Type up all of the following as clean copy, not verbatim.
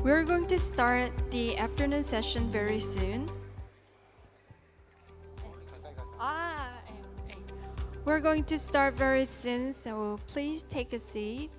We're going to start the afternoon session very soon. We're going to start very soon, so please take a seat.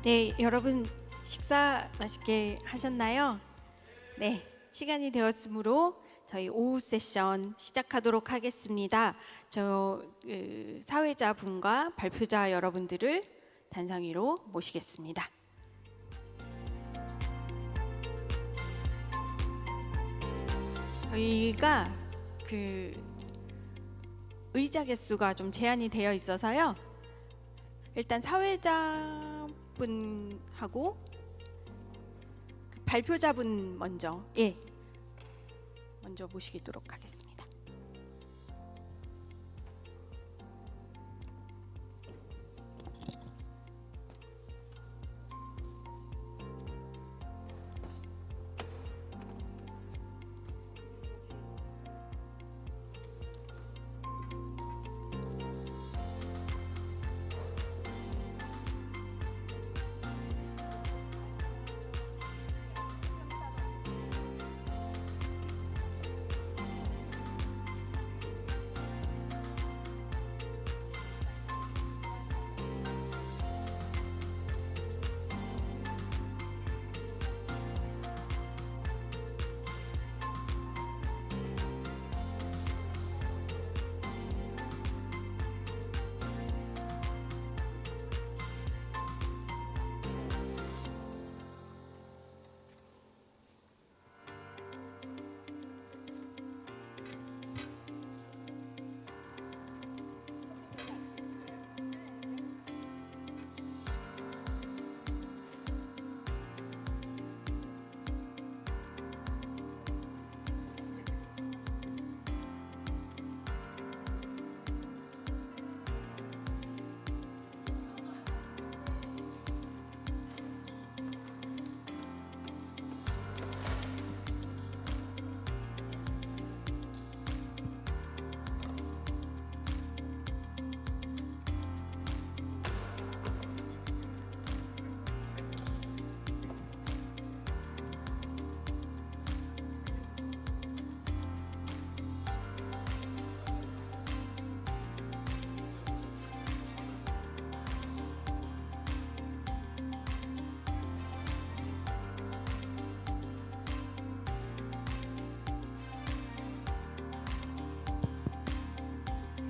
네, 여러분 식사 맛있게 하셨나요? 네, 시간이 되었으므로 저희 오후 세션 시작하도록 하겠습니다. 사회자분과 발표자 여러분들을 단상 위로 모시겠습니다. 저희가 의자 개수가 좀 제한이 되어 있어서요. 일단 사회자분하고 발표자분 먼저 모시도록 하겠습니다.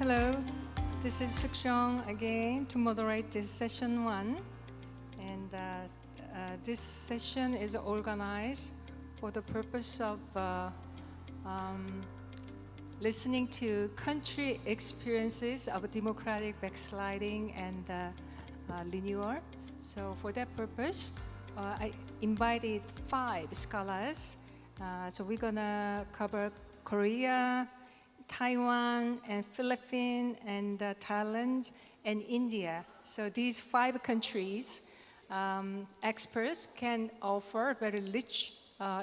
Hello, this is Sukjeong again to moderate this session 1. And this session is organized for the purpose of listening to country experiences of democratic backsliding and renewal. So for that purpose, I invited 5 scholars. So we're gonna cover Korea, Taiwan, and Philippines, and Thailand, and India. So these 5 countries, experts can offer very rich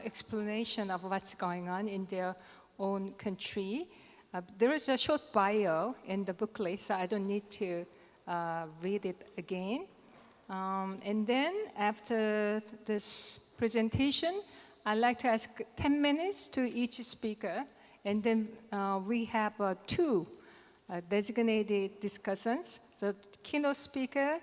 explanation of what's going on in their own country. There is a short bio in the booklet, so I don't need to read it again. And then after this presentation, I'd like to ask 10 minutes to each speaker, and then we have 2 designated discussants. So keynote speaker,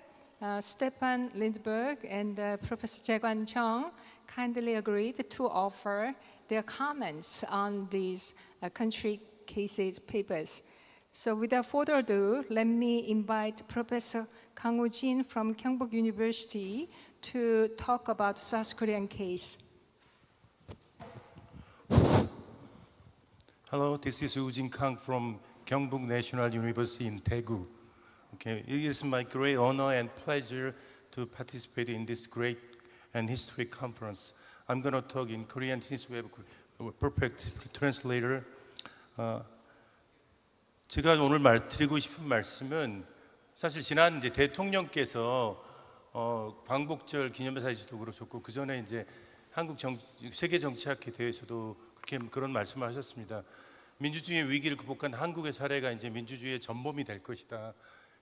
Stefan Lindberg and Professor Jae-Kwan Chung kindly agreed to offer their comments on these country cases papers. So without further ado, let me invite Professor Kang Woo-jin from Kyungbuk University to talk about South Korean case. Hello, this is Woo-jin Kang from Kyungbuk National University in Daegu. Okay, it is my great honor and pleasure to participate in this great and historic conference. I'm going to talk in Korean since we have a perfect translator. 제가 오늘 드리고 싶은 말씀은 사실 지난 이제 대통령께서 광복절 기념사에서도 그러셨고 그 전에 이제 세계 정치학회 대회에서도 그런 말씀을 하셨습니다. 민주주의의 위기를 극복한 한국의 사례가 이제 민주주의의 전범이 될 것이다.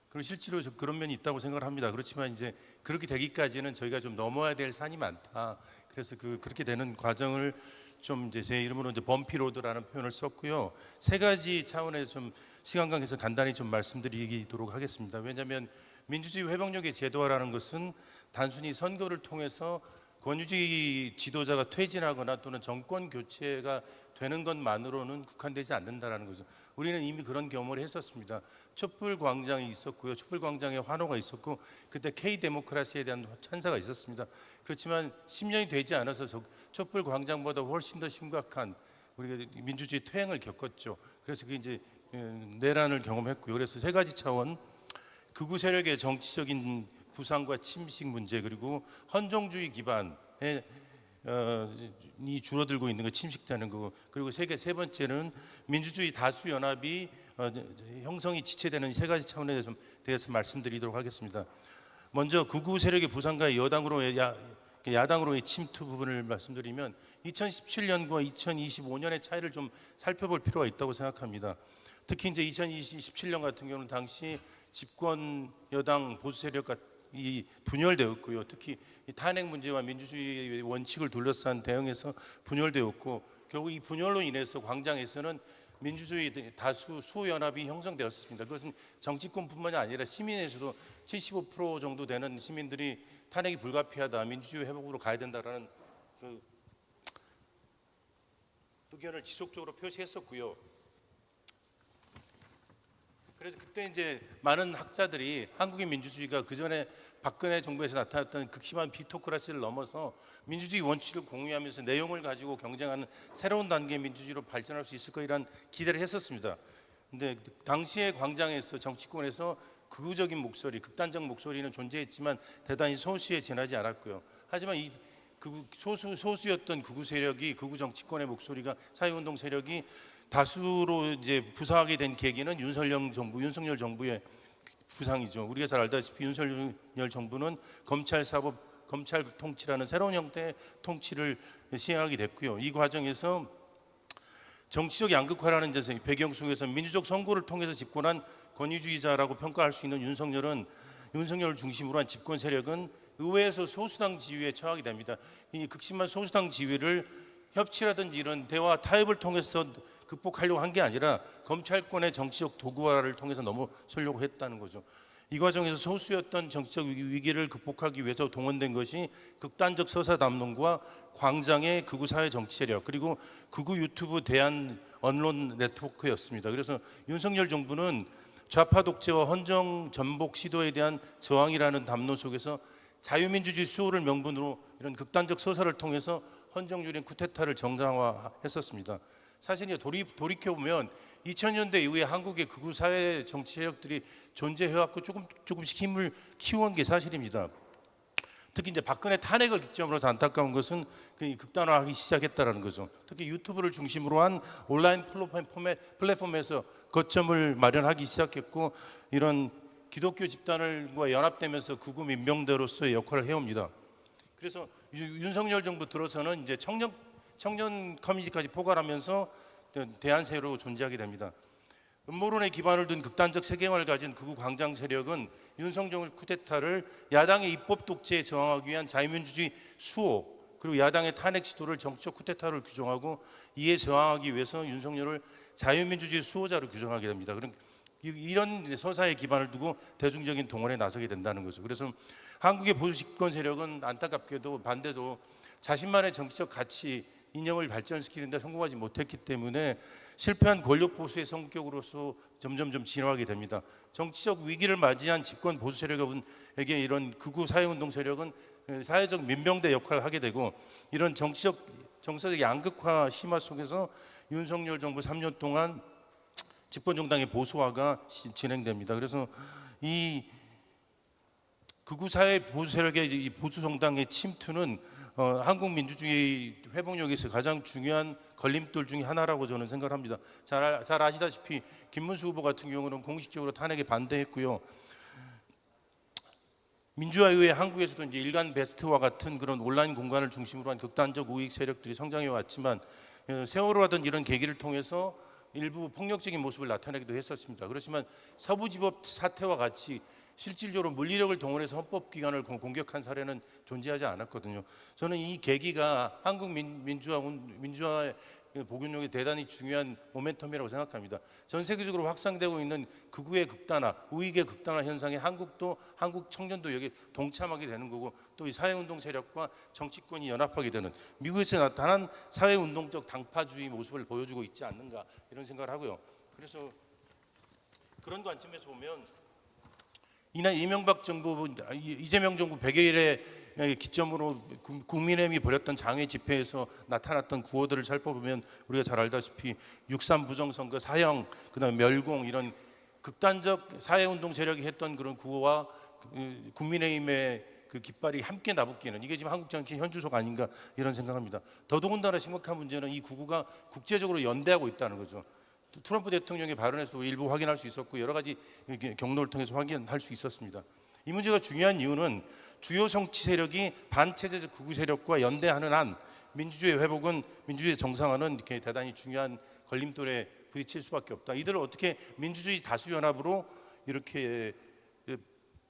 그리고 실제로 그런 면이 있다고 생각을 합니다. 그렇지만 이제 그렇게 되기까지는 저희가 좀 넘어야 될 산이 많다. 그래서 그렇게 되는 과정을 좀 이제 제 이름으로 이제 범피 로드라는 표현을 썼고요. 3가지 차원에서 좀 시간 관계에서 간단히 좀 말씀드리도록 하겠습니다. 왜냐하면 민주주의 회복력의 제도화라는 것은 단순히 선거를 통해서 권위주의 지도자가 퇴진하거나 또는 정권 교체가 되는 것만으로는 국한되지 않는다라는 거죠. 우리는 이미 그런 경험을 했었습니다. 촛불 광장이 있었고요. 촛불 광장에 환호가 있었고 그때 K 데모크라시에 대한 찬사가 있었습니다. 그렇지만 10년이 되지 않아서 촛불 광장보다 훨씬 더 심각한 우리가 민주주의 퇴행을 겪었죠. 그래서 그게 이제 내란을 경험했고요. 그래서 3가지 차원, 극우 세력의 정치적인 부상과 침식 문제, 그리고 헌정주의 기반의 이 줄어들고 있는 거, 침식되는 거, 그리고 세 번째는 민주주의 다수 연합이 형성이 지체되는 3가지 차원에 대해서 말씀드리도록 하겠습니다. 먼저 극우 세력의 부상과 야당으로의 침투 부분을 말씀드리면 2017년과 2025년의 차이를 좀 살펴볼 필요가 있다고 생각합니다. 특히 이제 2027년 같은 경우는 당시 집권 여당 보수 세력과 분열되었고요. 특히 탄핵 문제와 민주주의의 원칙을 둘러싼 대응에서 분열되었고 결국 이 분열로 인해서 광장에서는 민주주의 다수 수호연합이 형성되었습니다. 그것은 정치권뿐만이 아니라 시민에서도 75% 정도 되는 시민들이 탄핵이 불가피하다, 민주주의 회복으로 가야 된다라는 그 의견을 지속적으로 표시했었고요. 그래서 그때 이제 많은 학자들이 한국의 민주주의가 그 전에 박근혜 정부에서 나타났던 극심한 비토크라시를 넘어서 민주주의 원칙을 공유하면서 내용을 가지고 경쟁하는 새로운 단계의 민주주의로 발전할 수 있을 거라는 기대를 했었습니다. 근데 당시의 광장에서 정치권에서 극우적인 목소리, 극단적 목소리는 존재했지만 대단히 소수에 지나지 않았고요. 하지만 이 소수였던 극우 세력이, 극우 정치권의 목소리가, 사회운동 세력이 다수로 이제 부상하게 된 계기는 윤석열 정부의 부상이죠. 우리가 잘 알다시피 윤석열 정부는 검찰 통치라는 새로운 형태의 통치를 시행하게 됐고요. 이 과정에서 정치적 양극화라는 배경 속에서 민주적 선거를 통해서 집권한 권위주의자라고 평가할 수 있는 윤석열을 중심으로 한 집권 세력은 의회에서 소수당 지위에 처하게 됩니다. 이 극심한 소수당 지위를 협치라든지 이런 대화 타협을 통해서 극복하려고 한 게 아니라 검찰권의 정치적 도구화를 통해서 넘어서려고 했다는 거죠. 이 과정에서 소수였던 정치적 위기를 극복하기 위해서 동원된 것이 극단적 서사 담론과 광장의 극우 사회 정치 세력, 그리고 극우 유튜브 대한 언론 네트워크였습니다. 그래서 윤석열 정부는 좌파 독재와 헌정 전복 시도에 대한 저항이라는 담론 속에서 자유민주주의 수호를 명분으로 이런 극단적 서사를 통해서 헌정주의인 쿠데타를 정당화했었습니다. 사실 이제 돌이켜보면 2000년대 이후에 한국의 극우 사회 정치 세력들이 존재해왔고 조금씩 힘을 키워온 게 사실입니다. 특히 이제 박근혜 탄핵을 기점으로 안타까운 것은 극단화하기 시작했다라는 거죠. 특히 유튜브를 중심으로 한 온라인 플랫폼에서 거점을 마련하기 시작했고, 이런 기독교 집단과 연합되면서 극우 민병대로서의 역할을 해옵니다. 그래서 윤석열 정부 들어서는 이제 청년 커뮤니티까지 포괄하면서 대안세로 존재하게 됩니다. 음모론에 기반을 둔 극단적 세계관을 가진 극우 광장 세력은 윤석열 쿠데타를 야당의 입법 독재에 저항하기 위한 자유민주주의 수호, 그리고 야당의 탄핵 시도를 정치적 쿠데타를 규정하고 이에 저항하기 위해서 윤석열을 자유민주주의 수호자로 규정하게 됩니다. 이런 서사에 기반을 두고 대중적인 동원에 나서게 된다는 거죠. 그래서 한국의 보수 집권 세력은 안타깝게도 반대로 자신만의 정치적 가치, 이념을 발전시키는 데 성공하지 못했기 때문에 실패한 권력 보수의 성격으로서 점점 진화하게 됩니다. 정치적 위기를 맞이한 집권 보수 세력에게 이런 극우 사회운동 세력은 사회적 민병대 역할을 하게 되고, 이런 정서적 양극화 심화 속에서 윤석열 정부 3년 동안 집권 정당의 보수화가 진행됩니다. 그래서 이 극우 사회 보수 세력의 이 보수 정당의 침투는 한국 민주주의 회복력에서 가장 중요한 걸림돌 중에 하나라고 저는 생각합니다. 잘 아시다시피 김문수 후보 같은 경우는 공식적으로 탄핵에 반대했고요. 민주화이후에 한국에서도 이제 일간 베스트와 같은 그런 온라인 공간을 중심으로 한 극단적 우익 세력들이 성장해 왔지만, 세월호라든 이런 계기를 통해서 일부 폭력적인 모습을 나타내기도 했었습니다. 그렇지만 서부지법 사태와 같이 실질적으로 물리력을 동원해서 헌법기관을 공격한 사례는 존재하지 않았거든요. 저는 이 계기가 한국 민주화의 복원력이 대단히 중요한 모멘텀이라고 생각합니다. 전 세계적으로 확산되고 있는 극우의 극단화, 우익의 극단화 현상에 한국 청년도 여기 동참하게 되는 거고, 또 이 사회운동 세력과 정치권이 연합하게 되는 미국에서 나타난 사회운동적 당파주의 모습을 보여주고 있지 않는가, 이런 생각을 하고요. 그래서 그런 관점에서 보면 이명박 정부, 이재명 정부 100일에 기점으로 국민의힘이 벌였던 장외 집회에서 나타났던 구호들을 살펴보면 우리가 잘 알다시피 6.3 부정선거, 사형, 그다음에 멸공, 이런 극단적 사회운동 세력이 했던 그런 구호와 국민의힘의 그 깃발이 함께 나붙기는, 이게 지금 한국 정치 현주소가 아닌가, 이런 생각합니다. 더더군다나 심각한 문제는 이 극우가 국제적으로 연대하고 있다는 거죠. 트럼프 대통령의 발언에서도 일부 확인할 수 있었고, 여러 가지 경로를 통해서 확인할 수 있었습니다. 이 문제가 중요한 이유는 주요 정치 세력이 반체제적 극우 세력과 연대하는 한 민주주의 회복은, 민주주의 정상화는 이렇게 대단히 중요한 걸림돌에 부딪힐 수밖에 없다. 이들을 어떻게 민주주의 다수연합으로 이렇게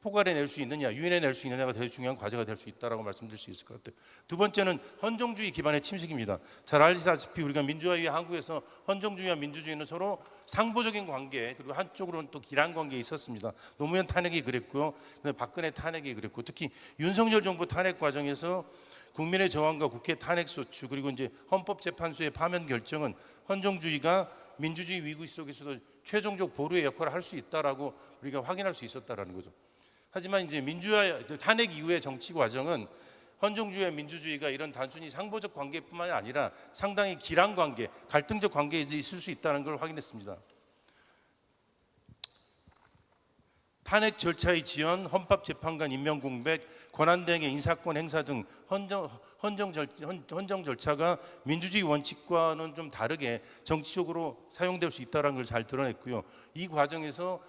포괄해낼 수 있느냐, 유인해낼 수 있느냐가 되게 중요한 과제가 될 수 있다라고 말씀드릴 수 있을 것 같아요. 두 번째는 헌정주의 기반의 침식입니다. 잘 아시다시피 우리가 민주화이후에 한국에서 헌정주의와 민주주의는 서로 상보적인 관계, 그리고 한쪽으로는 또 기란 관계에 있었습니다. 노무현 탄핵이 그랬고요, 박근혜 탄핵이 그랬고, 특히 윤석열 정부 탄핵 과정에서 국민의 저항과 국회 탄핵 소추, 그리고 이제 헌법재판소의 파면 결정은 헌정주의가 민주주의 위기 속에서도 최종적 보루의 역할을 할 수 있다라고 우리가 확인할 수 있었다라는 거죠. 하지만 이제 민주화 탄핵 이후의 정치 과정은 헌정주의와 민주주의가 이런 단순히 상보적 관계뿐만 아니라 상당히 기란 관계, 갈등적 관계에 있을 수 있다는 걸 확인했습니다. 탄핵 절차의 지연, 헌법재판관 임명 공백, 권한대행의 인사권 행사 등 헌정 절차가 민주주의 원칙과는 좀 다르게 정치적으로 사용될 수 있다는 걸 잘 드러냈고요. 이 과정에서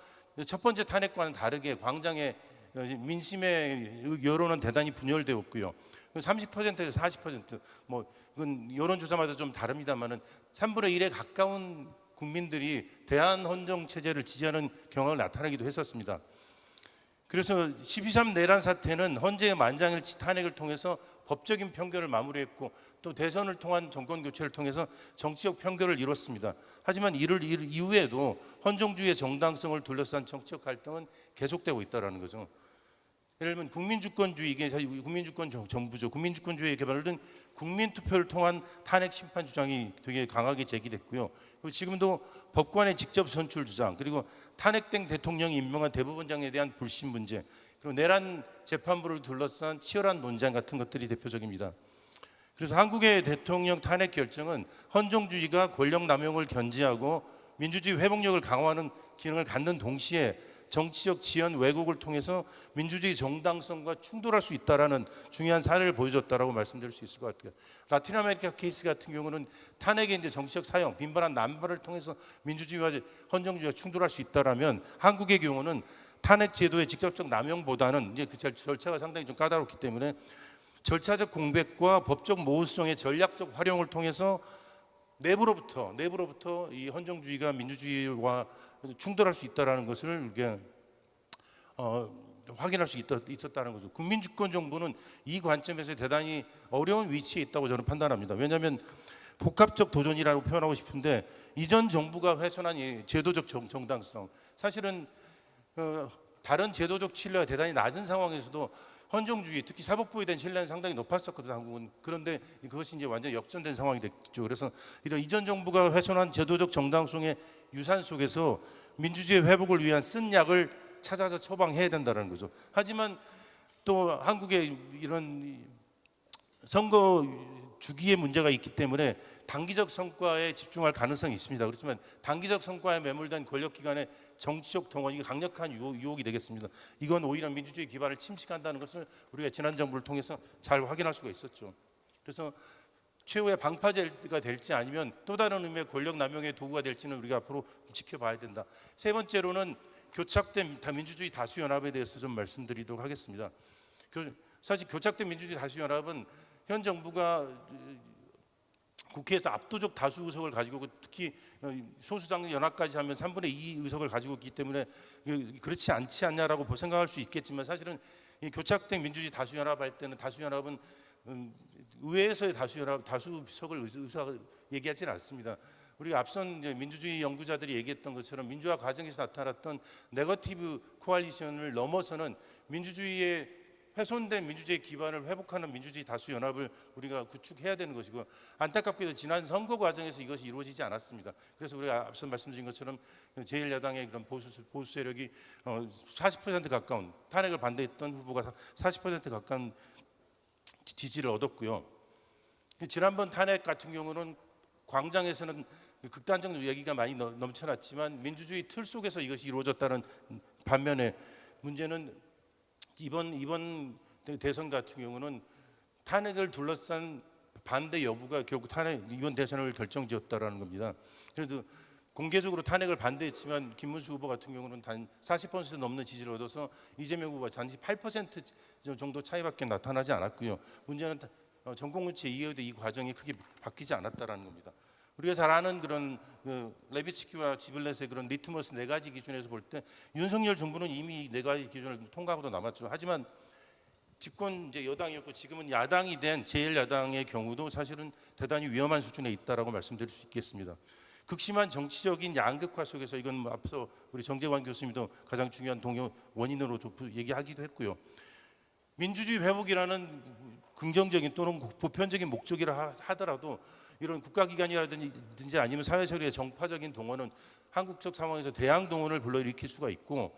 첫 번째 탄핵과는 다르게 광장의 민심의 여론은 대단히 분열되었고요. 30%에서 40%, 뭐 이건 여론조사마다 좀 다릅니다만은 3분의 1에 가까운 국민들이 대한 헌정 체제를 지지하는 경향을 나타내기도 했었습니다. 그래서 12.3 내란 사태는 헌재의 만장일치 탄핵을 통해서 법적인 편결을 마무리했고, 또 대선을 통한 정권 교체를 통해서 정치적 편결을 이뤘습니다. 하지만 이를 이후에도 헌정주의의 정당성을 둘러싼 정치적 갈등은 계속되고 있다는 거죠. 예를 들면 국민주권주의, 이게 사실 국민주권 정부죠. 국민주권주의에 개발된 국민투표를 통한 탄핵 심판 주장이 되게 강하게 제기됐고요. 그리고 지금도 법관의 직접 선출 주장, 그리고 탄핵된 대통령이 임명한 대법원장에 대한 불신 문제, 그리고 내란 재판부를 둘러싼 치열한 논쟁 같은 것들이 대표적입니다. 그래서 한국의 대통령 탄핵 결정은 헌정주의가 권력 남용을 견제하고 민주주의 회복력을 강화하는 기능을 갖는 동시에 정치적 지연 왜곡을 통해서 민주주의 정당성과 충돌할 수 있다라는 중요한 사례를 보여줬다라고 말씀드릴 수 있을 것 같아요. 라틴 아메리카 케이스 같은 경우는 탄핵의 이제 정치적 사용, 빈번한 남발을 통해서 민주주의와 헌정주의가 충돌할 수 있다라면, 한국의 경우는 탄핵 제도의 직접적 남용보다는 이제 그 절차가 상당히 좀 까다롭기 때문에 절차적 공백과 법적 모호성의 전략적 활용을 통해서 내부로부터 이 헌정주의가 민주주의와 충돌할 수 있다라는 것을 이게 확인할 수 있었다는 거죠. 국민주권 정부는 이 관점에서 대단히 어려운 위치에 있다고 저는 판단합니다. 왜냐하면 복합적 도전이라고 표현하고 싶은데, 이전 정부가 훼손한 이 제도적 정당성, 사실은 다른 제도적 신뢰가 대단히 낮은 상황에서도 헌정주의, 특히 사법부에 대한 신뢰는 상당히 높았었거든요, 한국은. 그런데 그것이 이제 완전히 역전된 상황이 됐죠. 그래서 이런 이전 정부가 훼손한 제도적 정당성의 유산 속에서 민주주의 회복을 위한 쓴 약을 찾아서 처방해야 된다는 거죠. 하지만 또 한국에 이런 선거 주기의 문제가 있기 때문에 단기적 성과에 집중할 가능성이 있습니다. 그렇지만 단기적 성과에 매몰된 권력기관의 정치적 동원이 강력한 유혹이 되겠습니다. 이건 오히려 민주주의 기반을 침식한다는 것을 우리가 지난 정부를 통해서 잘 확인할 수가 있었죠. 그래서 최후의 방파제가 될지 아니면 또 다른 의미의 권력 남용의 도구가 될지는 우리가 앞으로 지켜봐야 된다. 세 번째로는 교착된 민주주의 다수연합에 대해서 좀 말씀드리도록 하겠습니다. 사실 교착된 민주주의 다수연합은 현 정부가 국회에서 압도적 다수 의석을 가지고, 특히 소수당 연합까지 하면 3분의 2 의석을 가지고 있기 때문에 그렇지 않지 않냐라고 생각할 수 있겠지만, 사실은 이 교착된 민주주의 다수연합 할 때는 다수연합은 의회에서의 다수석을 얘기하지는 않습니다. 우리가 앞선 민주주의 연구자들이 얘기했던 것처럼 민주화 과정에서 나타났던 네거티브 코알리션을 넘어서는 민주주의의 훼손된 민주주의 기반을 회복하는 민주주의 다수연합을 우리가 구축해야 되는 것이고, 안타깝게도 지난 선거 과정에서 이것이 이루어지지 않았습니다. 그래서 우리가 앞서 말씀드린 것처럼 제1야당의 그런 보수 세력이 40% 가까운, 탄핵을 반대했던 후보가 40% 가까운 지지를 얻었고요. 지난번 탄핵 같은 경우는 광장에서는 극단적 얘기가 많이 넘쳐났지만 민주주의 틀 속에서 이것이 이루어졌다는 반면에, 문제는 이번 대선 같은 경우는 탄핵을 둘러싼 반대 여부가 결국 이번 대선을 결정지었다라는 겁니다. 그래도 공개적으로 탄핵을 반대했지만 김문수 후보 같은 경우는 단 40% 넘는 지지를 얻어서 이재명 후보가 단지 8% 정도 차이밖에 나타나지 않았고요. 문제는 전공론체 이해의 이 과정이 크게 바뀌지 않았다라는 겁니다. 우리가 잘 아는 그런 레비츠키와 지블렛의 그런 리트머스 4가지 기준에서 볼 때 윤석열 정부는 이미 4가지 기준을 통과하고도 남았죠. 하지만 집권 이제 여당이었고 지금은 야당이 된 제1야당의 경우도 사실은 대단히 위험한 수준에 있다라고 말씀드릴 수 있겠습니다. 극심한 정치적인 양극화 속에서, 이건 앞서 우리 정재관 교수님도 가장 중요한 동요 원인으로 얘기하기도 했고요. 민주주의 회복이라는 긍정적인 또는 보편적인 목적이라 하더라도 이런 국가기관이라든지 아니면 사회처리의 정파적인 동원은 한국적 상황에서 대양 동원을 불러일으킬 수가 있고,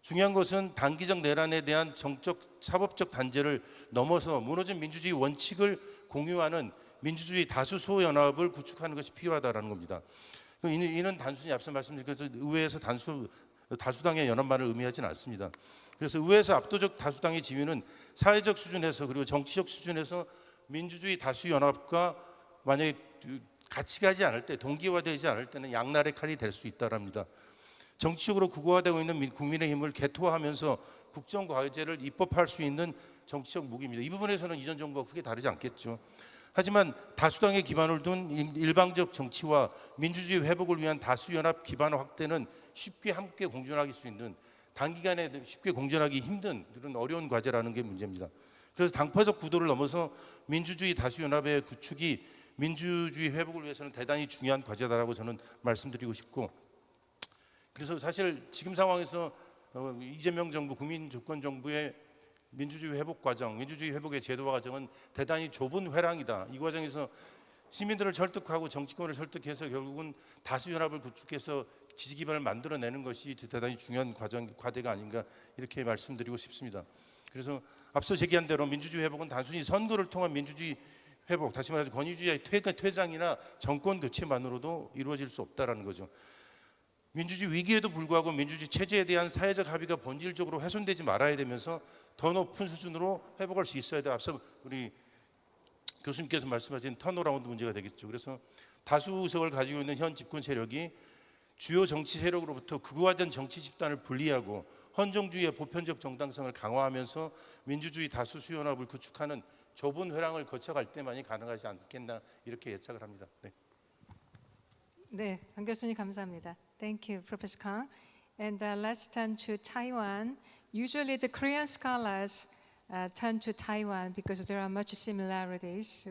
중요한 것은 단기적 내란에 대한 정적 사법적 단죄를 넘어서 무너진 민주주의 원칙을 공유하는 민주주의 다수 소연합을 구축하는 것이 필요하다라는 겁니다. 이는 단순히 앞서 말씀드린 것처럼 의회에서 다수당의 연합만을 의미하지는 않습니다. 그래서 의회에서 압도적 다수당의 지위는 사회적 수준에서 그리고 정치적 수준에서 민주주의 다수연합과 만약에 같이 가지 않을 때, 동기화되지 않을 때는 양날의 칼이 될 수 있다랍니다. 정치적으로 국어화되고 있는 국민의힘을 개토화하면서 국정과제를 입법할 수 있는 정치적 무기입니다. 이 부분에서는 이전 정부와 크게 다르지 않겠죠. 하지만 다수당의 기반을 둔 일방적 정치와 민주주의 회복을 위한 다수연합 기반 확대는 쉽게 함께 공존할 수 있는, 단기간에 쉽게 공존하기 힘든 그런 어려운 과제라는 게 문제입니다. 그래서 당파적 구도를 넘어서 민주주의 다수연합의 구축이 민주주의 회복을 위해서는 대단히 중요한 과제다라고 저는 말씀드리고 싶고, 그래서 사실 지금 상황에서 이재명 정부, 국민주권 정부의 민주주의 회복 과정, 민주주의 회복의 제도화 과정은 대단히 좁은 회랑이다. 이 과정에서 시민들을 설득하고 정치권을 설득해서 결국은 다수연합을 구축해서 지지 기반을 만들어내는 것이 대단히 중요한 과제가 아닌가 이렇게 말씀드리고 싶습니다. 그래서 앞서 제기한 대로 민주주의 회복은 단순히 선거를 통한 민주주의 회복, 다시 말해서 권위주의의 퇴장이나 정권 교체만으로도 이루어질 수 없다라는 거죠. 민주주의 위기에도 불구하고 민주주의 체제에 대한 사회적 합의가 본질적으로 훼손되지 말아야 되면서 더 높은 수준으로 회복할 수 있어야 돼. 앞서 우리 교수님께서 말씀하신 턴어라운드 문제가 되겠죠. 그래서 다수 의석을 가지고 있는 현 집권 세력이 주요 정치 세력으로부터 극우화된 정치 집단을 분리하고 헌정주의의 보편적 정당성을 강화하면서 민주주의 다수 수연합을 구축하는 좁은 회랑을 거쳐갈 때만이 가능하지 않겠나 이렇게 예측을 합니다. 네. 네, 강 교수님 감사합니다. Thank you, Professor Kang. And let's turn to Taiwan. Usually the Korean scholars turn to Taiwan because there are much similarities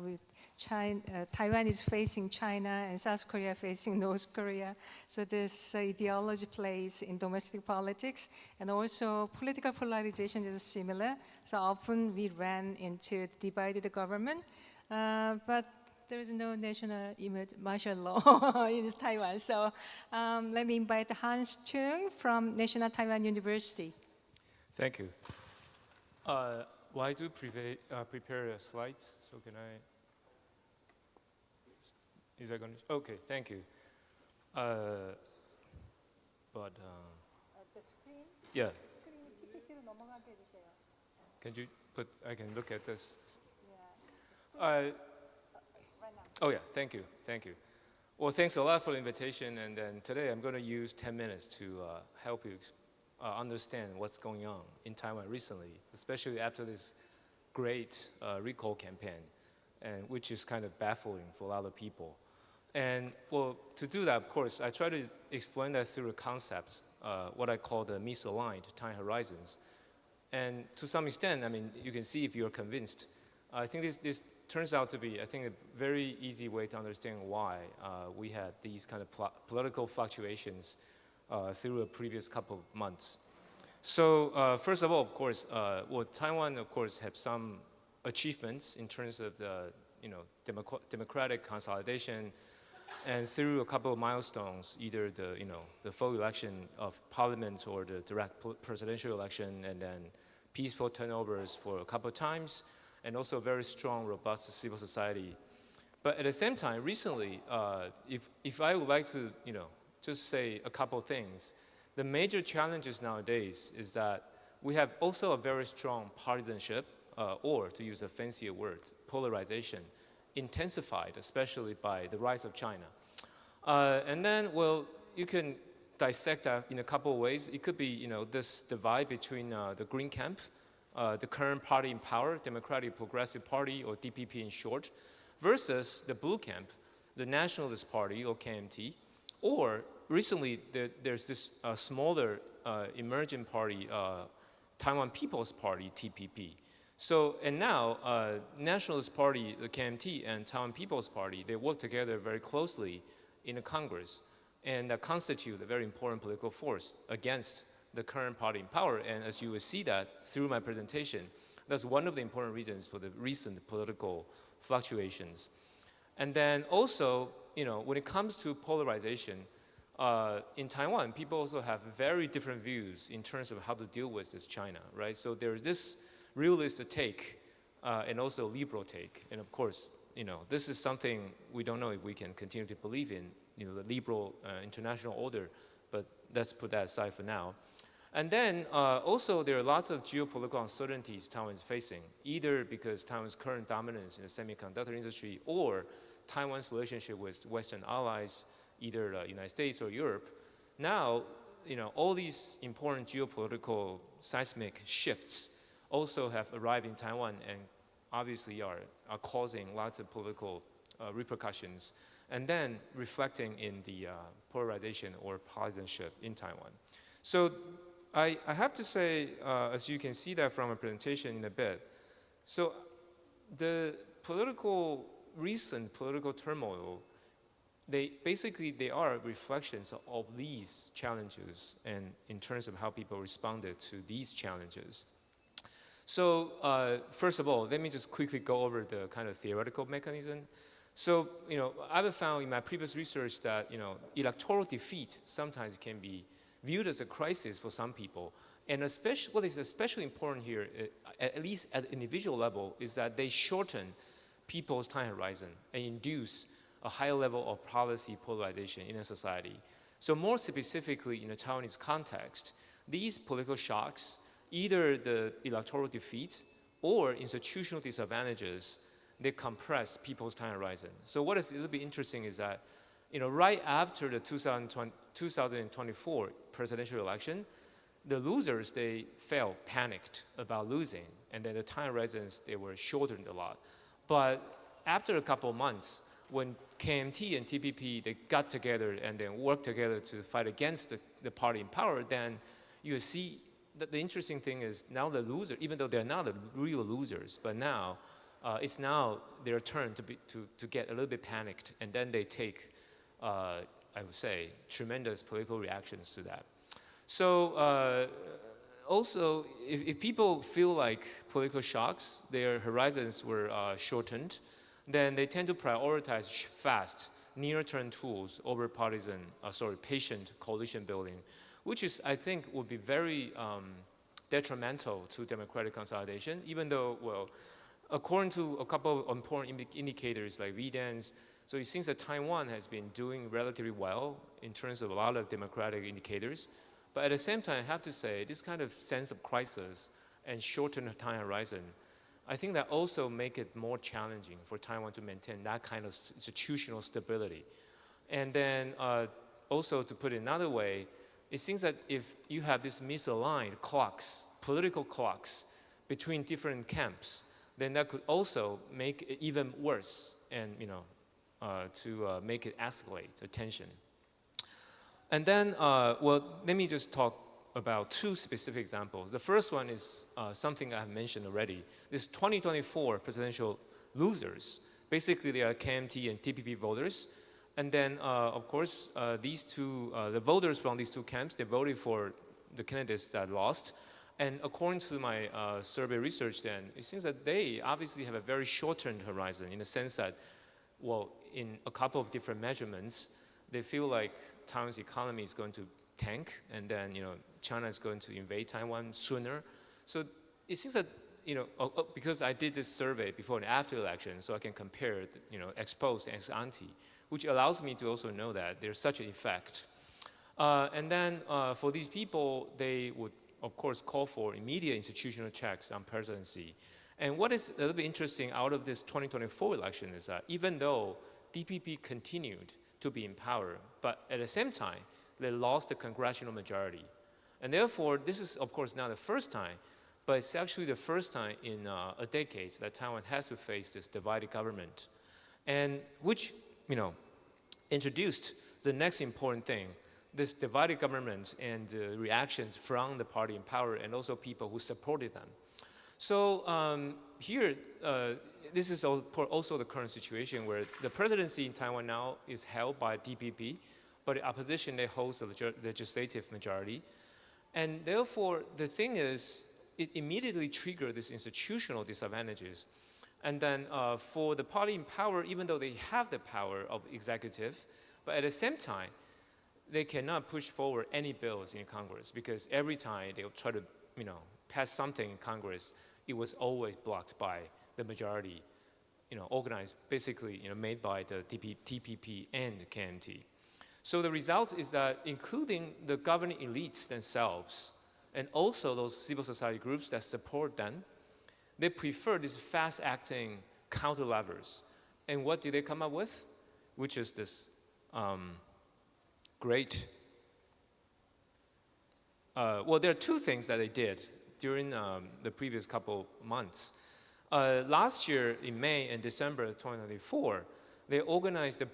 with China. Taiwan is facing China and South Korea facing North Korea. So this ideology plays in domestic politics, and also political polarization is similar. So often we ran into divided government, but there is no national martial law in Taiwan. So let me invite Hans Chung from National Taiwan University. Thank you. Why do prepare slides? So can I? Is that going to? Okay, thank you. The screen. Yeah. screen PPT로 넘어가게 해주세요. Can you put? I can look at this. Yeah. Right now. Oh yeah, thank you, thank you. Well, thanks a lot for the invitation, and then today I'm going to use 10 minutes to help you understand what's going on in Taiwan recently, especially after this great recall campaign, and which is kind of baffling for a lot of people. And well, to do that, of course, I try to explain that through a concept, what I call the misaligned time horizons. And to some extent, I mean, you can see if you're convinced. I think this turns out to be, I think, a very easy way to understand why we had these kind of political fluctuations through a previous couple of months. So first of all, of course, well, Taiwan, of course, have some achievements in terms of the democratic consolidation, and through a couple of milestones, either the full election of parliament or the direct presidential election, and then peaceful turnovers for a couple of times, and also a very strong, robust civil society. But at the same time, recently, if I would like to, just say a couple of things, the major challenges nowadays is that we have also a very strong partisanship, or to use a fancier word, polarization, intensified, especially by the rise of China. And then, well, you can dissect that in a couple of ways. It could be, this divide between the Green camp, the current party in power, Democratic Progressive Party, or DPP in short, versus the Blue camp, the Nationalist Party, or KMT, or recently there's this smaller emerging party, Taiwan People's Party, TPP. So, and now, Nationalist Party, the KMT, and Taiwan People's Party, they work together very closely in the Congress and constitute a very important political force against the current party in power. And as you will see that through my presentation, that's one of the important reasons for the recent political fluctuations. And then also, when it comes to polarization, in Taiwan, people also have very different views in terms of how to deal with this China, right? So there's this realist take and also liberal take. And of course, this is something we don't know if we can continue to believe in, the liberal international order, but let's put that aside for now. And then also there are lots of geopolitical uncertainties Taiwan is facing, either because Taiwan's current dominance in the semiconductor industry or Taiwan's relationship with Western allies, either the United States or Europe. Now, all these important geopolitical seismic shifts also have arrived in Taiwan and obviously are causing lots of political repercussions and then reflecting in the polarization or partisanship in Taiwan. So I have to say, as you can see that from my presentation in a bit, so the recent political turmoil, they are reflections of these challenges and in terms of how people responded to these challenges. So first of all, let me just quickly go over the kind of theoretical mechanism. So, I've found in my previous research that, electoral defeat sometimes can be viewed as a crisis for some people. And what is especially important here, at least at the individual level, is that they shorten people's time horizon and induce a higher level of policy polarization in a society. So more specifically, in a Taiwanese context, these political shocks, either the electoral defeat or institutional disadvantages, they compress people's time horizon. So what is a little bit interesting is that, right after the 2024 presidential election, the losers, they felt panicked about losing, and then the time horizons, they were shortened a lot. But after a couple of months, when KMT and TPP, they got together and then worked together to fight against the party in power, then you see that the interesting thing is now the loser, even though they're not the real losers, but now it's now their turn to get a little bit panicked, and then they take, I would say, tremendous political reactions to that. So also, if people feel like political shocks, their horizons were shortened, then they tend to prioritize fast, near-term tools over patient coalition building, which is, I think, would be very detrimental to democratic consolidation, even though, well, according to a couple of important indicators like VDANs, so it seems that Taiwan has been doing relatively well in terms of a lot of democratic indicators. But at the same time, I have to say, this kind of sense of crisis and shortened time horizon, I think that also make it more challenging for Taiwan to maintain that kind of institutional stability. And then also, to put it another way, it seems that if you have this misaligned clocks, political clocks between different camps, then that could also make it even worse and, to make it escalate the tension. And then, well, let me just talk about two specific examples. The first one is something I have mentioned already. This 2024 presidential losers. Basically, they are KMT and TPP voters. And then, of course, the voters from these two camps, they voted for the candidates that lost. And according to my survey research then, it seems that they obviously have a very shortened horizon in the sense that, well, in a couple of different measurements, they feel like Taiwan's economy is going to tank, and then, China is going to invade Taiwan sooner. So it seems that, because I did this survey before and after election, so I can compare, ex post and ex ante, which allows me to also know that there's such an effect. And then for these people, they would, of course, call for immediate institutional checks on presidency. And what is a little bit interesting out of this 2024 election is that even though DPP continued to be in power, but at the same time, they lost the congressional majority. And therefore, this is, of course, not the first time, but it's actually the first time in a decade that Taiwan has to face this divided government, and which, introduced the next important thing, this divided government and reactions from the party in power and also people who supported them. So here, this is also the current situation where the presidency in Taiwan now is held by DPP, but the opposition, they hold the legislative majority. And therefore, the thing is, it immediately triggered these institutional disadvantages. And then for the party in power, even though they have the power of executive, but at the same time, they cannot push forward any bills in Congress because every time they'll try to, pass something in Congress, it was always blocked by the majority, organized, basically, made by the TPP and the KMT. So the result is that including the governing elites themselves and also those civil society groups that support them, they prefer these fast-acting counter levers. And what did they come up with? Which is this great. Well, there are two things that they did during the previous couple months. Last year, in May and December 2024, they organized the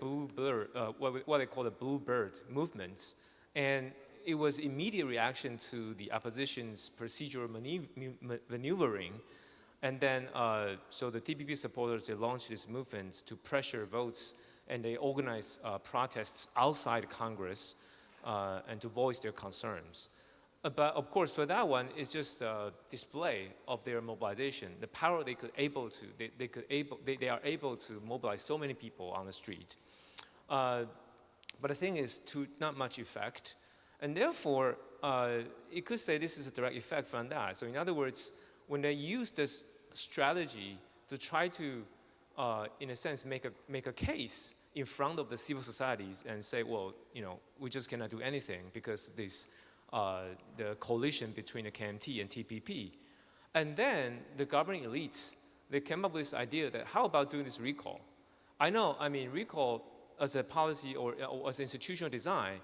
what they call the Blue Bird movements, and it was immediate reaction to the opposition's procedural maneuvering. And then, so the TPP supporters, they launched these movements to pressure votes, and they organized protests outside Congress and to voice their concerns. But of course, for that one, it's just a display of their mobilization, the power they are able to mobilize so many people on the street. But the thing is, to not much effect, and therefore, you could say this is a direct effect from that. So in other words, when they use this strategy to try to, in a sense, make a case in front of the civil societies and say, well, we just cannot do anything because this. The coalition between the KMT and TPP. And then the governing elites, they came up with this idea that how about doing this recall? Recall as a policy or as institutional design,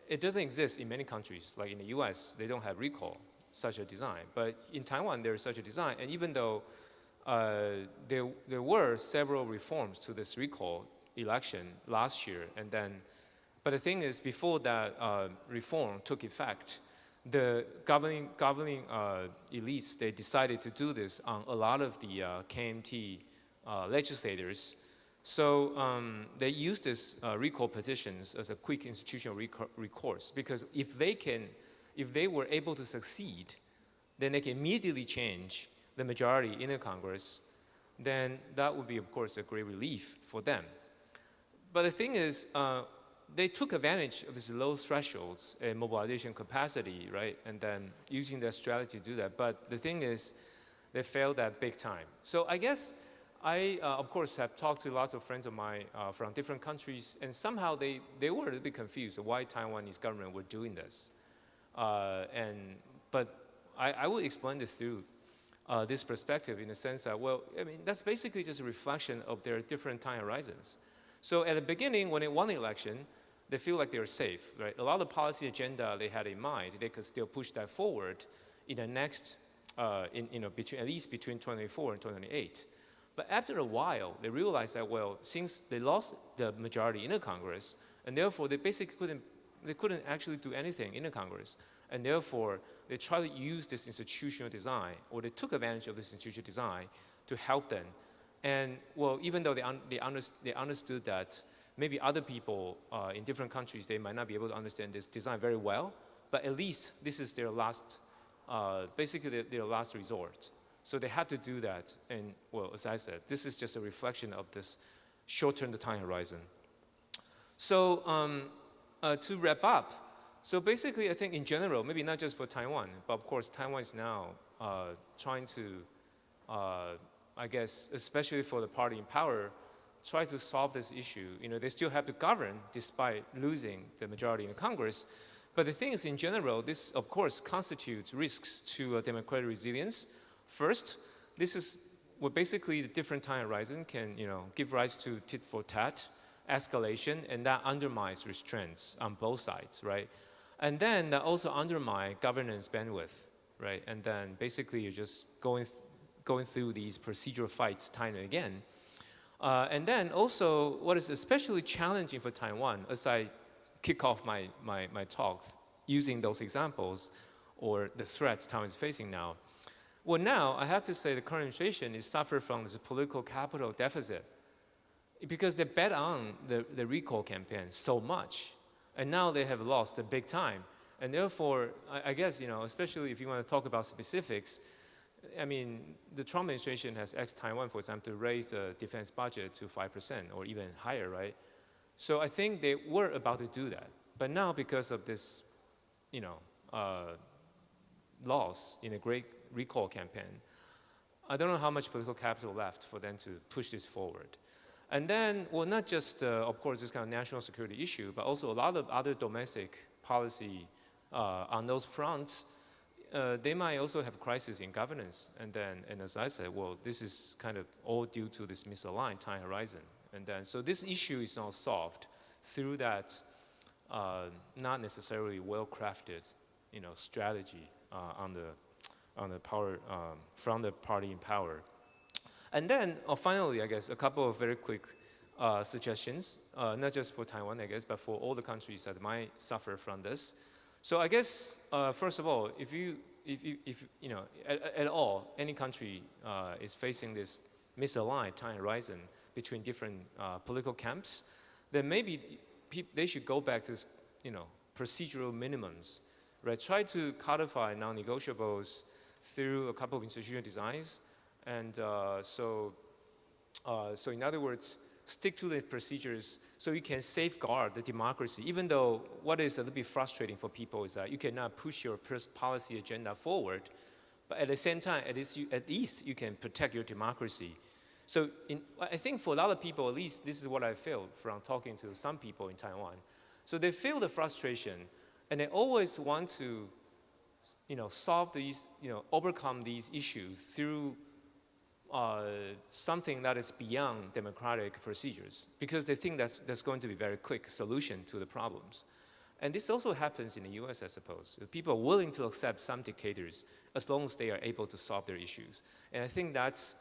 it doesn't exist in many countries. Like in the US, they don't have recall, such a design. But in Taiwan, there is such a design. And even though there were several reforms to this recall election last year, but the thing is, before that reform took effect, the governing elites, they decided to do this on a lot of the KMT legislators. So they used this recall petitions as a quick institutional recourse, because if they were able to succeed, then they can immediately change the majority in the Congress. Then that would be, of course, a great relief for them. But the thing is, they took advantage of these low thresholds and mobilization capacity, right? And then using their strategy to do that. But the thing is, they failed at big time. So I guess I, of course, have talked to lots of friends of mine from different countries, and somehow they were a little bit confused of why Taiwanese government were doing this. But I will explain this through this perspective in the sense that, that's basically just a reflection of their different time horizons. So at the beginning, when they won the election, they feel like they're safe, right? A lot of the policy agenda they had in mind, they could still push that forward in the next, at least between 2024 and 2028. But after a while, they realized that, since they lost the majority in the Congress, and therefore they basically couldn't actually do anything in the Congress. And therefore, they tried to use this institutional design, or they took advantage of this institutional design to help them. And even though they understood that maybe other people in different countries, they might not be able to understand this design very well, but at least this is their last, basically their last resort. So they had to do that. And as I said, this is just a reflection of this short-term time horizon. So to wrap up, so basically I think in general, maybe not just for Taiwan, but of course Taiwan is now trying to, I guess, especially for the party in power, try to solve this issue. They still have to govern despite losing the majority in the Congress. But the thing is, in general, this, of course, constitutes risks to democratic resilience. First, this is what basically the different time horizon can, give rise to tit for tat, escalation, and that undermines restraints on both sides, right? And then that also undermines governance bandwidth, right? And then basically you're just going through these procedural fights time and again. And then also, what is especially challenging for Taiwan, as I kick off my talk using those examples or the threats Taiwan is facing now. Now, I have to say the current administration is suffering from this political capital deficit because they bet on the recall campaign so much. And now they have lost a big time. And therefore, I guess, especially if you want to talk about specifics, the Trump administration has asked Taiwan, for example, to raise the defense budget to 5% or even higher, right? So I think they were about to do that. But now because of this, loss in a great recall campaign, I don't know how much political capital left for them to push this forward. And then, not just, of course, this kind of national security issue, but also a lot of other domestic policy on those fronts. They might also have crisis in governance. And as I said, this is kind of all due to this misaligned time horizon. And then, so this issue is not solved through that not necessarily well-crafted, strategy on the power from the party in power. And then finally, I guess, a couple of very quick suggestions, not just for Taiwan, I guess, but for all the countries that might suffer from this. So I guess, first of all, if at all, any country is facing this misaligned time horizon between different political camps, then maybe they should go back to, procedural minimums right? Try to codify non-negotiables through a couple of institutional designs, and so in other words, stick to the procedures so you can safeguard the democracy, even though what is a little bit frustrating for people is that you cannot push your policy agenda forward, but at the same time, at least you can protect your democracy. So I think for a lot of people, at least this is what I feel from talking to some people in Taiwan. So they feel the frustration, and they always want to, solve these, overcome these issues through something that is beyond democratic procedures, because they think that's going to be a very quick solution to the problems. And this also happens in the US, I suppose. People are willing to accept some dictators as long as they are able to solve their issues. And I think that's,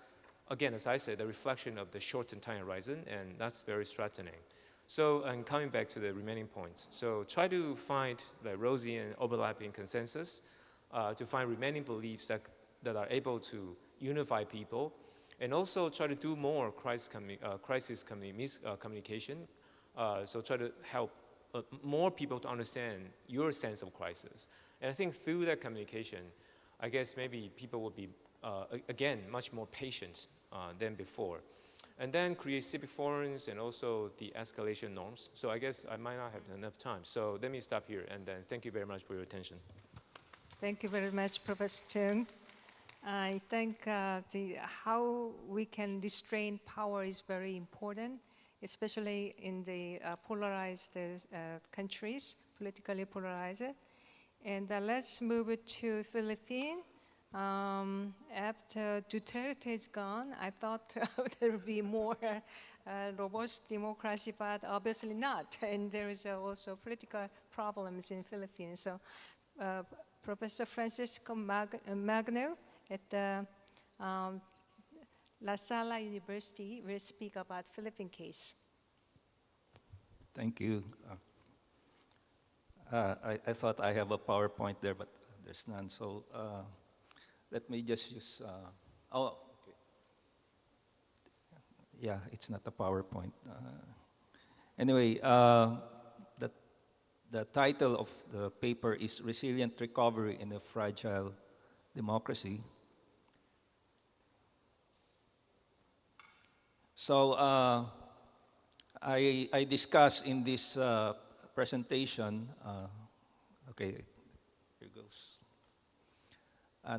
again, as I said, the reflection of the shortened time horizon, and that's very threatening. So, and coming back to the remaining points, so try to find the rosy and overlapping consensus to find remaining beliefs that are able to unify people, and also try to do more crisis communication. So try to help more people to understand your sense of crisis. And I think through that communication, I guess maybe people will be, again, much more patient than before. And then create civic forums and also the escalation norms. So I guess I might not have enough time. So let me stop here, and then thank you very much for your attention. Thank you very much, Professor Chung. I think how we can restrain power is very important, especially in the polarized countries, politically polarized. And let's move it to Philippines. After Duterte is gone, I thought there would be more robust democracy, but obviously not. And there is also political problems in Philippines. So Professor Francisco Magno at the La Salle University will speak about Philippine case. Thank you. I thought I have a PowerPoint there, but there's none. So let me just use, okay. Yeah, it's not a PowerPoint. Anyway, the title of the paper is Resilient Recovery in a Fragile Democracy. So I discuss in this presentation, okay, here goes,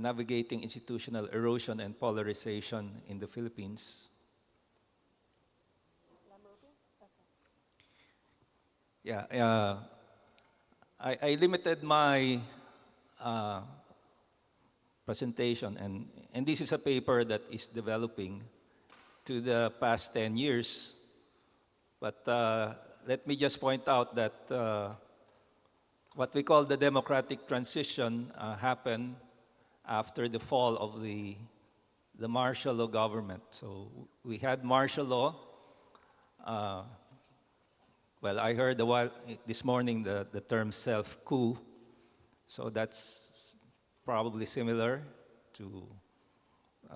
navigating institutional erosion and polarization in the Philippines. Yeah, I limited my presentation, and this is a paper that is developing to the past 10 years. But let me just point out that what we call the democratic transition happened after the fall of the martial law government. So we had martial law. Well, I heard this morning the term self-coup. So that's probably similar to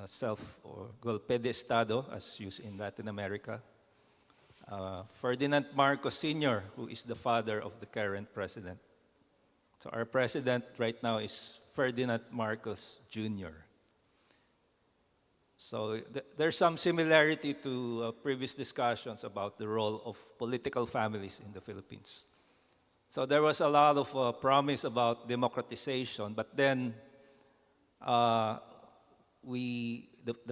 self or golpe de Estado as used in Latin America. Ferdinand Marcos Sr., who is the father of the current president. So our president right now is Ferdinand Marcos Jr. So there's some similarity to previous discussions about the role of political families in the Philippines. So there was a lot of promise about democratization, but then the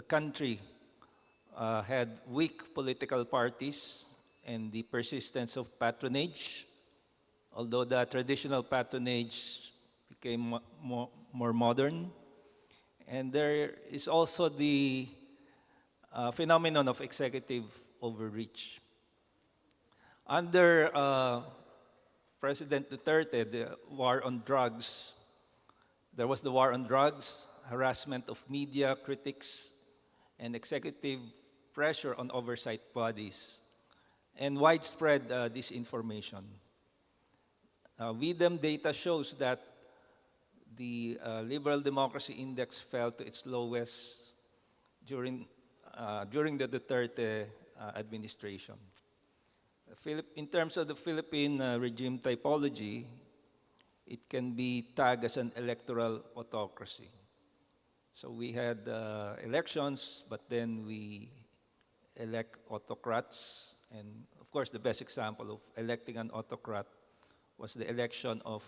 country had weak political parties and the persistence of patronage, although the traditional patronage became more modern. And there is also the phenomenon of executive overreach. Under President Duterte, the war on drugs, there was the war on drugs, harassment of media, critics, and executive pressure on oversight bodies, and widespread disinformation. VDEM data shows that the Liberal Democracy Index fell to its lowest during the Duterte administration. In terms of the Philippine regime typology, it can be tagged as an electoral autocracy. So we had elections, but then we elect autocrats. And of course, the best example of electing an autocrat was the election of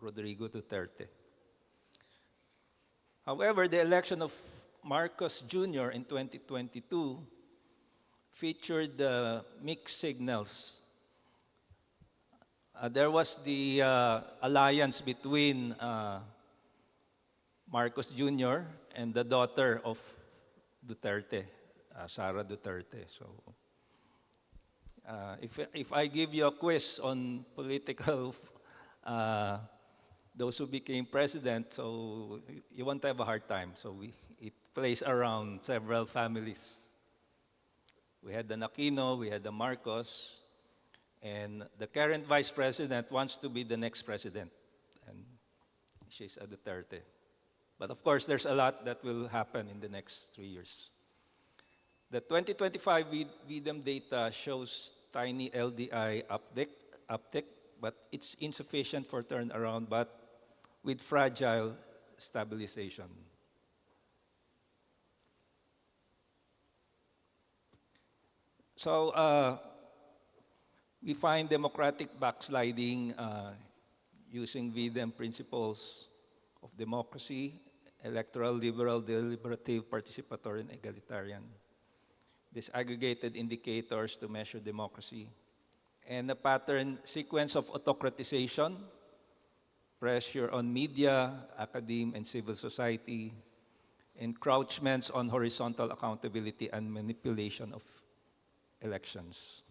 Rodrigo Duterte. However, the election of Marcos Jr. in 2022 featured mixed signals. There was the alliance between Marcos Jr. and the daughter of Duterte, Sara Duterte. So, if I give you a quiz on political, those who became president, so you won't have a hard time. So it plays around several families. We had the Aquino, we had the Marcos, and the current vice president wants to be the next president, and she's a Duterte. But of course, there's a lot that will happen in the next 3 years. The 2025 VDEM data shows tiny LDI uptick, but it's insufficient for turnaround, but with fragile stabilization. So we find democratic backsliding using VDEM principles of democracy, electoral, liberal, deliberative, participatory, and egalitarian. Disaggregated indicators to measure democracy, and a pattern sequence of autocratization, pressure on media, academe, and civil society, encroachments on horizontal accountability and manipulation of elections.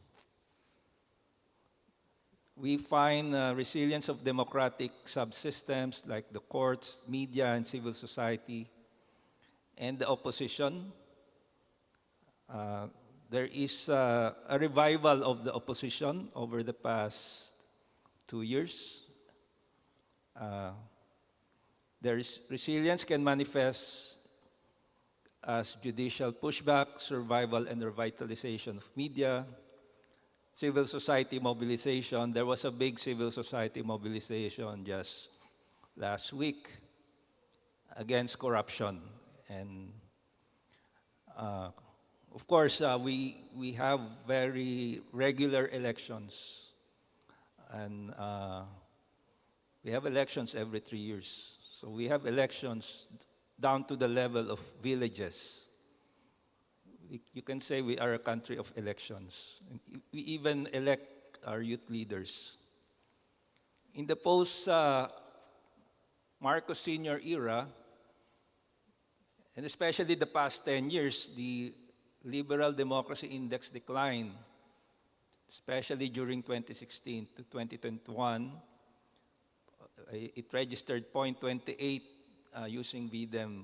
We find resilience of democratic subsystems like the courts, media, and civil society, and the opposition. There is a revival of the opposition over the past 2 years. Resilience can manifest as judicial pushback, survival and revitalization of media, civil society mobilization. There was a big civil society mobilization just last week against corruption. And of course, we have very regular elections. And we have elections every 3 years. So we have elections down to the level of villages. You can say we are a country of elections. We even elect our youth leaders. In the post-Marcos Sr. era, and especially the past 10 years, the liberal democracy index declined, especially during 2016 to 2021. It registered 0.28 using VDEM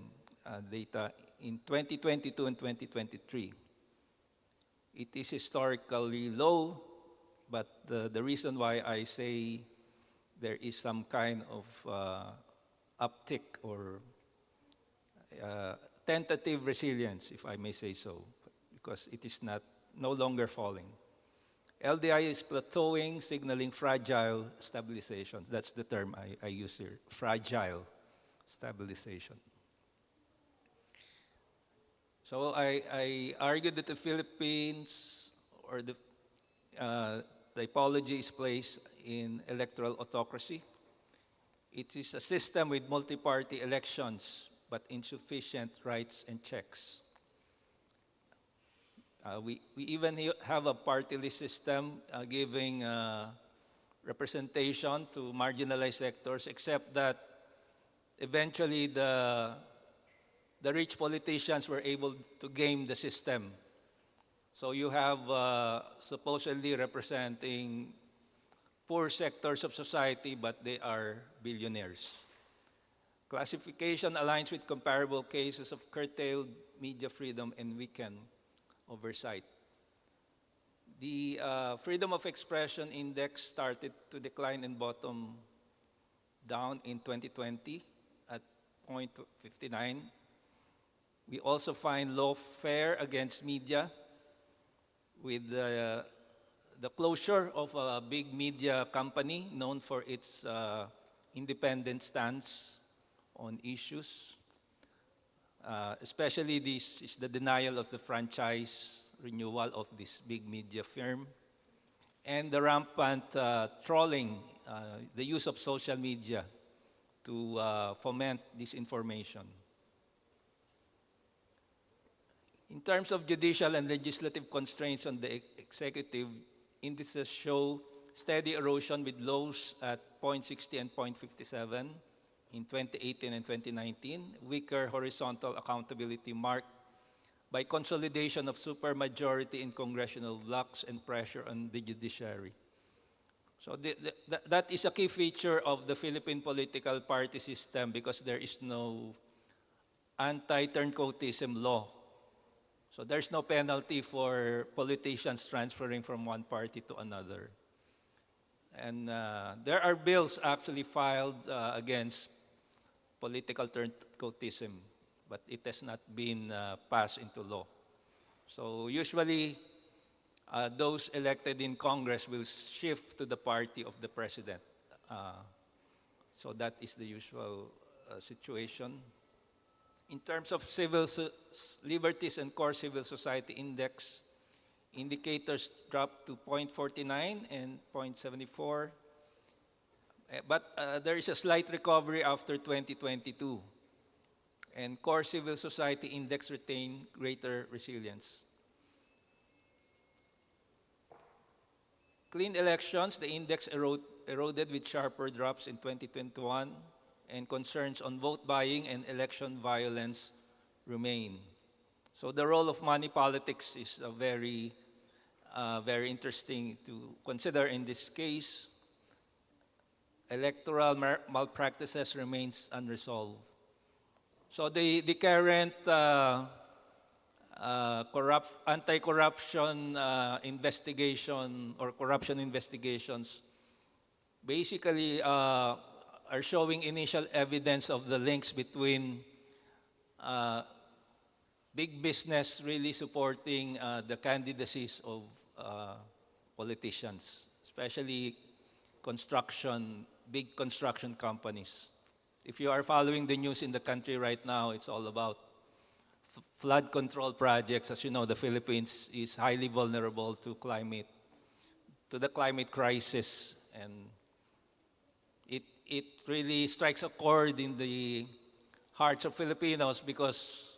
data in 2022 and 2023. It is historically low, but the reason why I say there is some kind of uptick or tentative resilience, if I may say so, because it is no longer falling. LDI is plateauing, signaling fragile stabilization. That's the term I use here, fragile stabilization. So I argued that the Philippines, or the typology is placed in electoral autocracy. It is a system with multi-party elections, but insufficient rights and checks. We even have a party list system giving representation to marginalized sectors, except that eventually the rich politicians were able to game the system. So you have supposedly representing poor sectors of society, but they are billionaires. Classification aligns with comparable cases of curtailed media freedom and weakened oversight. The Freedom of Expression Index started to decline and bottom down in 2020 at 0.59. We also find lawfare against media with the closure of a big media company known for its independent stance on issues. Especially this is the denial of the franchise renewal of this big media firm and the rampant trolling, the use of social media to foment disinformation. In terms of judicial and legislative constraints on the executive, indices show steady erosion with lows at 0.60 and 0.57 in 2018 and 2019, weaker horizontal accountability marked by consolidation of supermajority in congressional blocks and pressure on the judiciary. So that is a key feature of the Philippine political party system because there is no anti-turncoatism law. So there's no penalty for politicians transferring from one party to another. And there are bills actually filed against political turncoatism, but it has not been passed into law. So usually, those elected in Congress will shift to the party of the president. So that is the usual situation. In terms of civil liberties and core civil society index, indicators dropped to 0.49 and 0.74. But there is a slight recovery after 2022. And core civil society index retained greater resilience. Clean elections, the index eroded with sharper drops in 2021, and concerns on vote buying and election violence remain. So the role of money politics is very interesting to consider in this case. Electoral malpractices remains unresolved. So the current anti-corruption investigation or corruption investigations basically are showing initial evidence of the links between big business really supporting the candidacies of politicians, especially big construction companies. If you are following the news in the country right now, it's all about flood control projects. As you know, the Philippines is highly vulnerable to the climate crisis, and it really strikes a chord in the hearts of Filipinos because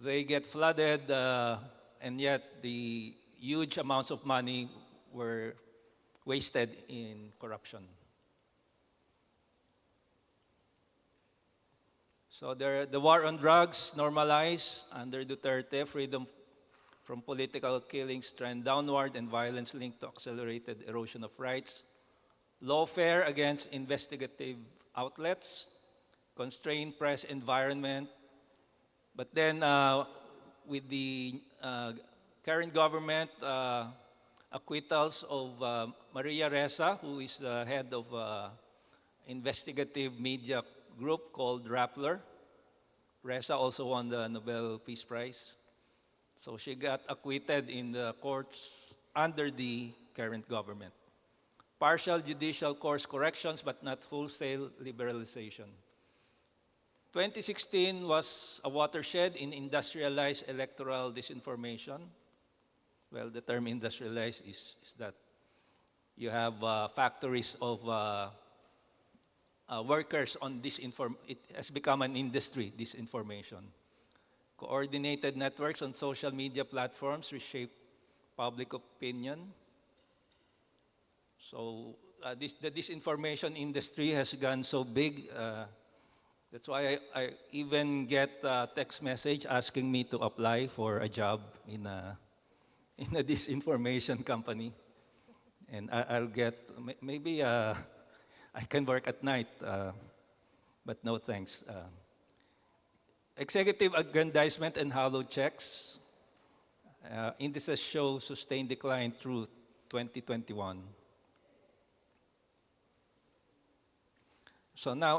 they get flooded, and yet the huge amounts of money were wasted in corruption. So the war on drugs normalized under Duterte, freedom from political killings trend downward, and violence linked to accelerated erosion of rights. Lawfare against investigative outlets, constrained press environment. But then with the current government, acquittals of Maria Ressa, who is the head of investigative media group called Rappler. Ressa also won the Nobel Peace Prize. So she got acquitted in the courts under the current government. Partial judicial course corrections, but not wholesale liberalization. 2016 was a watershed in industrialized electoral disinformation. Well, the term industrialized is that you have factories of workers on disinformation. It has become an industry, disinformation. Coordinated networks on social media platforms reshape public opinion. So the disinformation industry has gone so big. That's why I even get a text message asking me to apply for a job in a disinformation company. And I'll get, maybe I can work at night, but no thanks. Executive aggrandizement and hollow checks. Indices show sustained decline through 2021. So now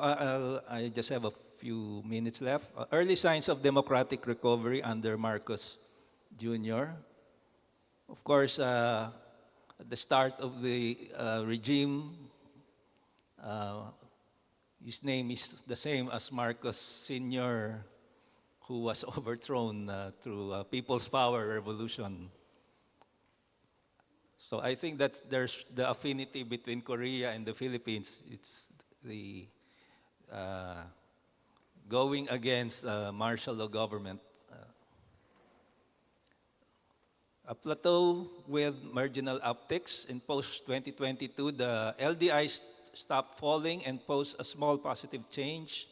I just have a few minutes left. Early signs of democratic recovery under Marcos Jr. Of course, at the start of the regime, his name is the same as Marcos Sr., who was overthrown through People's Power Revolution. So I think that there's the affinity between Korea and the Philippines. It's the going against martial law government. A plateau with marginal upticks. In post-2022, the LDI stopped falling and posed a small positive change.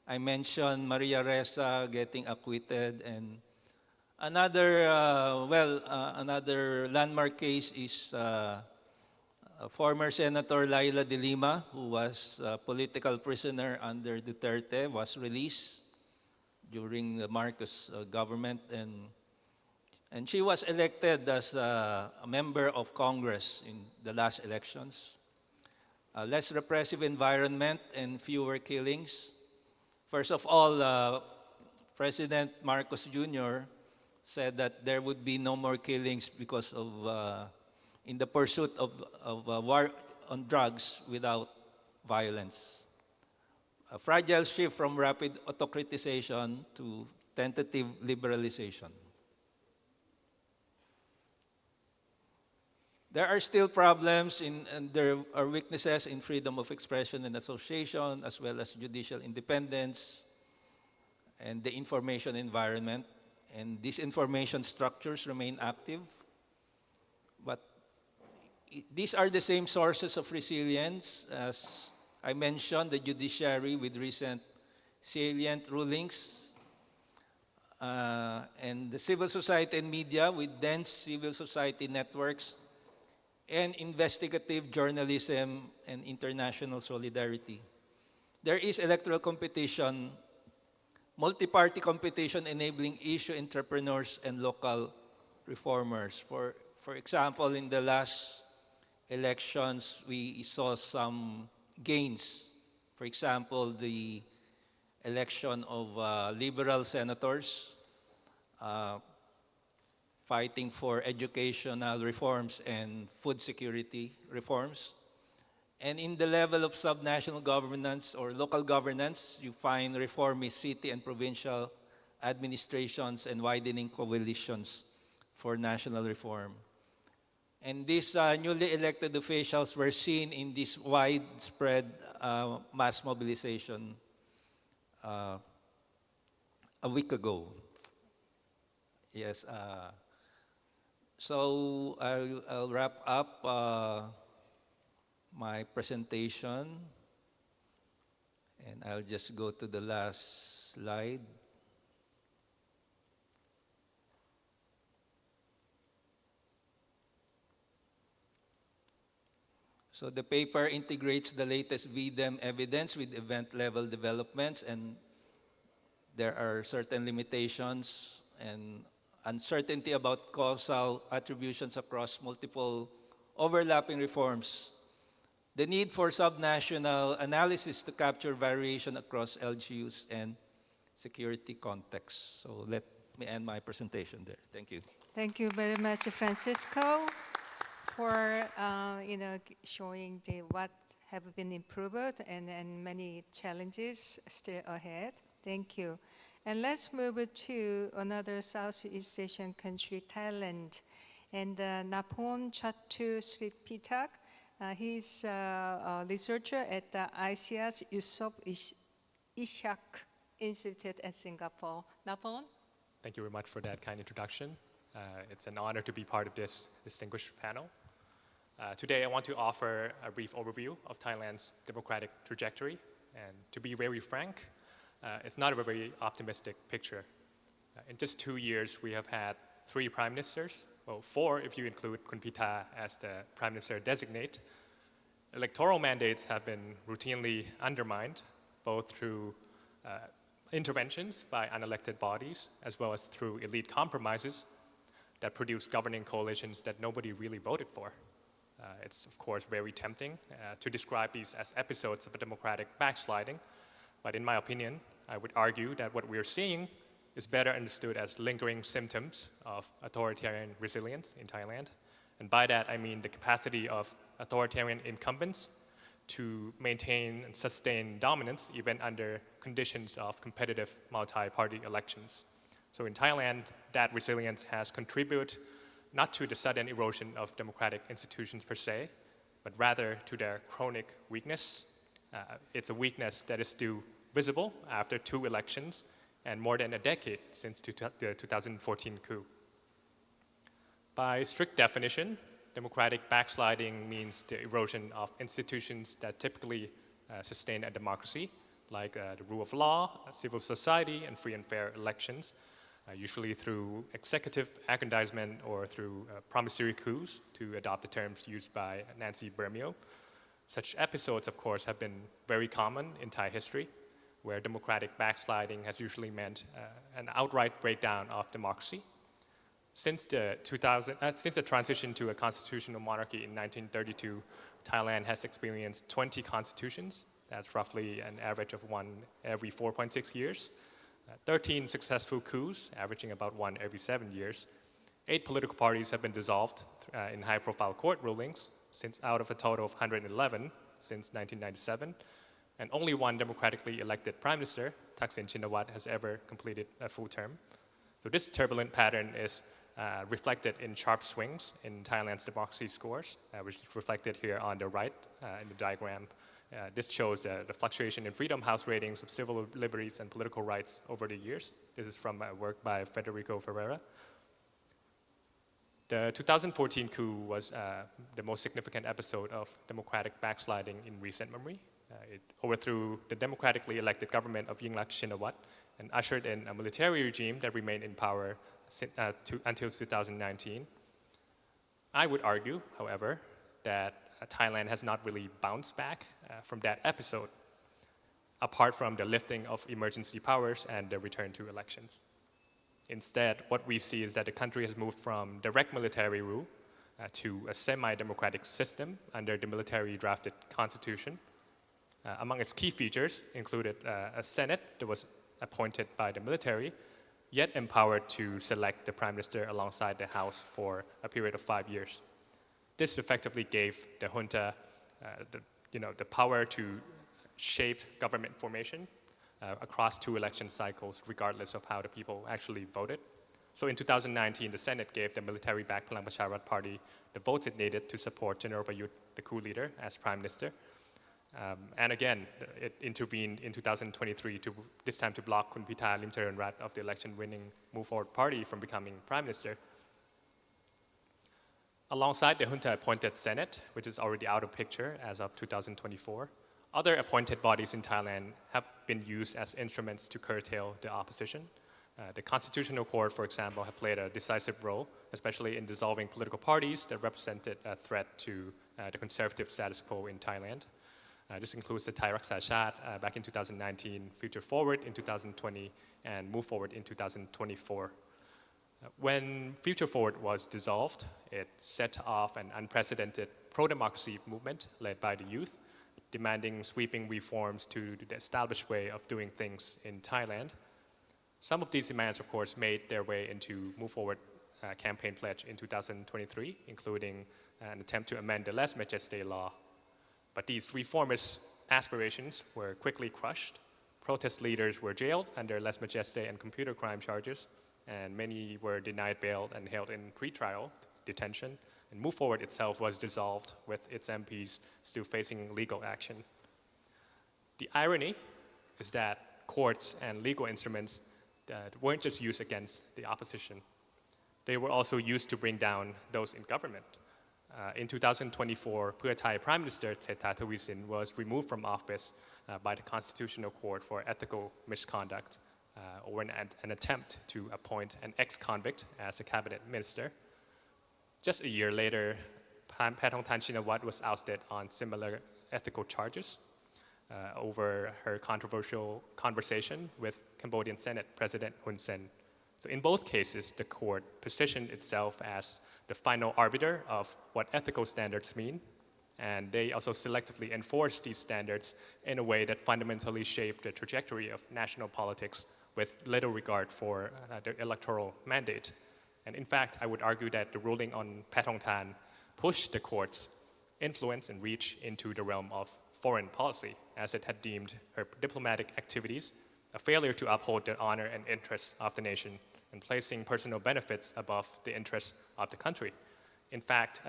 I mentioned Maria Ressa getting acquitted, and another, another landmark case is former Senator Laila de Lima, who was a political prisoner under Duterte, was released during the Marcos government, and she was elected as a member of Congress in the last elections. A less repressive environment and fewer killings. First of all, President Marcos Jr. said that there would be no more killings because of, in the pursuit of war on drugs without violence. A fragile shift from rapid autocratization to tentative liberalization. There are still problems and there are weaknesses in freedom of expression and association, as well as judicial independence and the information environment. And these information structures remain active. But these are the same sources of resilience as I mentioned, the judiciary with recent salient rulings, and the civil society and media with dense civil society networks, and investigative journalism and international solidarity. There is electoral competition, multi-party competition enabling issue entrepreneurs and local reformers. For example, in the last elections, we saw some gains. For example, the election of liberal senators, fighting for educational reforms and food security reforms. And in the level of subnational governance or local governance, you find reformist city and provincial administrations and widening coalitions for national reform. And these newly elected officials were seen in this widespread mass mobilization a week ago. Yes. So I'll wrap up my presentation, and I'll just go to the last slide. So the paper integrates the latest VDEM evidence with event-level developments, and there are certain limitations and uncertainty about causal attributions across multiple overlapping reforms. The need for subnational analysis to capture variation across LGUs and security contexts. So let me end my presentation there. Thank you. Thank you very much, Francisco, for showing what have been improved and many challenges still ahead. Thank you. And let's move to another Southeast Asian country, Thailand. And Napon Chatu Sripitak, he's a researcher at the ICS Yusof Ishak Institute at Singapore. Napon? Thank you very much for that kind introduction. It's an honor to be part of this distinguished panel. Today, I want to offer a brief overview of Thailand's democratic trajectory. And to be very frank, it's not a very optimistic picture. In just 2 years, we have had 3 prime ministers, well, 4 if you include Kun Pitha as the prime minister designate. Electoral mandates have been routinely undermined, both through interventions by unelected bodies, as well as through elite compromises that produce governing coalitions that nobody really voted for. It's, of course, very tempting to describe these as episodes of a democratic backsliding. But in my opinion, I would argue that what we're seeing is better understood as lingering symptoms of authoritarian resilience in Thailand. And by that, I mean the capacity of authoritarian incumbents to maintain and sustain dominance even under conditions of competitive multi-party elections. So in Thailand, that resilience has contributed not to the sudden erosion of democratic institutions per se, but rather to their chronic weakness. It's a weakness that is still visible after 2 elections and more than a decade since the 2014 coup. By strict definition, democratic backsliding means the erosion of institutions that typically sustain a democracy, like the rule of law, civil society, and free and fair elections, usually through executive aggrandizement or through promissory coups, to adopt the terms used by Nancy Bermeo. Such episodes, of course, have been very common in Thai history, where democratic backsliding has usually meant an outright breakdown of democracy. Since the transition to a constitutional monarchy in 1932, Thailand has experienced 20 constitutions. That's roughly an average of 1 every 4.6 years. 13 successful coups, averaging about 1 every 7 years. 8 political parties have been dissolved in high-profile court rulings, since out of a total of 111 since 1997. And only 1 democratically elected prime minister, Thaksin Shinawatra, has ever completed a full term. So this turbulent pattern is reflected in sharp swings in Thailand's democracy scores, which is reflected here on the right in the diagram. This shows the fluctuation in Freedom House ratings of civil liberties and political rights over the years. This is from work by Federico Ferreira. The 2014 coup was the most significant episode of democratic backsliding in recent memory. It overthrew the democratically elected government of Yingluck Shinawatra and ushered in a military regime that remained in power until 2019. I would argue, however, that Thailand has not really bounced back from that episode, apart from the lifting of emergency powers and the return to elections. Instead, what we see is that the country has moved from direct military rule to a semi-democratic system under the military-drafted constitution. Among its key features included a Senate that was appointed by the military, yet empowered to select the prime minister alongside the House for a period of 5 years. This effectively gave the junta the power to shape government formation across 2 election cycles, regardless of how the people actually voted. So in 2019, the Senate gave the military-backed Palang Pracharat Party the votes it needed to support General Prayut, the coup leader, as prime minister. And again, it intervened in 2023 this time to block Kun Pitha Limcharoenrat of the election-winning Move Forward Party from becoming prime minister. Alongside the junta-appointed Senate, which is already out of picture as of 2024, other appointed bodies in Thailand have been used as instruments to curtail the opposition. The Constitutional Court, for example, have played a decisive role, especially in dissolving political parties that represented a threat to the conservative status quo in Thailand. This includes the Thai Raksa Chat back in 2019, Future Forward in 2020, and Move Forward in 2024. When Future Forward was dissolved, it set off an unprecedented pro-democracy movement led by the youth, demanding sweeping reforms to the established way of doing things in Thailand. Some of these demands, of course, made their way into Move Forward campaign pledge in 2023, including an attempt to amend the Lèse Majesté law. But these reformist aspirations were quickly crushed. Protest leaders were jailed under Lèse Majesté and computer crime charges, and many were denied bail and held in pretrial detention. And Move Forward itself was dissolved, with its MPs still facing legal action. The irony is that courts and legal instruments that weren't just used against the opposition. They were also used to bring down those in government. In 2024, Pheu Thai Prime Minister Sethra Thavisin was removed from office by the Constitutional Court for ethical misconduct, or an attempt to appoint an ex-convict as a cabinet minister. Just a year later, Pathongthan Shinawatra was ousted on similar ethical charges over her controversial conversation with Cambodian Senate President Hun Sen. So in both cases, the court positioned itself as the final arbiter of what ethical standards mean, and they also selectively enforced these standards in a way that fundamentally shaped the trajectory of national politics with little regard for the electoral mandate. And in fact, I would argue that the ruling on Pathongthan pushed the courts influence and reach into the realm of foreign policy, as it had deemed her diplomatic activities a failure to uphold the honor and interests of the nation and placing personal benefits above the interests of the country. In fact,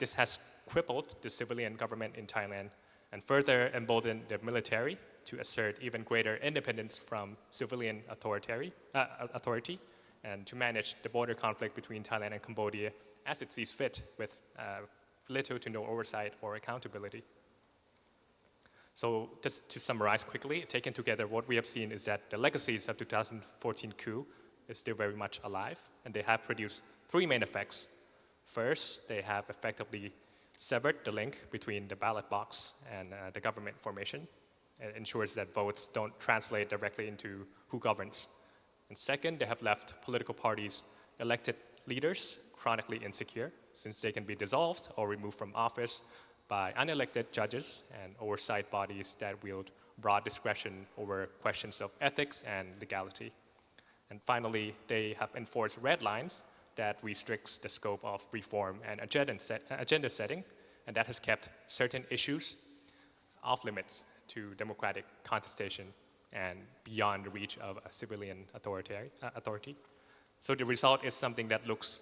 this has crippled the civilian government in Thailand and further emboldened the military to assert even greater independence from civilian authority and to manage the border conflict between Thailand and Cambodia as it sees fit with little to no oversight or accountability. So just to summarize quickly, taken together, what we have seen is that the legacies of 2014 coup is still very much alive, and they have produced three main effects. First, they have effectively severed the link between the ballot box and the government formation. It ensures that votes don't translate directly into who governs. And second, they have left political parties' elected leaders chronically insecure, since they can be dissolved or removed from office by unelected judges and oversight bodies that wield broad discretion over questions of ethics and legality. And finally, they have enforced red lines that restricts the scope of reform and agenda setting, and that has kept certain issues off limits to democratic contestation and beyond the reach of a civilian authority. So the result is something that looks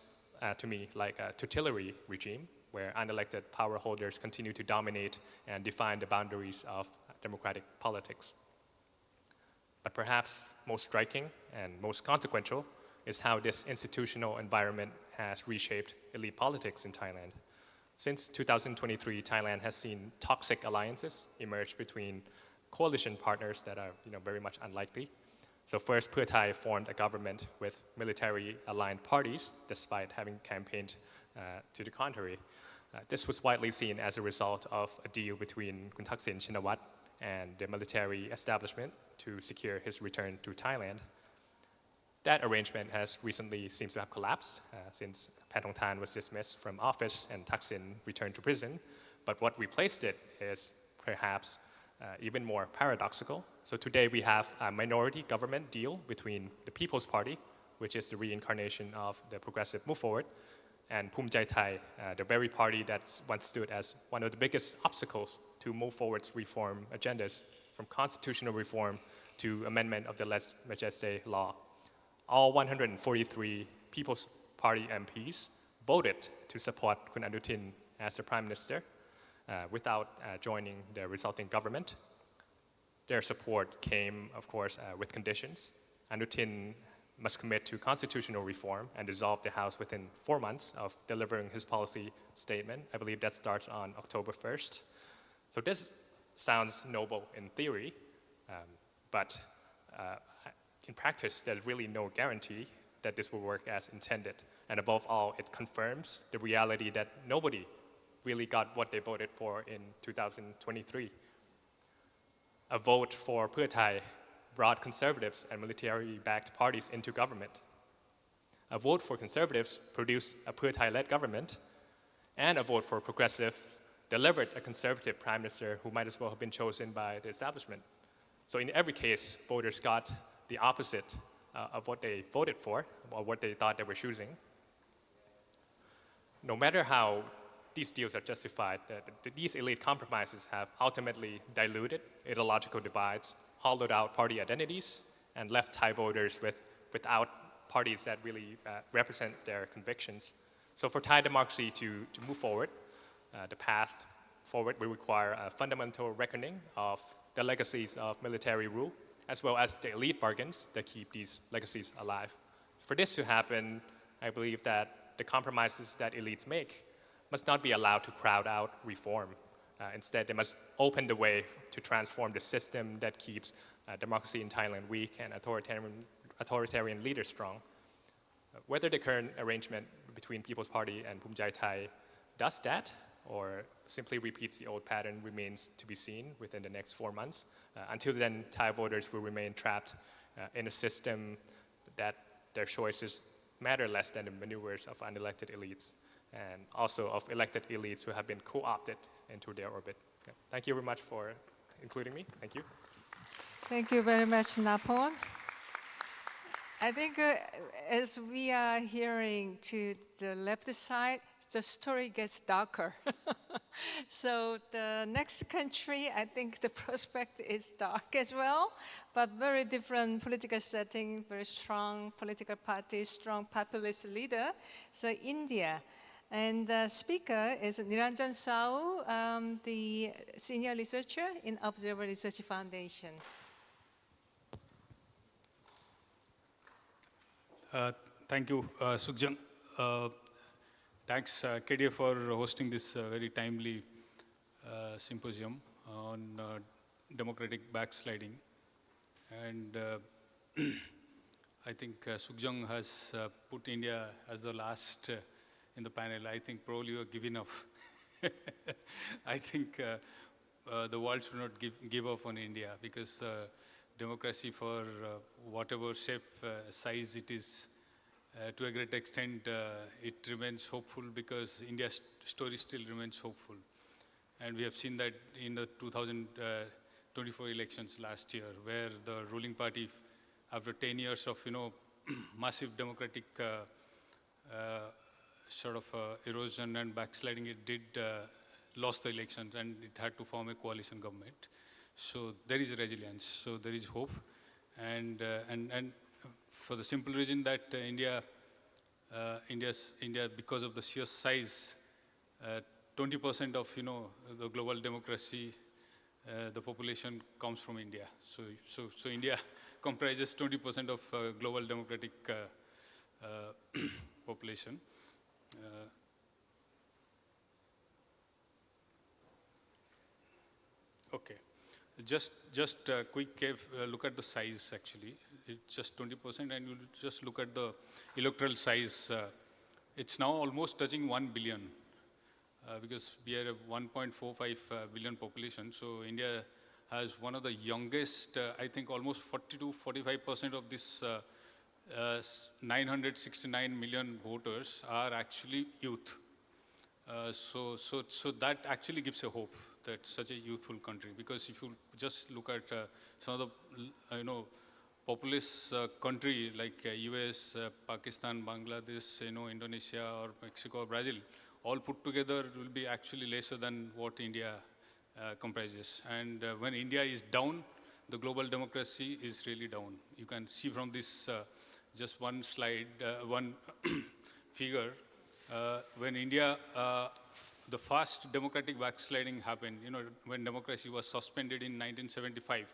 to me like a tutelary regime, where unelected power holders continue to dominate and define the boundaries of democratic politics. But perhaps most striking and most consequential is how this institutional environment has reshaped elite politics in Thailand. Since 2023, Thailand has seen toxic alliances emerge between coalition partners that are very much unlikely. So first, Pheu Thai formed a government with military-aligned parties, despite having campaigned to the contrary. This was widely seen as a result of a deal between Kun Thaksin Shinawatra and the military establishment to secure his return to Thailand. That arrangement has recently seems to have collapsed since Paetongtarn was dismissed from office and Thaksin returned to prison. But what replaced it is perhaps even more paradoxical. So today we have a minority government deal between the People's Party, which is the reincarnation of the Progressive Move Forward, and Phum Jai Thai, the very party that once stood as one of the biggest obstacles to move forward's reform agendas, from constitutional reform to amendment of the Lèse Majesté law. All 143 People's Party MPs voted to support Kun Anutin as the Prime Minister without joining the resulting government. Their support came, of course, with conditions. Anutin must commit to constitutional reform and dissolve the House within 4 months of delivering his policy statement. I believe that starts on October 1st. So this sounds noble in theory, but in practice, there's really no guarantee that this will work as intended. And above all, it confirms the reality that nobody really got what they voted for in 2023. A vote for Pheu Thai brought conservatives and military-backed parties into government. A vote for conservatives produced a Pheu Thai-led government, and a vote for progressives delivered a conservative prime minister who might as well have been chosen by the establishment. So in every case, voters got the opposite of what they voted for, or what they thought they were choosing. No matter how these deals are justified, these elite compromises have ultimately diluted ideological divides, hollowed out party identities, and left Thai voters without parties that really represent their convictions. So for Thai democracy to move forward, the path forward will require a fundamental reckoning of the legacies of military rule, as well as the elite bargains that keep these legacies alive. For this to happen, I believe that the compromises that elites make must not be allowed to crowd out reform. Instead, they must open the way to transform the system that keeps democracy in Thailand weak and authoritarian leaders strong. Whether the current arrangement between People's Party and Phum Jai Thai does that, or simply repeats the old pattern, remains to be seen within the next 4 months. Until then, Thai voters will remain trapped in a system that their choices matter less than the maneuvers of unelected elites, and also of elected elites who have been co-opted into their orbit. Yeah. Thank you very much for including me. Thank you. Thank you very much, Napon. I think as we are hearing to the left side, the story gets darker. So the next country, I think the prospect is dark as well, but very different political setting, very strong political party, strong populist leader. So India. And the speaker is Niranjan Sahu, the senior researcher in Observer Research Foundation. Thank you, Sukhjang. Thanks, KDA, for hosting this very timely symposium on democratic backsliding. And I think Sukhjang has put India as the last in the panel. I think probably you are giving up. I think the world should not give up on India, because democracy, for whatever shape, size it is, to a great extent, it remains hopeful, because India's story still remains hopeful. And we have seen that in the 2024 elections last year, where the ruling party, after 10 years of massive democratic sort of erosion and backsliding, it did lost the elections, and it had to form a coalition government. So there is resilience. So there is hope, and for the simple reason that India, because of the sheer size, 20% of the global democracy, the population comes from India. So India comprises 20% of global democratic population. Okay. Just a quick look at the size, actually. It's just 20%, and you just look at the electoral size. It's now almost touching 1 billion, because we are a 1.45 billion population. So India has one of the youngest, I think almost 40 to 45% of this 969 million voters are actually youth. So that actually gives a hope that such a youthful country, because if you just look at some of the populous country like US, Pakistan, Bangladesh, Indonesia or Mexico or Brazil, all put together will be actually lesser than what India comprises. And when India is down, the global democracy is really down. You can see from this just one slide, one figure, when India, the fast democratic backsliding happened, when democracy was suspended in 1975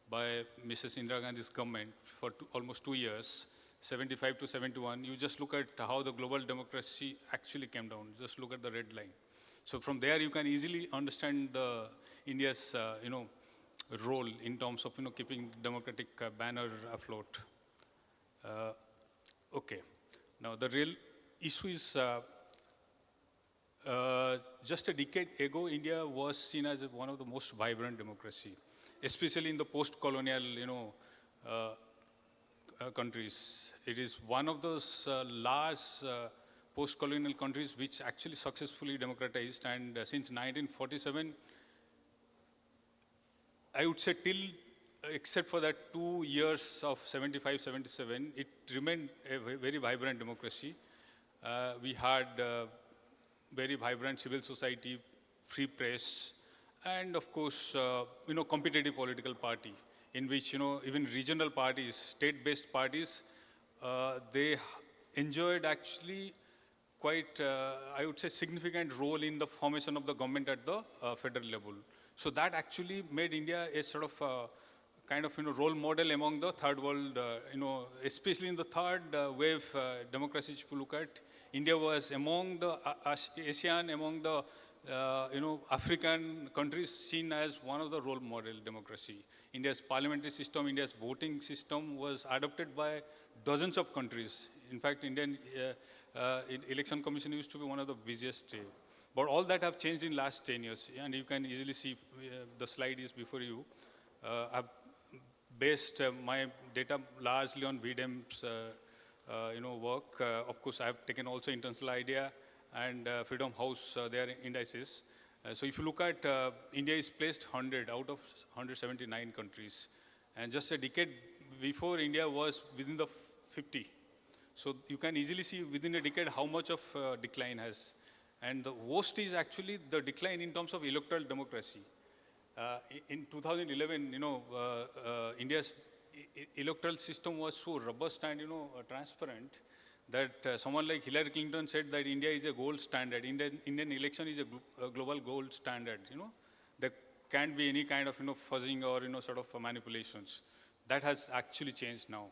by Mrs. Indira Gandhi's government for almost 2 years, 75 to 71, you just look at how the global democracy actually came down. Just look at the red line. So from there, you can easily understand India's, role in terms of, keeping democratic banner afloat. Okay. Now, the real issue is, just a decade ago, India was seen as one of the most vibrant democracy, especially in the post-colonial, countries. It is one of those large post-colonial countries which actually successfully democratized, and since 1947, I would say till, except for that 2 years of 75, 77, it remained a very vibrant democracy. We had very vibrant civil society, free press, and of course, competitive political party, in which, even regional parties, state-based parties, they enjoyed actually quite, I would say, significant role in the formation of the government at the federal level. So that actually made India a sort of kind of role model among the third world, especially in the third wave democracies. If you look at, India was among the Asian, among the African countries seen as one of the role model democracy. India's parliamentary system, India's voting system was adopted by dozens of countries. In fact, Indian election commission used to be one of the busiest. But all that have changed in last 10 years. And you can easily see, the slide is before you. I've based my data largely on VDEM's work. Of course, I have taken also International Idea and Freedom House, their indices. So if you look at, India is placed 100 out of 179 countries. And just a decade before, India was within the 50. So you can easily see within a decade how much of decline has And the worst is actually the decline in terms of electoral democracy. In 2011, India's electoral system was so robust and transparent that someone like Hillary Clinton said that India is a gold standard. Indian election is a global gold standard. There can't be any kind of fuzzing or sort of manipulations. That has actually changed now.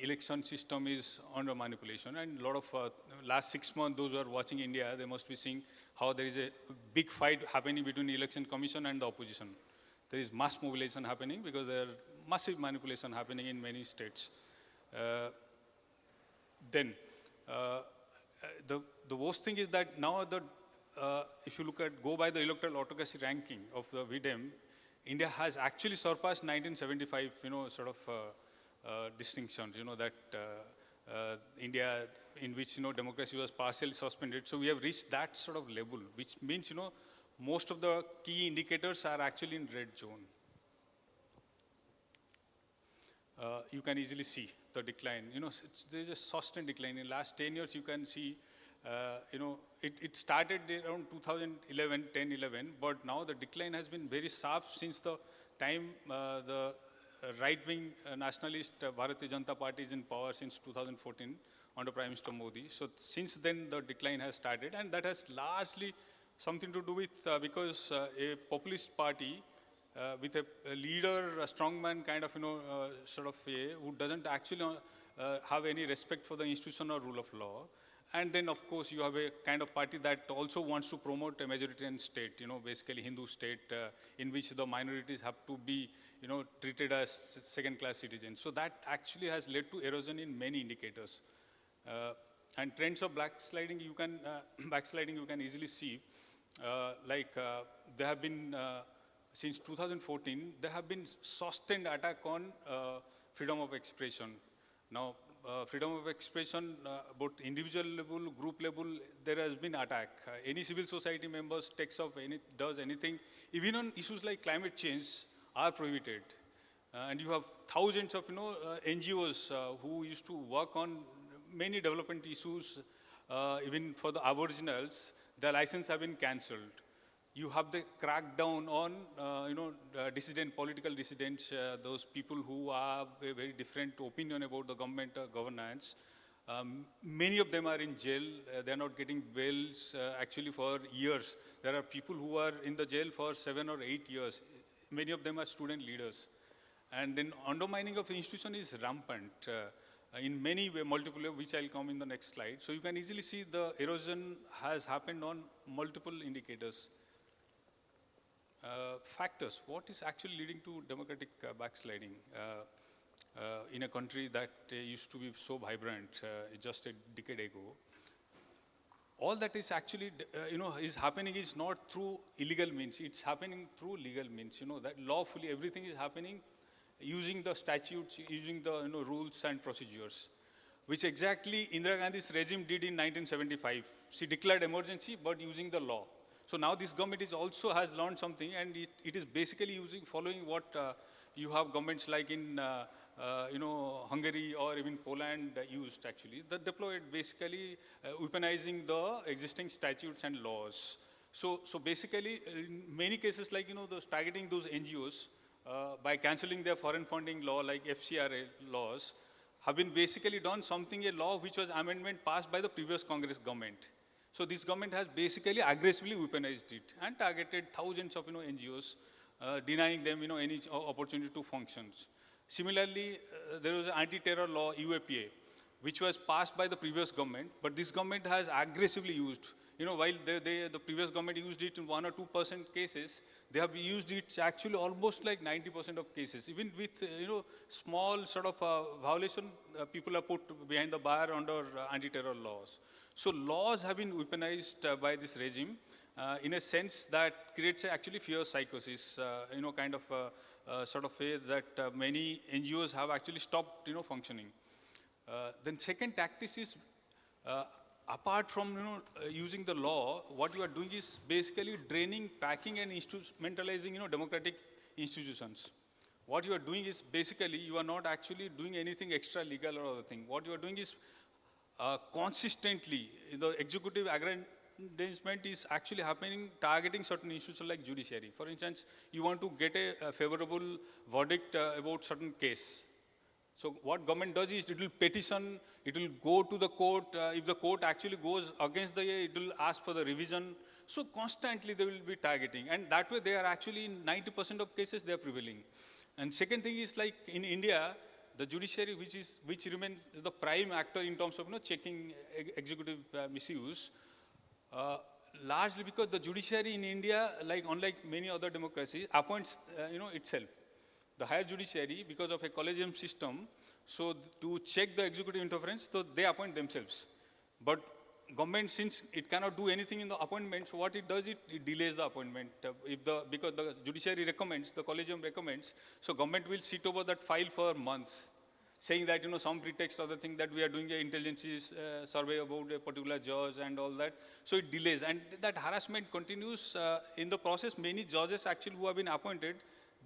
Election system is under manipulation, and a lot of last 6 months, those who are watching India, they must be seeing how there is a big fight happening between the election commission and the opposition. There is mass mobilization happening because there are massive manipulation happening in many states. The worst thing is that now if you go by the electoral autocracy ranking of the VDEM, India has actually surpassed 1975, distinctions, that India, in which, democracy was partially suspended. So we have reached that sort of level, which means, most of the key indicators are actually in red zone. You can easily see the decline. There's a sustained decline. In the last 10 years, you can see, it started around 2011, 10-11, but now the decline has been very sharp since the time the right-wing nationalist Bharatiya Janata Party is in power since 2014 under Prime Minister Modi. So since then, the decline has started, and that has largely something to do with because a populist party with a leader, a strongman kind of, who doesn't actually have any respect for the institution or rule of law. And then, of course, you have a kind of party that also wants to promote a majoritarian state, basically Hindu state, in which the minorities have to be, treated as second-class citizens. So that actually has led to erosion in many indicators. And trends of backsliding, you can easily see, there have been, since 2014, there have been sustained attack on freedom of expression. Now, freedom of expression, both individual level, group level, there has been attack. Any civil society members does anything, even on issues like climate change, are prohibited. And you have thousands of NGOs who used to work on many development issues, even for the aboriginals. Their license have been cancelled. You have the crackdown on political dissidents, those people who have a very different opinion about the government governance. Many of them are in jail. They're not getting bails actually for years. There are people who are in the jail for 7 or 8 years. Many of them are student leaders. And then undermining of the institution is rampant in many ways, multiple ways, which I'll come in the next slide. So you can easily see the erosion has happened on multiple indicators. Factors, what is actually leading to democratic backsliding in a country that used to be so vibrant just a decade ago? All that is actually, is happening is not through illegal means. It's happening through legal means. That lawfully everything is happening using the statutes, using the rules and procedures, which exactly Indira Gandhi's regime did in 1975. She declared emergency, but using the law. So now this government also has learned something, and it is basically following what you have governments like in Hungary or even Poland used actually. They deployed basically weaponizing the existing statutes and laws. So basically, in many cases, like those targeting those NGOs by cancelling their foreign funding law, like FCRA laws, have been basically done something, a law which was amendment passed by the previous Congress government. So this government has basically aggressively weaponized it and targeted thousands of NGOs, denying them any opportunity to function. Similarly, there was an anti-terror law, UAPA, which was passed by the previous government, but this government has aggressively used. While the previous government used it in 1 or 2% cases, they have used it actually almost like 90% of cases. Even with small sort of violation, people are put behind the bar under anti-terror laws. So laws have been weaponized by this regime in a sense that creates actually fear psychosis, kind of sort of way that many NGOs have actually stopped functioning. Then second tactic is apart from using the law, what you are doing is basically draining, packing, and instrumentalizing democratic institutions. What you are doing is basically you are not actually doing anything extra legal or other thing. What you are doing is consistently the executive micromanagement is actually happening, targeting certain institutions like judiciary. For instance, you want to get a favorable verdict about certain case. So what government does is it will petition, it will go to the court. If the court actually goes against the it will ask for the revision. So constantly they will be targeting, and that way they are actually in 90% of cases they are prevailing. And second thing is like in India, the judiciary, which remains the prime actor in terms of checking executive misuse, largely because the judiciary in India, like unlike many other democracies, appoints itself. The higher judiciary, because of a collegium system, so to check the executive interference, so they appoint themselves. But government, since it cannot do anything in the appointment, so what it does, it delays the appointment. Because the judiciary recommends, the collegium recommends, so government will sit over that file for months, saying that some pretext or other thing that we are doing an intelligence survey about a particular judge and all that. So it delays, and that harassment continues. In the process, many judges actually who have been appointed,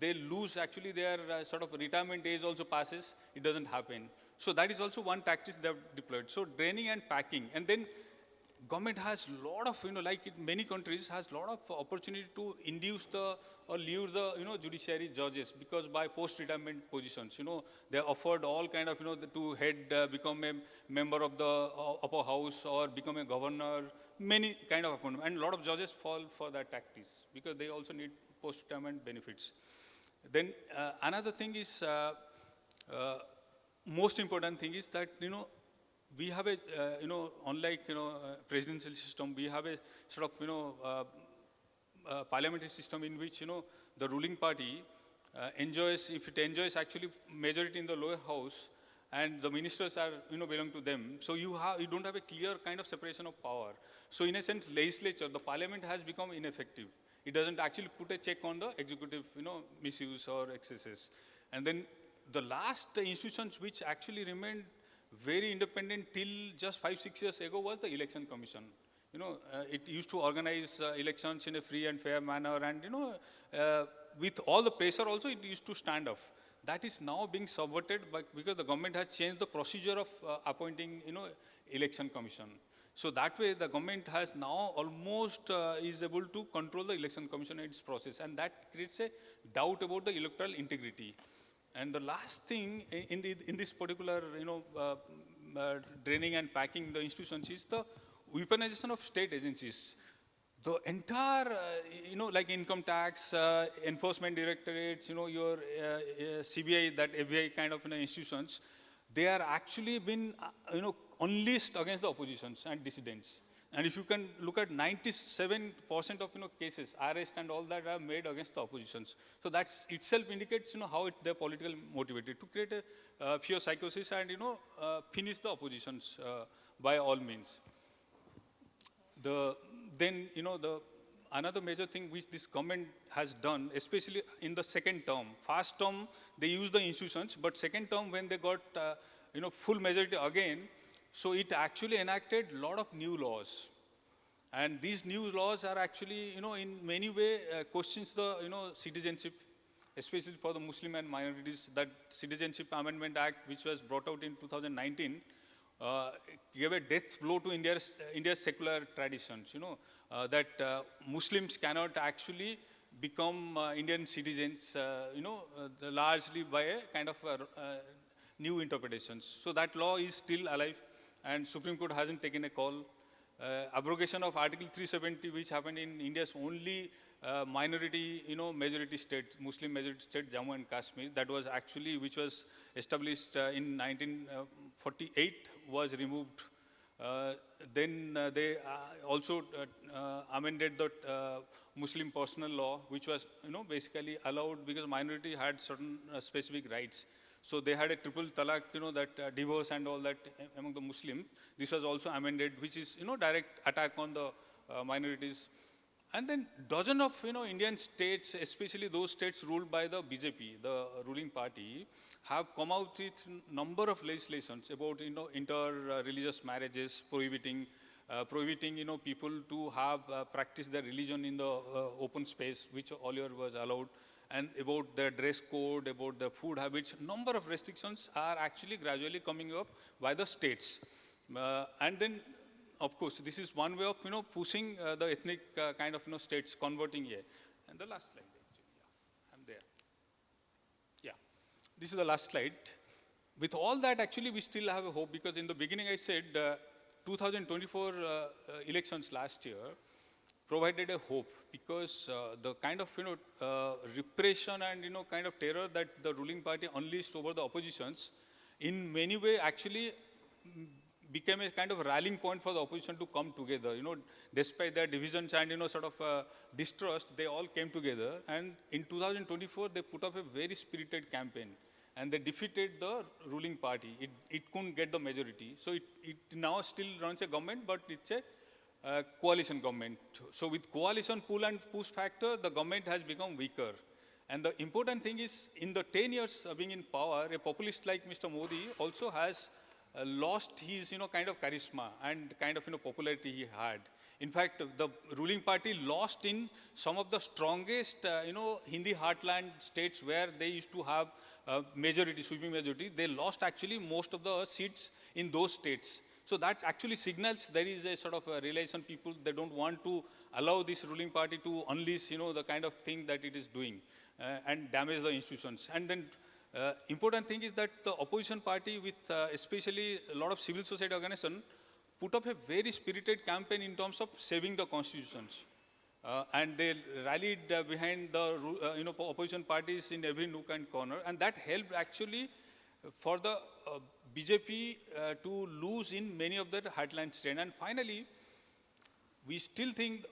they lose actually their sort of retirement age also passes. It doesn't happen. So that is also one tactic they have deployed. So draining and packing, and then government has lot of, like in many countries, has lot of opportunity to induce or lure the, judiciary judges, because by post-retirement positions, they are offered all kind of, to head, become a member of the upper house or become a governor, many kind of appointment. And a lot of judges fall for that tactics because they also need post-retirement benefits. Then another thing is, most important thing is that, we have a, unlike, presidential system, we have a sort of, parliamentary system in which, the ruling party enjoys, if it enjoys actually majority in the lower house, and the ministers are, belong to them. So you don't have a clear kind of separation of power. So in a sense, legislature, the parliament has become ineffective. It doesn't actually put a check on the executive, misuse or excesses. And then the last institutions which actually remained very independent till just 5-6 years ago was the election commission. It used to organize elections in a free and fair manner, and with all the pressure also it used to stand up. That is now being subverted because the government has changed the procedure of appointing election commission. So that way the government has now almost is able to control the election commission and its process, and that creates a doubt about the electoral integrity. And the last thing in this particular draining and packing the institutions is the weaponization of state agencies. The entire, like income tax, enforcement directorates, your CBI, that FBI kind of institutions, they are actually been, unleashed against the oppositions and dissidents. And if you can look at 97% of cases, arrest and all that are made against the oppositions. So that itself indicates how they're politically motivated to create a fear psychosis and finish the oppositions by all means. Another major thing which this government has done, especially in the second term. First term they used the institutions, but second term when they got full majority again, so it actually enacted a lot of new laws. And these new laws are actually, in many ways questions the, citizenship, especially for the Muslim and minorities. That Citizenship Amendment Act, which was brought out in 2019, gave a death blow to India's secular traditions, that Muslims cannot actually become Indian citizens, largely by a kind of new interpretations. So that law is still alive, and Supreme Court hasn't taken a call. Abrogation of Article 370, which happened in India's only minority, majority state, Muslim majority state, Jammu and Kashmir, that was actually, which was established in 1948, was removed. Then they also amended the Muslim personal law, which was, basically allowed because minority had certain specific rights. So they had a triple talaq, that divorce and all that among the Muslims. This was also amended, which is, direct attack on the minorities. And then dozen of, Indian states, especially those states ruled by the BJP, the ruling party, have come out with number of legislations about, inter-religious marriages, prohibiting, people to have practice their religion in the open space, which earlier was allowed, and about their dress code, about their food habits. Number of restrictions are actually gradually coming up by the states. And then of course, this is one way of pushing the ethnic kind of states converting here. And the last slide, actually, yeah, I'm there. Yeah, this is the last slide. With all that, actually, we still have a hope, because in the beginning I said 2024 elections last year provided a hope, because the kind of repression and kind of terror that the ruling party unleashed over the oppositions in many ways actually became a kind of rallying point for the opposition to come together. Despite their divisions and sort of distrust, they all came together, and in 2024 they put up a very spirited campaign, and they defeated the ruling party. It couldn't get the majority, so it now still runs a government, but it's a coalition government. So with coalition pull and push factor, the government has become weaker. And the important thing is, in the 10 years of being in power, a populist like Mr. Modi also has lost his kind of charisma and kind of popularity he had. In fact, the ruling party lost in some of the strongest Hindi heartland states where they used to have majority, sweeping majority. They lost actually most of the seats in those states. So that actually signals there is a sort of a realization people, they don't want to allow this ruling party to unleash the kind of thing that it is doing and damage the institutions. And then important thing is that the opposition party with especially a lot of civil society organization put up a very spirited campaign in terms of saving the constitutions. And they rallied behind the opposition parties in every nook and corner, and that helped actually for the BJP to lose in many of the heartland states. And finally, we still think,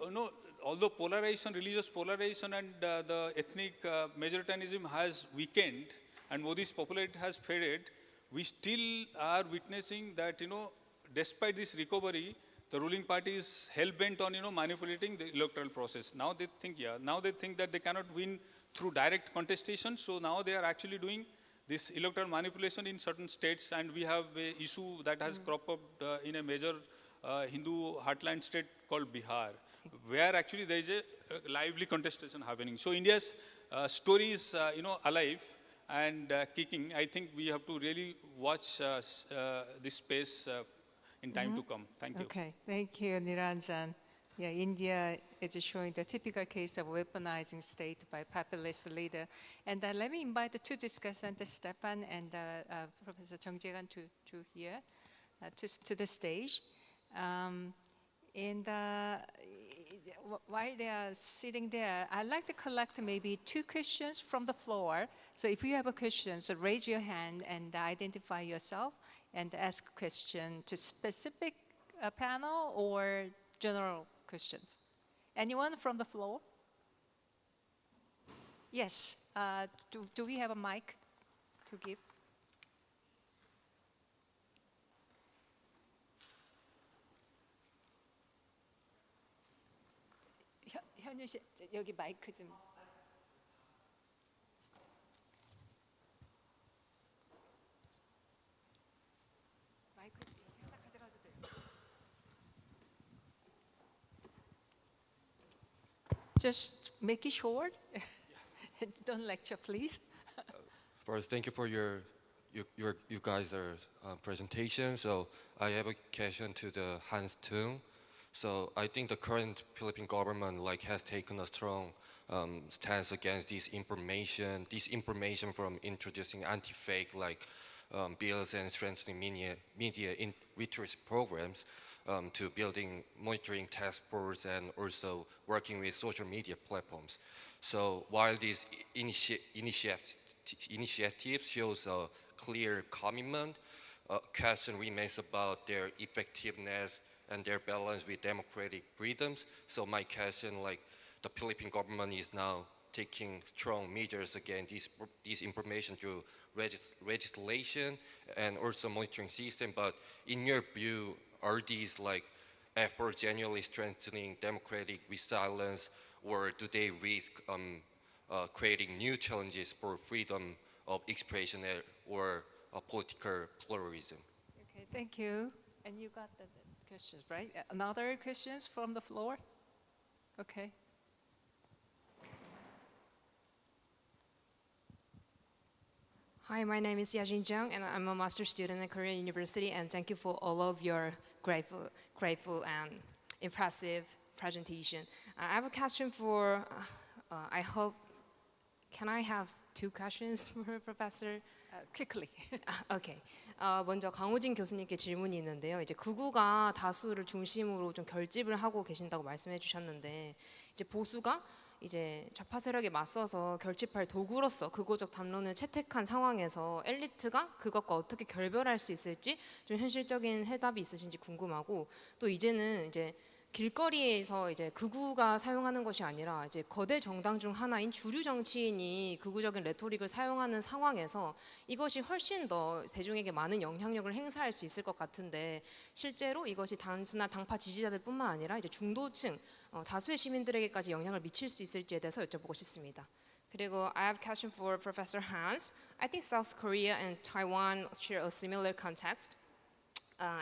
although polarization, religious polarization and the ethnic majoritarianism has weakened and Modi's popularity has faded, we still are witnessing that, despite this recovery, the ruling party is hell-bent on, manipulating the electoral process. Now they think that they cannot win through direct contestation, so now they are actually doing this electoral manipulation in certain states, and we have an issue that has cropped up in a major Hindu heartland state called Bihar, where actually there is a lively contestation happening. So India's story is, alive and kicking. I think we have to really watch this space in time to come. Thank you. Okay, thank you, Niranjan. Yeah, India is showing the typical case of weaponizing state by populist leader. And let me invite the two discussants, Stefan and Professor Jung Jae-gun, to here, to the stage. While they are sitting there, I'd like to collect maybe two questions from the floor. So if you have a question, so raise your hand and identify yourself and ask a question to specific panel or general questions. Anyone from the floor? Yes. Do we have a mic to give? 현유 씨, 여기 마이크 좀. 마이크 하나 가져가도 돼요. Just make it short. Don't lecture, please. First, thank you for your guys' presentation. So I have a question to the Hans Tung. So I think the current Philippine government has taken a strong stance against disinformation from introducing anti-fake bills and strengthening media literacy programs to building monitoring task force and also working with social media platforms. So while these initiatives shows a clear commitment, question remains about their effectiveness and their balance with democratic freedoms. So my question, the Philippine government is now taking strong measures against disinformation through legislation and also monitoring system. But in your view, are these efforts genuinely strengthening democratic resilience, or do they risk creating new challenges for freedom of expression or political pluralism? Okay, thank you. And you got the questions, right? Another questions from the floor? Okay. Hi, my name is Yajin Jung, and I'm a master's student at Korean University. And thank you for all of your grateful and impressive presentation. I have a question for. I hope. Can I have 2 questions for Professor? Quickly. 오케이. 먼저 강우진 교수님께 질문이 있는데요. 이제 극우가 다수를 중심으로 좀 결집을 하고 계신다고 말씀해 주셨는데, 이제 보수가 이제 좌파 세력에 맞서서 결집할 도구로서 극우적 담론을 채택한 상황에서 엘리트가 그것과 어떻게 결별할 수 있을지 좀 현실적인 해답이 있으신지 궁금하고, 또 이제는 이제 길거리에서 이제 극우가 사용하는 것이 아니라 이제 거대 정당 중 하나인 주류 정치인이 극우적인 레토릭을 사용하는 상황에서 이것이 훨씬 더 대중에게 많은 영향력을 행사할 수 있을 것 같은데, 실제로 이것이 단순한 당파 지지자들뿐만 아니라 이제 중도층 다수의 시민들에게까지 영향을 미칠 수 있을지에 대해서 여쭤보고 싶습니다. 그리고 I have a question for Professor Hans. I think South Korea and Taiwan share a similar context.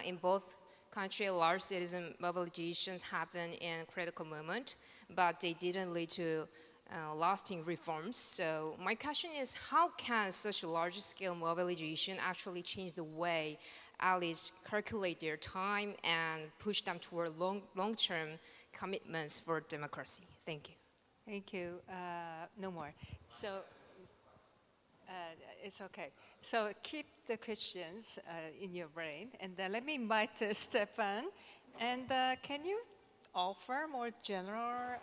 In both countries, large citizen mobilizations happened in a critical moment, but they didn't lead to lasting reforms. So my question is, how can such a large-scale mobilization actually change the way allies calculate their time and push them toward long-term commitments for democracy? Thank you. Thank you. No more. So it's okay. So keep the questions in your brain, and let me invite Stefan. And can you offer more general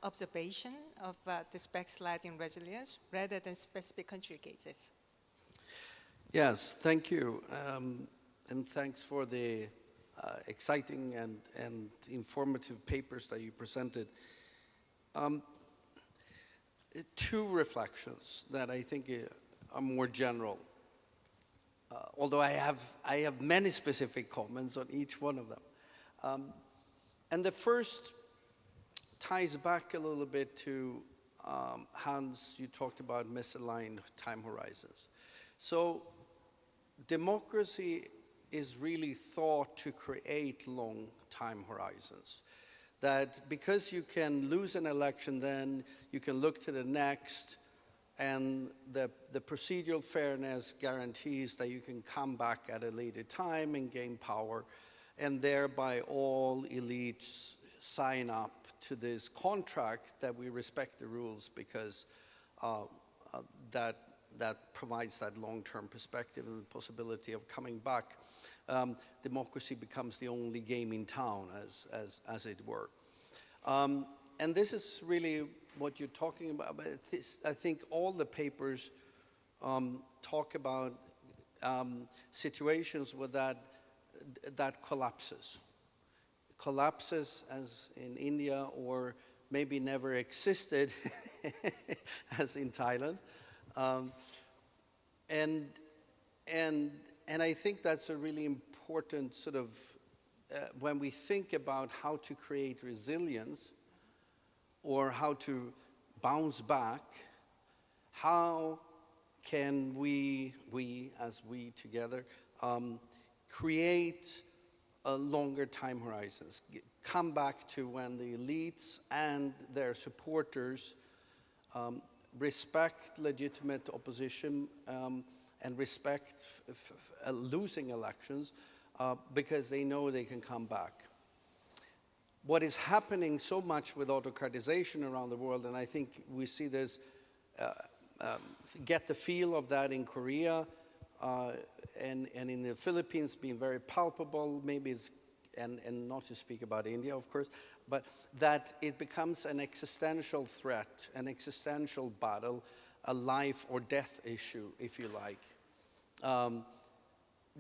observation of this backsliding resilience rather than specific country cases? Yes, thank you. And thanks for the exciting and informative papers that you presented. 2 reflections that I think are more general. Although I have many specific comments on each one of them. And the first ties back a little bit to Hans, you talked about misaligned time horizons. So democracy is really thought to create long time horizons. That because you can lose an election, then you can look to the next, and the procedural fairness guarantees that you can come back at a later time and gain power, and thereby all elites sign up to this contract that we respect the rules because that provides that long-term perspective and the possibility of coming back. Democracy becomes the only game in town, as it were. And this is really what you're talking about. But I think all the papers talk about situations where that collapses as in India, or maybe never existed as in Thailand. And I think that's a really important sort of, when we think about how to create resilience or how to bounce back, how can we together, create longer time horizons, come back to when the elites and their supporters respect legitimate opposition and respect losing elections because they know they can come back. What is happening so much with autocratization around the world, and I think we see this, get the feel of that in Korea and in the Philippines being very palpable, maybe it's, and not to speak about India, of course, but that it becomes an existential threat, an existential battle, a life or death issue, if you like,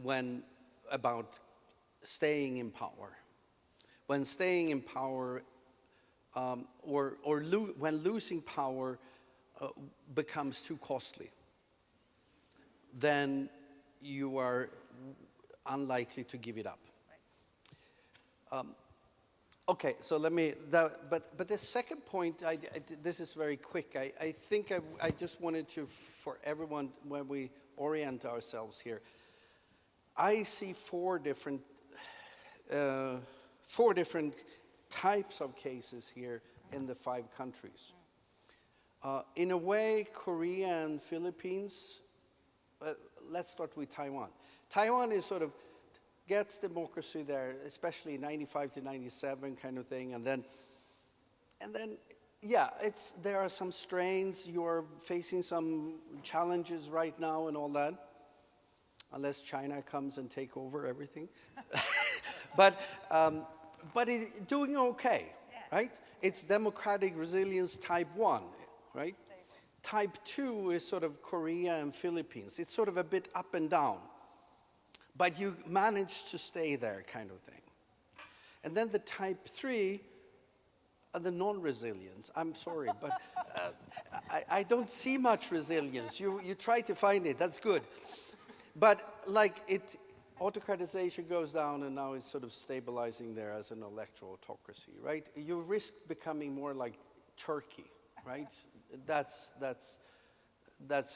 when about staying in power. When staying in power, when losing power becomes too costly, then you are unlikely to give it up. Okay, so let me, but the second point, this is very quick. I think I just wanted to, for everyone, when we orient ourselves here, I see four different types of cases here in the 5 countries. In a way, Korea and Philippines let's start with Taiwan. Taiwan is sort of gets democracy there, especially 95 to 97 kind of thing, and then yeah, there are some strains. You're facing some challenges right now and all that, unless China comes and take over everything. but it's doing okay, right? It's democratic resilience type 1, right? Type 2 is sort of Korea and Philippines. It's sort of a bit up and down, but you manage to stay there kind of thing. And then the type 3 are the non-resilience. I'm sorry, but I don't see much resilience. You try to find it, that's good. But like autocratization goes down and now it's sort of stabilizing there as an electoral autocracy, right? You risk becoming more like Turkey, right? That's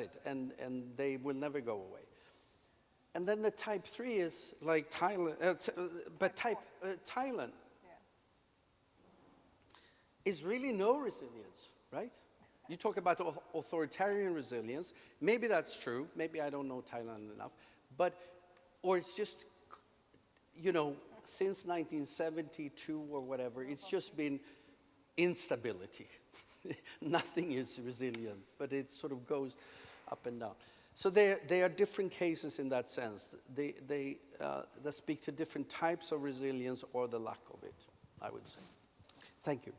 it, and they will never go away. And then the type 3 is like Thailand, Thailand is really no resilience, right? You talk about authoritarian resilience. Maybe that's true. Maybe I don't know Thailand enough. Or it's just, you know, since 1972 or whatever, it's just been instability. Nothing is resilient, but it sort of goes up and down. So they are different cases in that sense. They speak to different types of resilience or the lack of it, I would say. Thank you.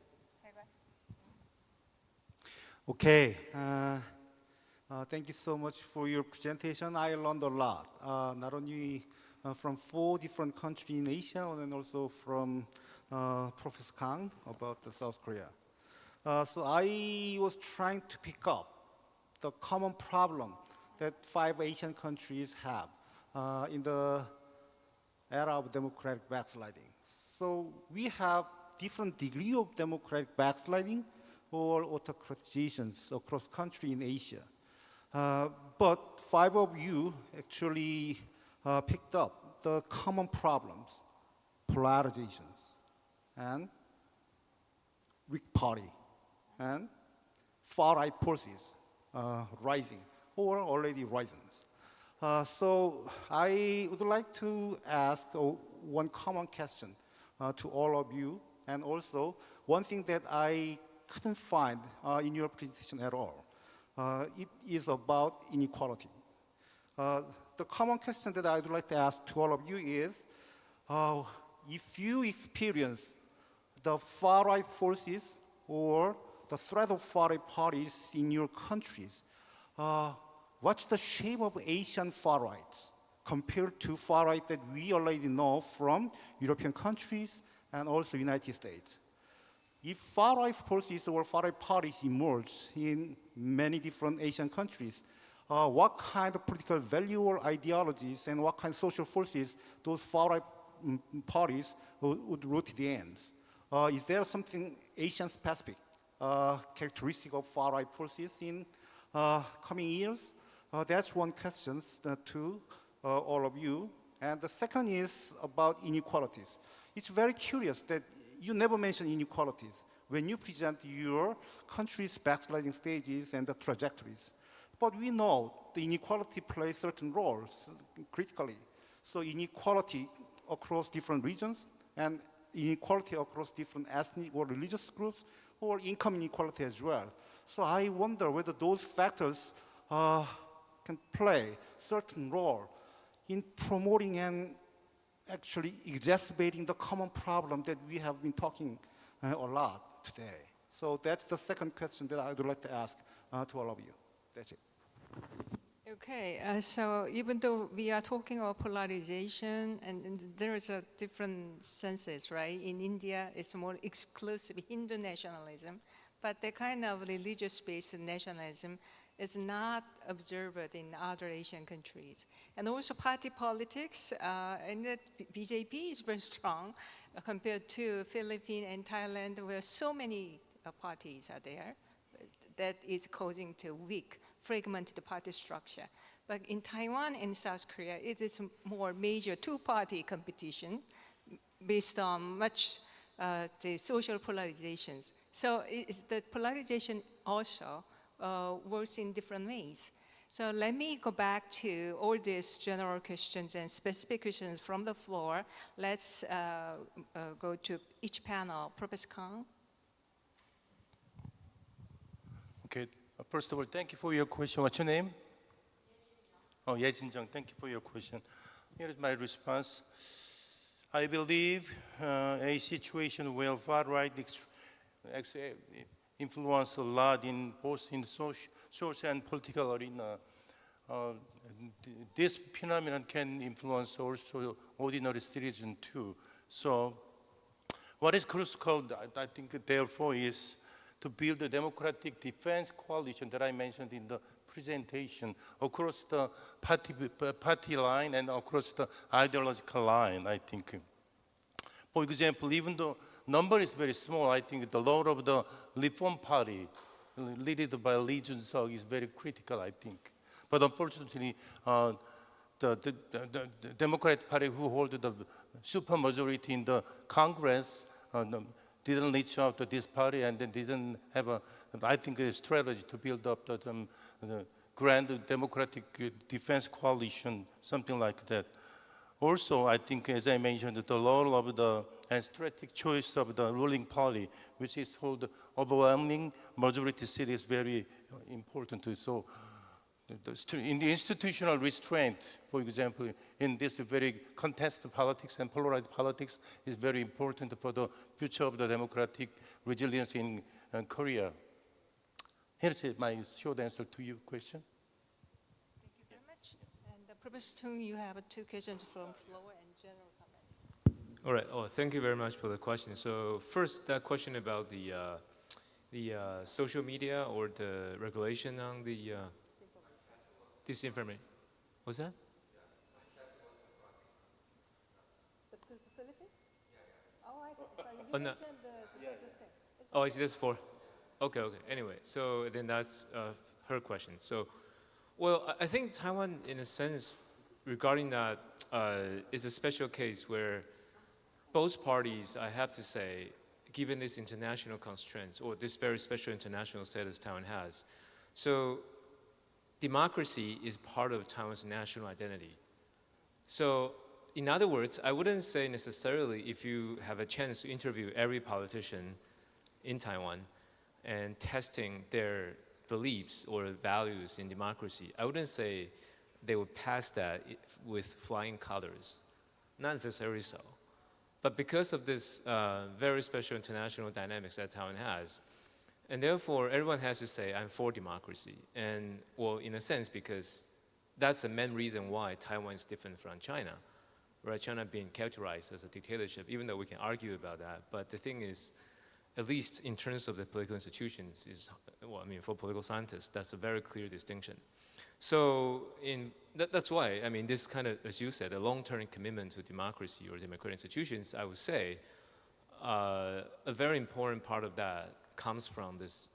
Okay. Thank you so much for your presentation. I learned a lot, not only from 4 different countries in Asia, and also from Professor Kang about the South Korea. So I was trying to pick up the common problem that 5 Asian countries have in the era of democratic backsliding. So we have different degree of democratic backsliding or autocratizations across country in Asia. But 5 of you actually picked up the common problems, polarizations, and weak party, and far-right forces rising or already rising. So I would like to ask one common question to all of you, and also one thing that I couldn't find in your presentation at all. It is about inequality. The common question that I would like to ask to all of you is, if you experience the far-right forces or the threat of far-right parties in your countries, what's the shape of Asian far-rights compared to far-right that we already know from European countries and also United States? If far-right forces or far-right parties emerge in many different Asian countries, what kind of political value or ideologies and what kind of social forces those far-right parties would root to the end? Is there something Asian-specific characteristic of far-right forces in coming years? That's one question to all of you. And the second is about inequalities. It's very curious that you never mention inequalities when you present your country's backsliding stages and the trajectories. But we know the inequality plays certain roles critically. So inequality across different regions and inequality across different ethnic or religious groups or income inequality as well. So I wonder whether those factors can play certain role in promoting and actually exacerbating the common problem that we have been talking a lot today. So that's the second question that I would like to ask to all of you. That's it. Okay, so even though we are talking about polarization, and there is a different senses, right? In India, it's more exclusive Hindu nationalism, but the kind of religious-based nationalism is not observed in other Asian countries. And also party politics, and the BJP is very strong compared to Philippines and Thailand, where so many parties are there. That is causing to weak, fragmented party structure. But in Taiwan and South Korea, it is more major two-party competition based on much the social polarizations. So the polarization also works in different ways. So let me go back to all these general questions and specific questions from the floor. Let's go to each panel. Professor Kang. Okay. First of all, thank you for your question. What's your name? Oh, Yejin-jung. Thank you for your question. Here is my response. I believe a situation where far-right actually influence a lot in both in social and political arena. This phenomenon can influence also ordinary citizens too. So, what is critical, I think, therefore, is to build a democratic defense coalition that I mentioned in the presentation across the party line and across the ideological line, I think. For example, even though number is very small, I think the role of the Reform Party, led by Lee Jun-seok, is very critical, I think. But unfortunately, the Democratic Party, who hold the supermajority in the Congress, didn't reach out to this party and then didn't have I think, a strategy to build up the grand democratic defense coalition, something like that. Also, I think, as I mentioned, the role of the and strategic choice of the ruling party, which is hold overwhelming majority seat, is very important too. So, in the institutional restraint, for example, in this very contested politics and polarized politics, is very important for the future of the democratic resilience in Korea. Here's my short answer to your question. Thank you very much. And Professor Tung, you have two questions from floor and general comments. All right. Oh, thank you very much for the question. So first, that question about the social media or the regulation on the disinformation. What's that? The Philippines? Oh, Oh, no. Oh, is this for? Okay. Anyway, so then that's her question. So, well, I think Taiwan, in a sense, regarding that, is a special case where both parties, I have to say, given this international constraints or this very special international status Taiwan has, so democracy is part of Taiwan's national identity. So, in other words, I wouldn't say necessarily if you have a chance to interview every politician in Taiwan and testing their beliefs or values in democracy, I wouldn't say they would pass that with flying colors. Not necessarily so. But because of this very special international dynamics that Taiwan has, and therefore everyone has to say, I'm for democracy. And well, in a sense, because that's the main reason why Taiwan is different from China, right? China being characterized as a dictatorship, even though we can argue about that. But the thing is, at least in terms of the political institutions, is, well, I mean, for political scientists, that's a very clear distinction. So that's why, I mean, this kind of, as you said, a long-term commitment to democracy or democratic institutions, I would say, a very important part of that comes from this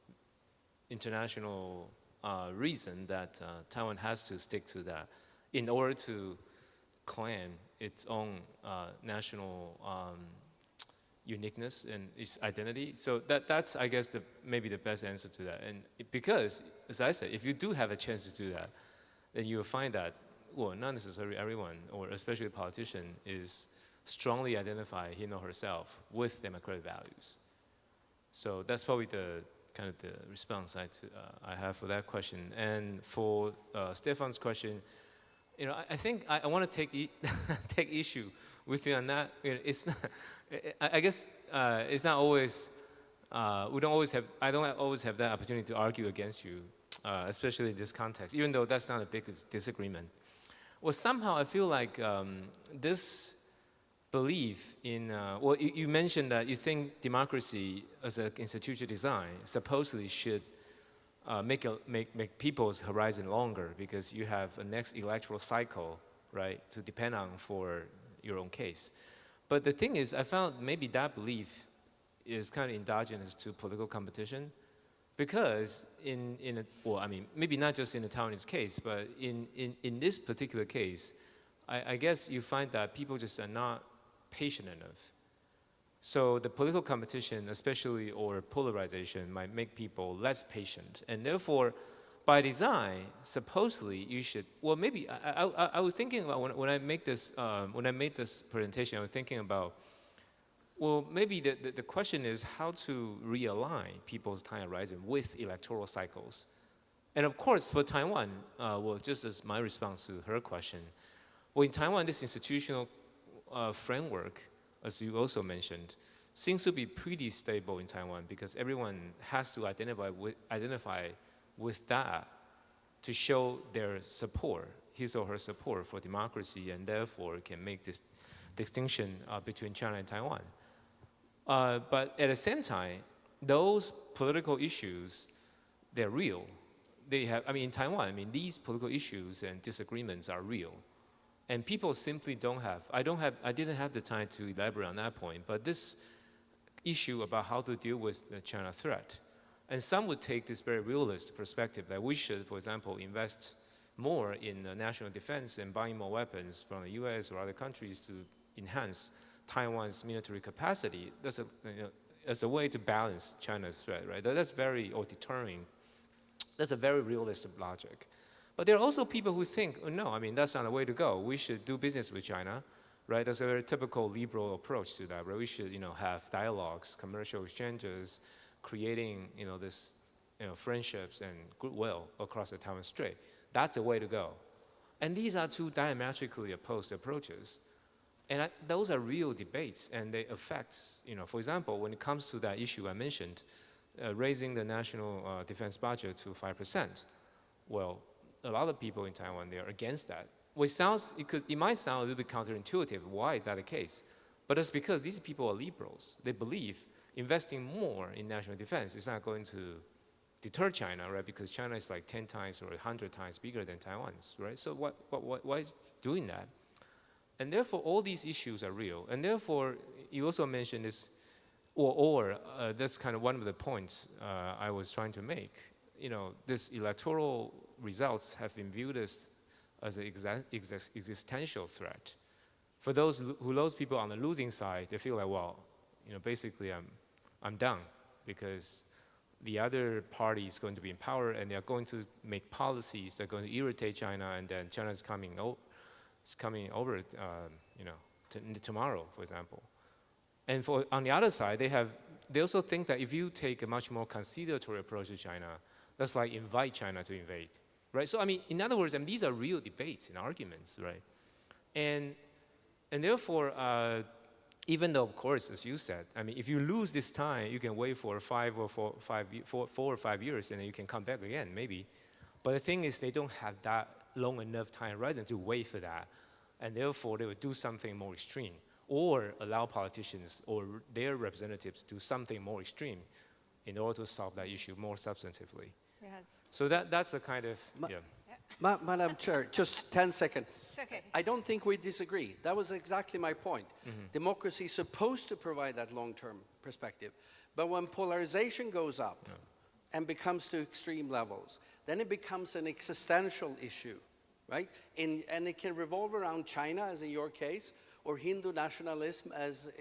international reason that Taiwan has to stick to that in order to claim its own national uniqueness and its identity. So that's, I guess, maybe the best answer to that. And because, as I said, if you do have a chance to do that, then you will find that, well, not necessarily everyone, or especially a politician, is strongly identify him or herself with democratic values. So that's probably the kind of the response I have for that question. And for Stefan's question, you know, I think I want to take issue with you on that. You know, it's not, I guess it's not always. We don't always have. I don't always have that opportunity to argue against you, especially in this context. Even though that's not a big disagreement. Well, somehow I feel like this belief in. Well, you mentioned that you think democracy as an institution design supposedly should make people's horizon longer because you have a next electoral cycle, right, to depend on for your own case. But the thing is, I found maybe that belief is kind of endogenous to political competition because well, I mean, maybe not just in the Taiwanese case, but in this particular case, I guess you find that people just are not patient enough. So the political competition, especially or polarization, might make people less patient. And therefore, by design, supposedly you should. Well, maybe I was thinking about when I made this presentation. I was thinking about, well, maybe the question is how to realign people's time horizon with electoral cycles. And of course, for Taiwan, well, just as my response to her question, well, in Taiwan, this institutional framework, as you also mentioned, seems to be pretty stable in Taiwan because everyone has to identify with that to show their support, his or her support for democracy, and therefore can make this distinction between China and Taiwan. But at the same time, those political issues, they're real. They have, I mean, in Taiwan, I mean, these political issues and disagreements are real. And people simply don't have, I didn't have the time to elaborate on that point, but this issue about how to deal with the China threat. And some would take this very realist perspective that we should, for example, invest more in national defense and buying more weapons from the US or other countries to enhance Taiwan's military capacity. That's as a way to balance China's threat, right? That's very, or deterring. That's a very realistic logic. But there are also people who think, oh, no, I mean, that's not the way to go. We should do business with China, right? That's a very typical liberal approach to that, right? We should, have dialogues, commercial exchanges, creating, this, friendships and goodwill across the Taiwan Strait. That's the way to go. And these are two diametrically opposed approaches. And those are real debates, and they affect, for example, when it comes to that issue I mentioned, raising the national defense budget to 5%. Well, a lot of people in Taiwan, they're against that. Which it might sound a little bit counterintuitive. Why is that the case? But it's because these people are liberals. They believe investing more in national defense is not going to deter China, right? Because China is like 10 times or 100 times bigger than Taiwan's, right? So why is doing that? And therefore, all these issues are real. And therefore, you also mentioned this, that's kind of one of the points I was trying to make. This electoral results have been viewed as an existential threat. For those people on the losing side, they feel like, well, basically I'm done because the other party is going to be in power and they're going to make policies that are going to irritate China, and then China is coming over, tomorrow, for example. And on the other side, they also think that if you take a much more conciliatory approach to China, that's like invite China to invade, right? So I mean, in other words, these are real debates and arguments, right? And therefore, even though, of course, as you said, I mean, if you lose this time, you can wait for 4 or 5 years, and then you can come back again, maybe. But the thing is, they don't have that long enough time horizon to wait for that, and therefore they would do something more extreme, or allow politicians or their representatives to do something more extreme in order to solve that issue more substantively. Yes. So that's the kind of, Madam Chair, just 10 seconds. Okay. I don't think we disagree. That was exactly my point. Democracy is supposed to provide that long-term perspective. But when polarization goes up and becomes to extreme levels, then it becomes an existential issue, right? And it can revolve around China, as in your case, or Hindu nationalism, as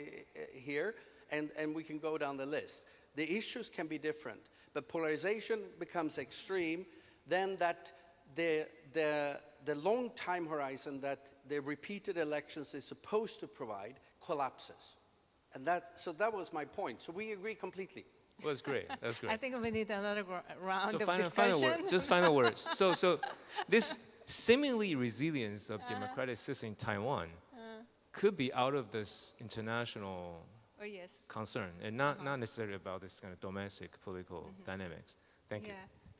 here, and we can go down the list. The issues can be different, but polarization becomes extreme, then that the long time horizon that the repeated elections is supposed to provide collapses. And so that was my point. So we agree completely. Well, that's great. That's great. I think we need another round So of discussion. final words. So this seemingly resilience of democratic system in Taiwan could be out of this international concern and not necessarily about this kind of domestic political dynamics. Thank you.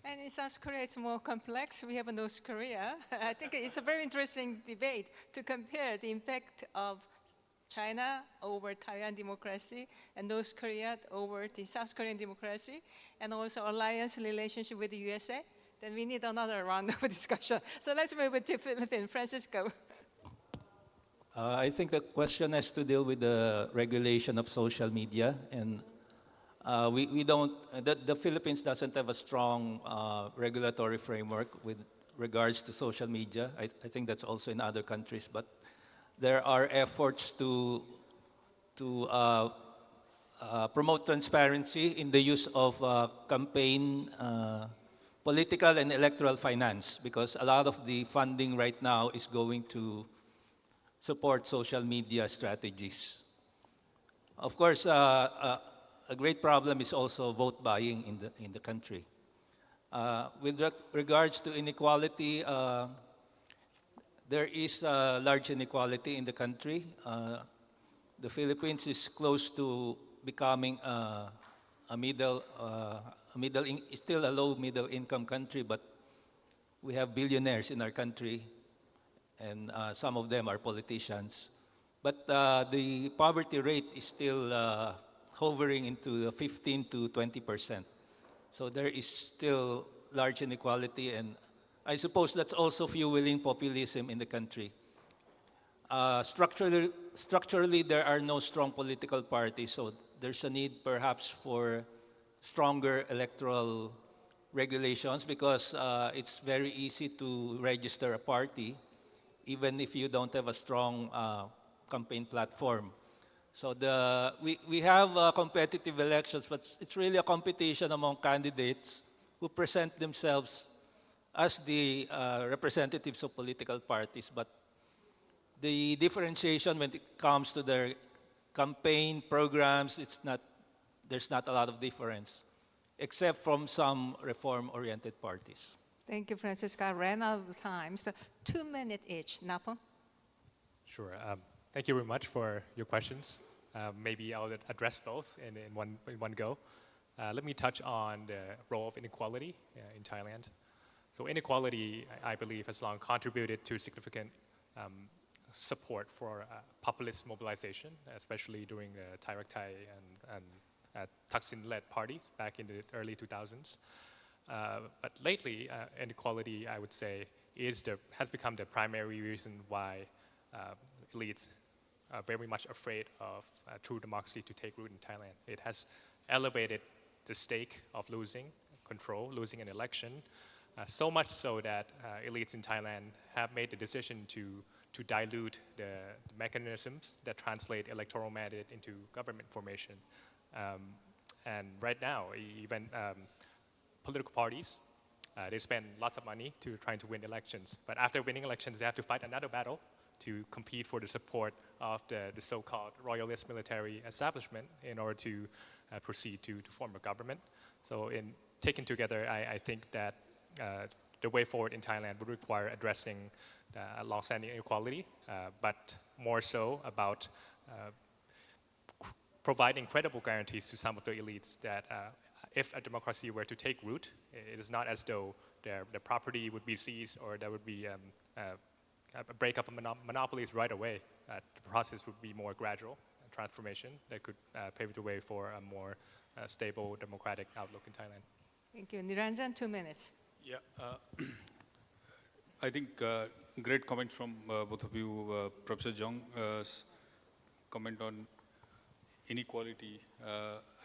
And in South Korea, it's more complex. We have North Korea. I think it's a very interesting debate to compare the impact of China over Taiwan democracy and North Korea over the South Korean democracy, and also alliance relationship with the USA. Then we need another round of discussion. So let's move to Philippines. Francisco. I think the question has to deal with the regulation of social media, and the Philippines doesn't have a strong regulatory framework with regards to social media. I think that's also in other countries, but there are efforts to promote transparency in the use of campaign political and electoral finance, because a lot of the funding right now is going to support social media strategies. Of course, a great problem is also vote buying in the country. With regards to inequality, there is a large inequality in the country. The Philippines is close to becoming still a low middle income country, but we have billionaires in our country, and some of them are politicians. But the poverty rate is still hovering into the 15 to 20%. So there is still large inequality, and I suppose that's also fueling populism in the country. Structurally, there are no strong political parties, so there's a need perhaps for stronger electoral regulations, because it's very easy to register a party even if you don't have a strong campaign platform. So we have competitive elections, but it's really a competition among candidates who present themselves as the representatives of political parties. But the differentiation when it comes to their campaign programs, there's not a lot of difference, except from some reform-oriented parties. Thank you, Francisco. I ran out of time, so 2 minutes each. Napo? Sure. Thank you very much for your questions. Maybe I'll address both in one go. Let me touch on the role of inequality in Thailand. So inequality, I believe, has long contributed to significant support for populist mobilization, especially during the Thai and Thaksin-led parties back in the early 2000s. But lately, inequality, I would say, has become the primary reason why elites are very much afraid of true democracy to take root in Thailand. It has elevated the stake of losing control, losing an election, so much so that elites in Thailand have made the decision to dilute the mechanisms that translate electoral mandate into government formation. And right now, even political parties, they spend lots of money trying to win elections. But after winning elections, they have to fight another battle to compete for the support of the so-called royalist military establishment in order to proceed to form a government. So taken together, I think that the way forward in Thailand would require addressing long-standing inequality, but more so about providing credible guarantees to some of the elites that if a democracy were to take root, it is not as though their property would be seized or there would be a breakup of monopolies right away. The process would be more gradual transformation that could pave the way for a more stable democratic outlook in Thailand. Thank you. Niranjan, 2 minutes. Yeah, I think great comments from both of you. Professor Jong's comment on inequality.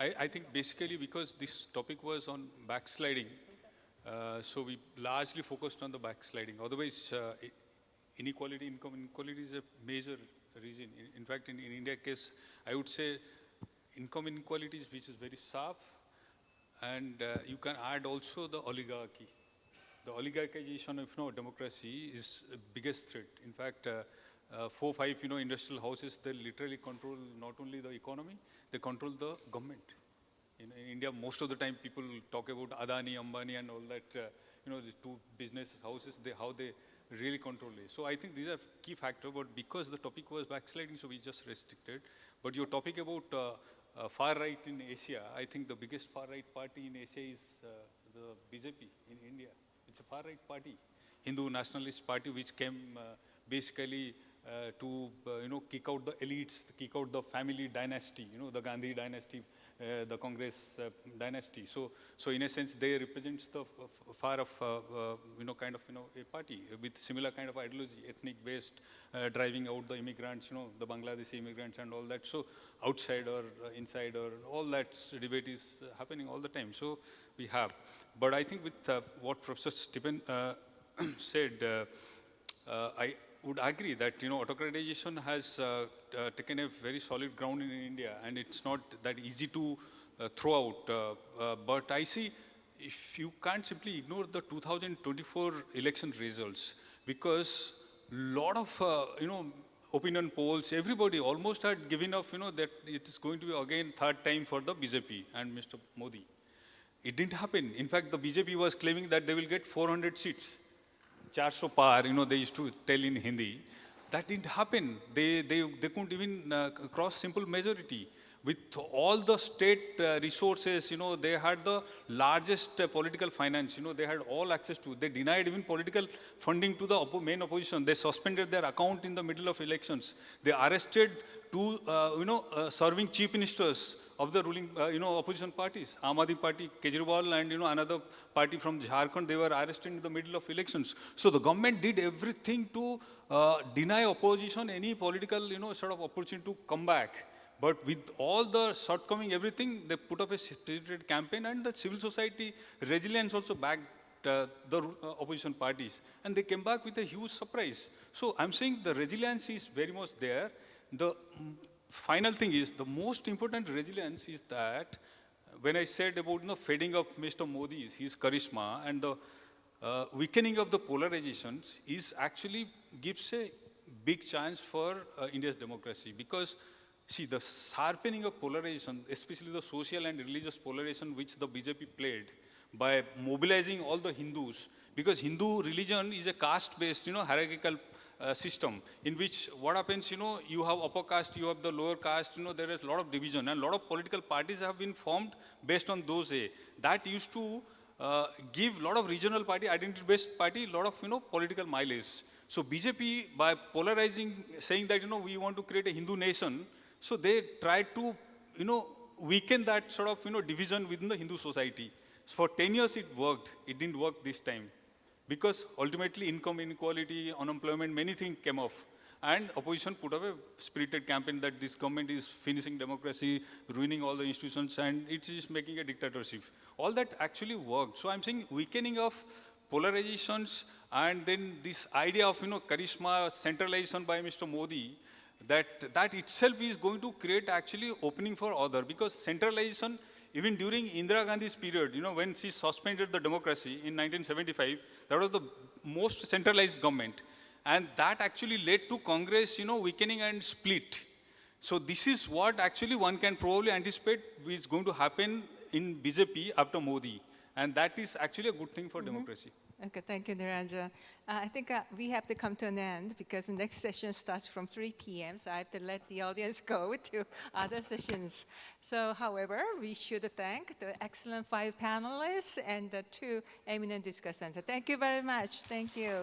I think basically because this topic was on backsliding, so we largely focused on the backsliding. Otherwise, income inequality is a major reason. In fact, in India case, I would say income inequality which is very sharp, and you can add also the oligarchy. The oligarchization of democracy is the biggest threat. In fact, 4, 5 industrial houses, they literally control not only the economy, they control the government. In India, most of the time people talk about Adani, Ambani and all that, the two business houses, how they really control it. So I think these are key factors, but because the topic was backsliding, so we just restricted. But your topic about far right in Asia, I think the biggest far right party in Asia is the BJP in India. It's a far right party, Hindu nationalist party, which came basically to kick out the elites, kick out the family dynasty, the Gandhi dynasty, the Congress dynasty. So in a sense, they represent the far of kind of a party with similar kind of ideology, ethnic based, driving out the immigrants, the Bangladeshi immigrants and all that. So outside or inside or all that debate is happening all the time. So we have, but I think with what Professor Stephen said, I would agree that autocratization has taken a very solid ground in India, and it's not that easy to throw out. But I see if you can't simply ignore the 2024 election results, because lot of opinion polls, everybody almost had given up, that it is going to be again third time for the BJP and Mr. Modi. It didn't happen. In fact, the BJP was claiming that they will get 400 seats. 400 par, they used to tell in Hindi. That didn't happen. They couldn't even cross simple majority. With all the state resources, they had the largest political finance, they had all access to. They denied even political funding to the main opposition. They suspended their account in the middle of elections. They arrested two, serving chief ministers of the ruling, opposition parties. Aam Aadmi Party, Kejriwal, and another party from Jharkhand, they were arrested in the middle of elections. So the government did everything to deny opposition any political, sort of opportunity to come back. But with all the shortcoming, everything, they put up a staged campaign, and the civil society resilience also backed the opposition parties. And they came back with a huge surprise. So I'm saying the resilience is very much there. The final thing is, the most important resilience is that when I said about fading of Mr. Modi, his charisma, and the weakening of the polarizations is actually gives a big chance for India's democracy. Because see, the sharpening of polarization, especially the social and religious polarization which the BJP played by mobilizing all the Hindus, because Hindu religion is a caste-based, hierarchical system in which what happens, you have upper caste, you have the lower caste, there is a lot of division, and a lot of political parties have been formed based on those. That used to give a lot of regional party, identity-based party, a lot of, political mileage. So BJP, by polarizing, saying that, we want to create a Hindu nation, so they tried to, weaken that sort of, division within the Hindu society. So for 10 years it worked. It didn't work this time. Because ultimately income inequality, unemployment, many things came off. And opposition put up a spirited campaign that this government is finishing democracy, ruining all the institutions, and it is making a dictatorship. All that actually worked. So I'm saying weakening of polarizations, and then this idea of, charisma, centralization by Mr. Modi, that itself is going to create actually opening for other, because centralization, even during Indira Gandhi's period, when she suspended the democracy in 1975, that was the most centralized government. And that actually led to Congress, weakening and split. So this is what actually one can probably anticipate is going to happen in BJP after Modi. And that is actually a good thing for democracy. Okay, thank you, Niranjan. I think we have to come to an end because the next session starts from 3 p.m., so I have to let the audience go to other sessions. So, however, we should thank the excellent 5 panelists and the 2 eminent discussants. So thank you very much. Thank you.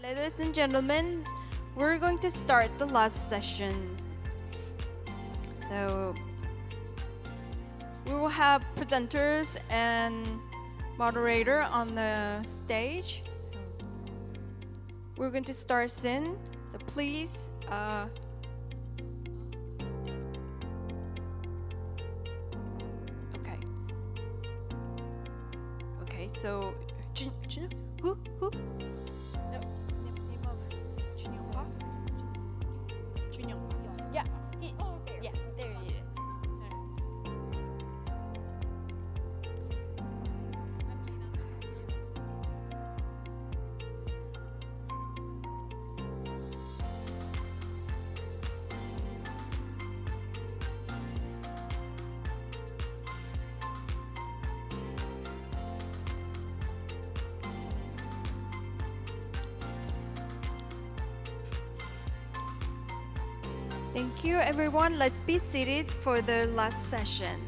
Ladies and gentlemen, we're going to start the last session. So we will have presenters and moderator on the stage. We're going to start soon, so please okay, so who? No, name of Junyoung Park? Junyoung Park. Yeah, yeah, there it is. Thank you, everyone. Let's be seated for the last session.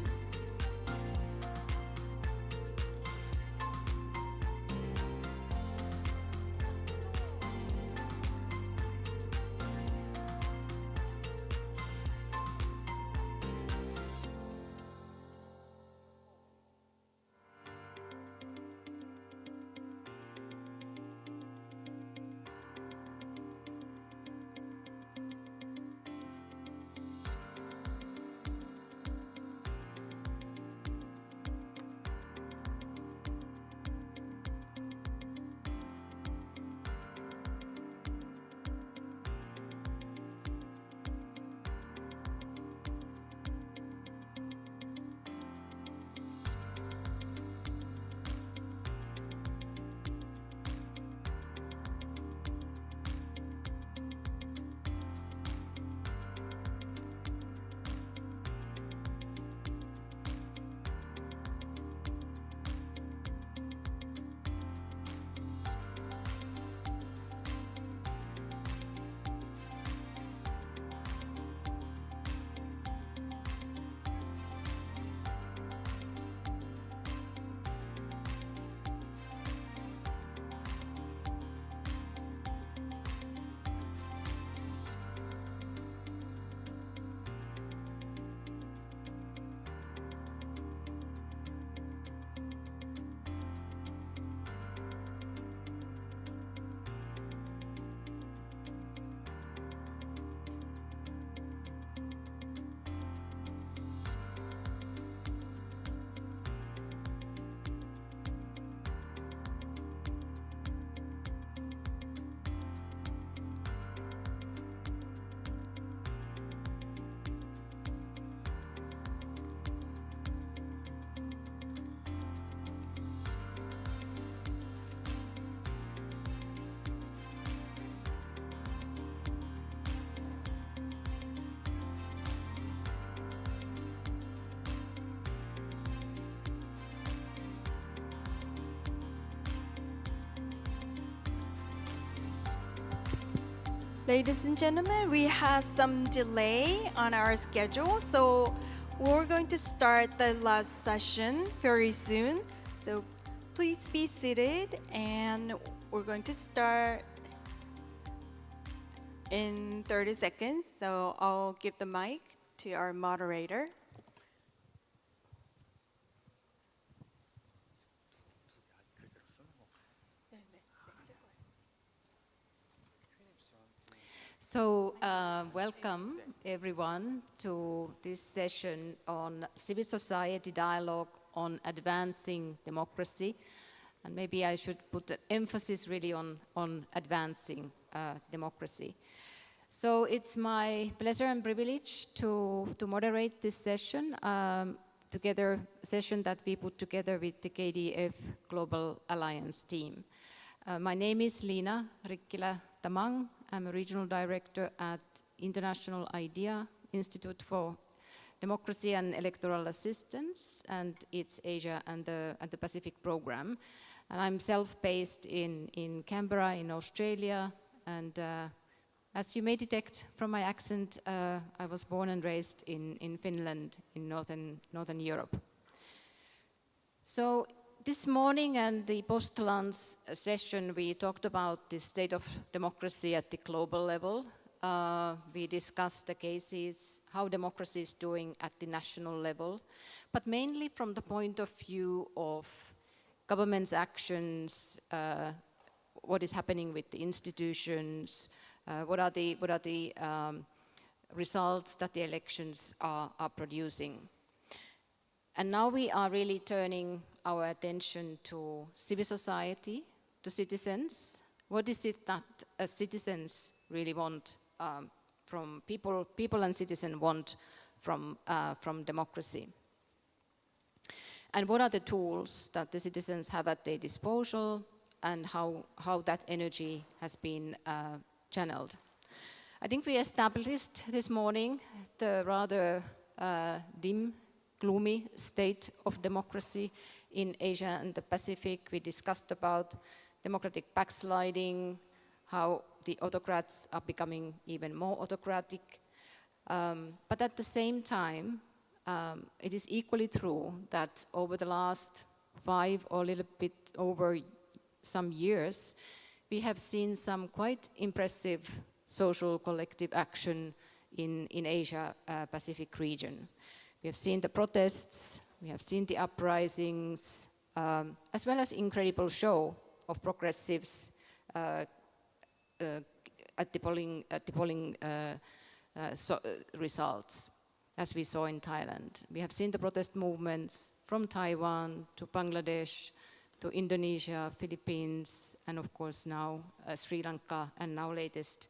Ladies and gentlemen, we had some delay on our schedule, so we're going to start the last session very soon. So please be seated, and we're going to start in 30 seconds. So I'll give the mic to our moderator. So welcome everyone to this session on civil society dialogue on advancing democracy. And maybe I should put an emphasis really on advancing democracy. So it's my pleasure and privilege to moderate this session, session that we put together with the KDF Global Alliance team. My name is Liina Rikkilä-Tamang. I'm a regional director at International IDEA, Institute for Democracy and Electoral Assistance, and its Asia and the Pacific program. And I'm self-based in Canberra, in Australia, and as you may detect from my accent, I was born and raised in Finland, in Northern Europe. So This morning and the post-lunch session, we talked about the state of democracy at the global level. We discussed the cases, how democracy is doing at the national level, but mainly from the point of view of government's actions, what is happening with the institutions, what are the results that the elections are producing. And now we are really turning our attention to civil society, to citizens. What is it that citizens really want from people and citizens want from democracy? And what are the tools that the citizens have at their disposal, and how that energy has been channeled? I think we established this morning the rather dim, gloomy state of democracy in Asia and the Pacific. We discussed about democratic backsliding, how the autocrats are becoming even more autocratic. But at the same time, it is equally true that over the last 5 or a little bit over some years, we have seen some quite impressive social collective action in Asia Pacific region. We have seen the protests, we have seen the uprisings, as well as incredible show of progressives at the polling results, as we saw in Thailand. We have seen the protest movements from Taiwan to Bangladesh to Indonesia, Philippines, and of course now Sri Lanka, and now latest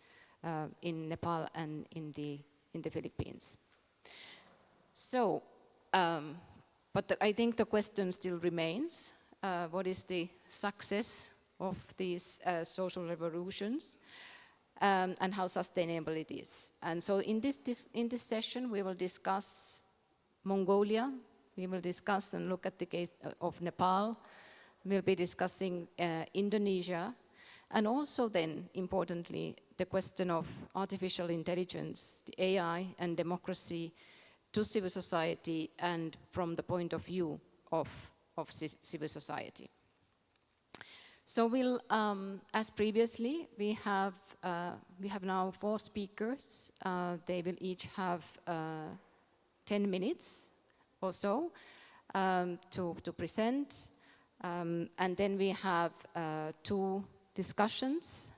in Nepal and in the Philippines. So, but I think the question still remains, what is the success of these social revolutions, and how sustainable it is? And so in this session we will discuss Mongolia, we will discuss and look at the case of Nepal, we'll be discussing Indonesia, and also then, importantly, the question of artificial intelligence, the AI and democracy to civil society, and from the point of view of civil society. So we'll, as previously, we have now 4 speakers. They will each have 10 minutes or so to present. And then we have 2 discussions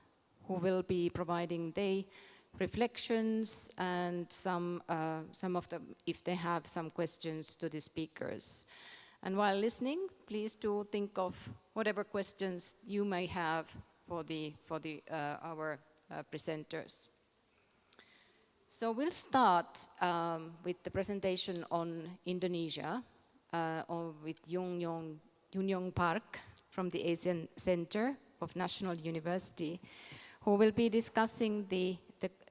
who will be providing their reflections and some of them, if they have some questions to the speakers. And while listening, please do think of whatever questions you may have for our presenters. So we'll start with the presentation on Indonesia, with Yong Yong Park from the Asian Center of National University, who will be discussing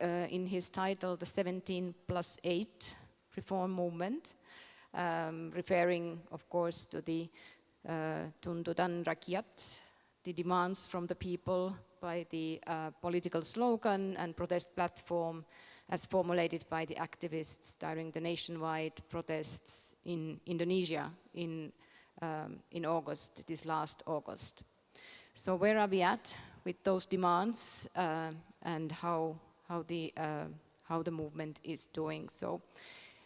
in his title, the 17+8 reform movement, referring, of course, to the Tuntutan Rakyat, the demands from the people by the political slogan and protest platform as formulated by the activists during the nationwide protests in Indonesia in August, this last August. So where are we at with those demands, and how the movement is doing? So,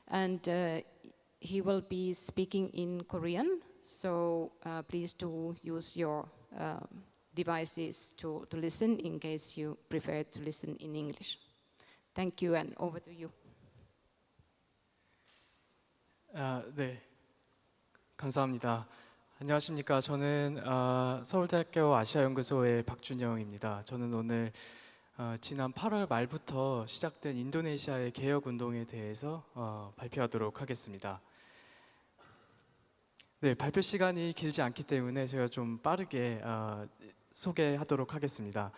and he will be speaking in Korean, so please do use your devices to listen in case you prefer to listen in English. Thank you, and over to you. 네, 감사합니다. 안녕하십니까. 저는 서울대학교 아시아연구소의 박준영입니다. 저는 오늘 지난 8월 말부터 시작된 인도네시아의 개혁운동에 대해서 발표하도록 하겠습니다. 네, 발표 시간이 길지 않기 때문에 제가 좀 빠르게 소개하도록 하겠습니다.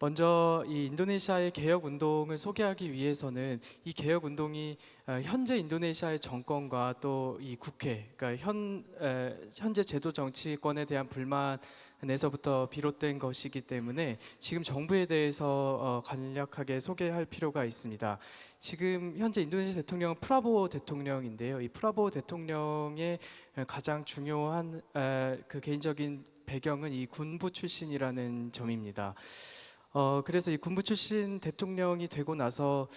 먼저 이 인도네시아의 개혁 운동을 소개하기 위해서는 이 개혁 운동이 현재 인도네시아의 정권과 또 이 국회, 그러니까 현재 제도 정치권에 대한 불만에서부터 비롯된 것이기 때문에 지금 정부에 대해서 간략하게 소개할 필요가 있습니다. 지금 현재 인도네시아 대통령은 프라보wo 대통령인데요. 이 프라보wo 대통령의 가장 중요한 그 개인적인 배경은 이 군부 출신이라는 점입니다. 그래서 이 군부 출신 대통령이 되고 나서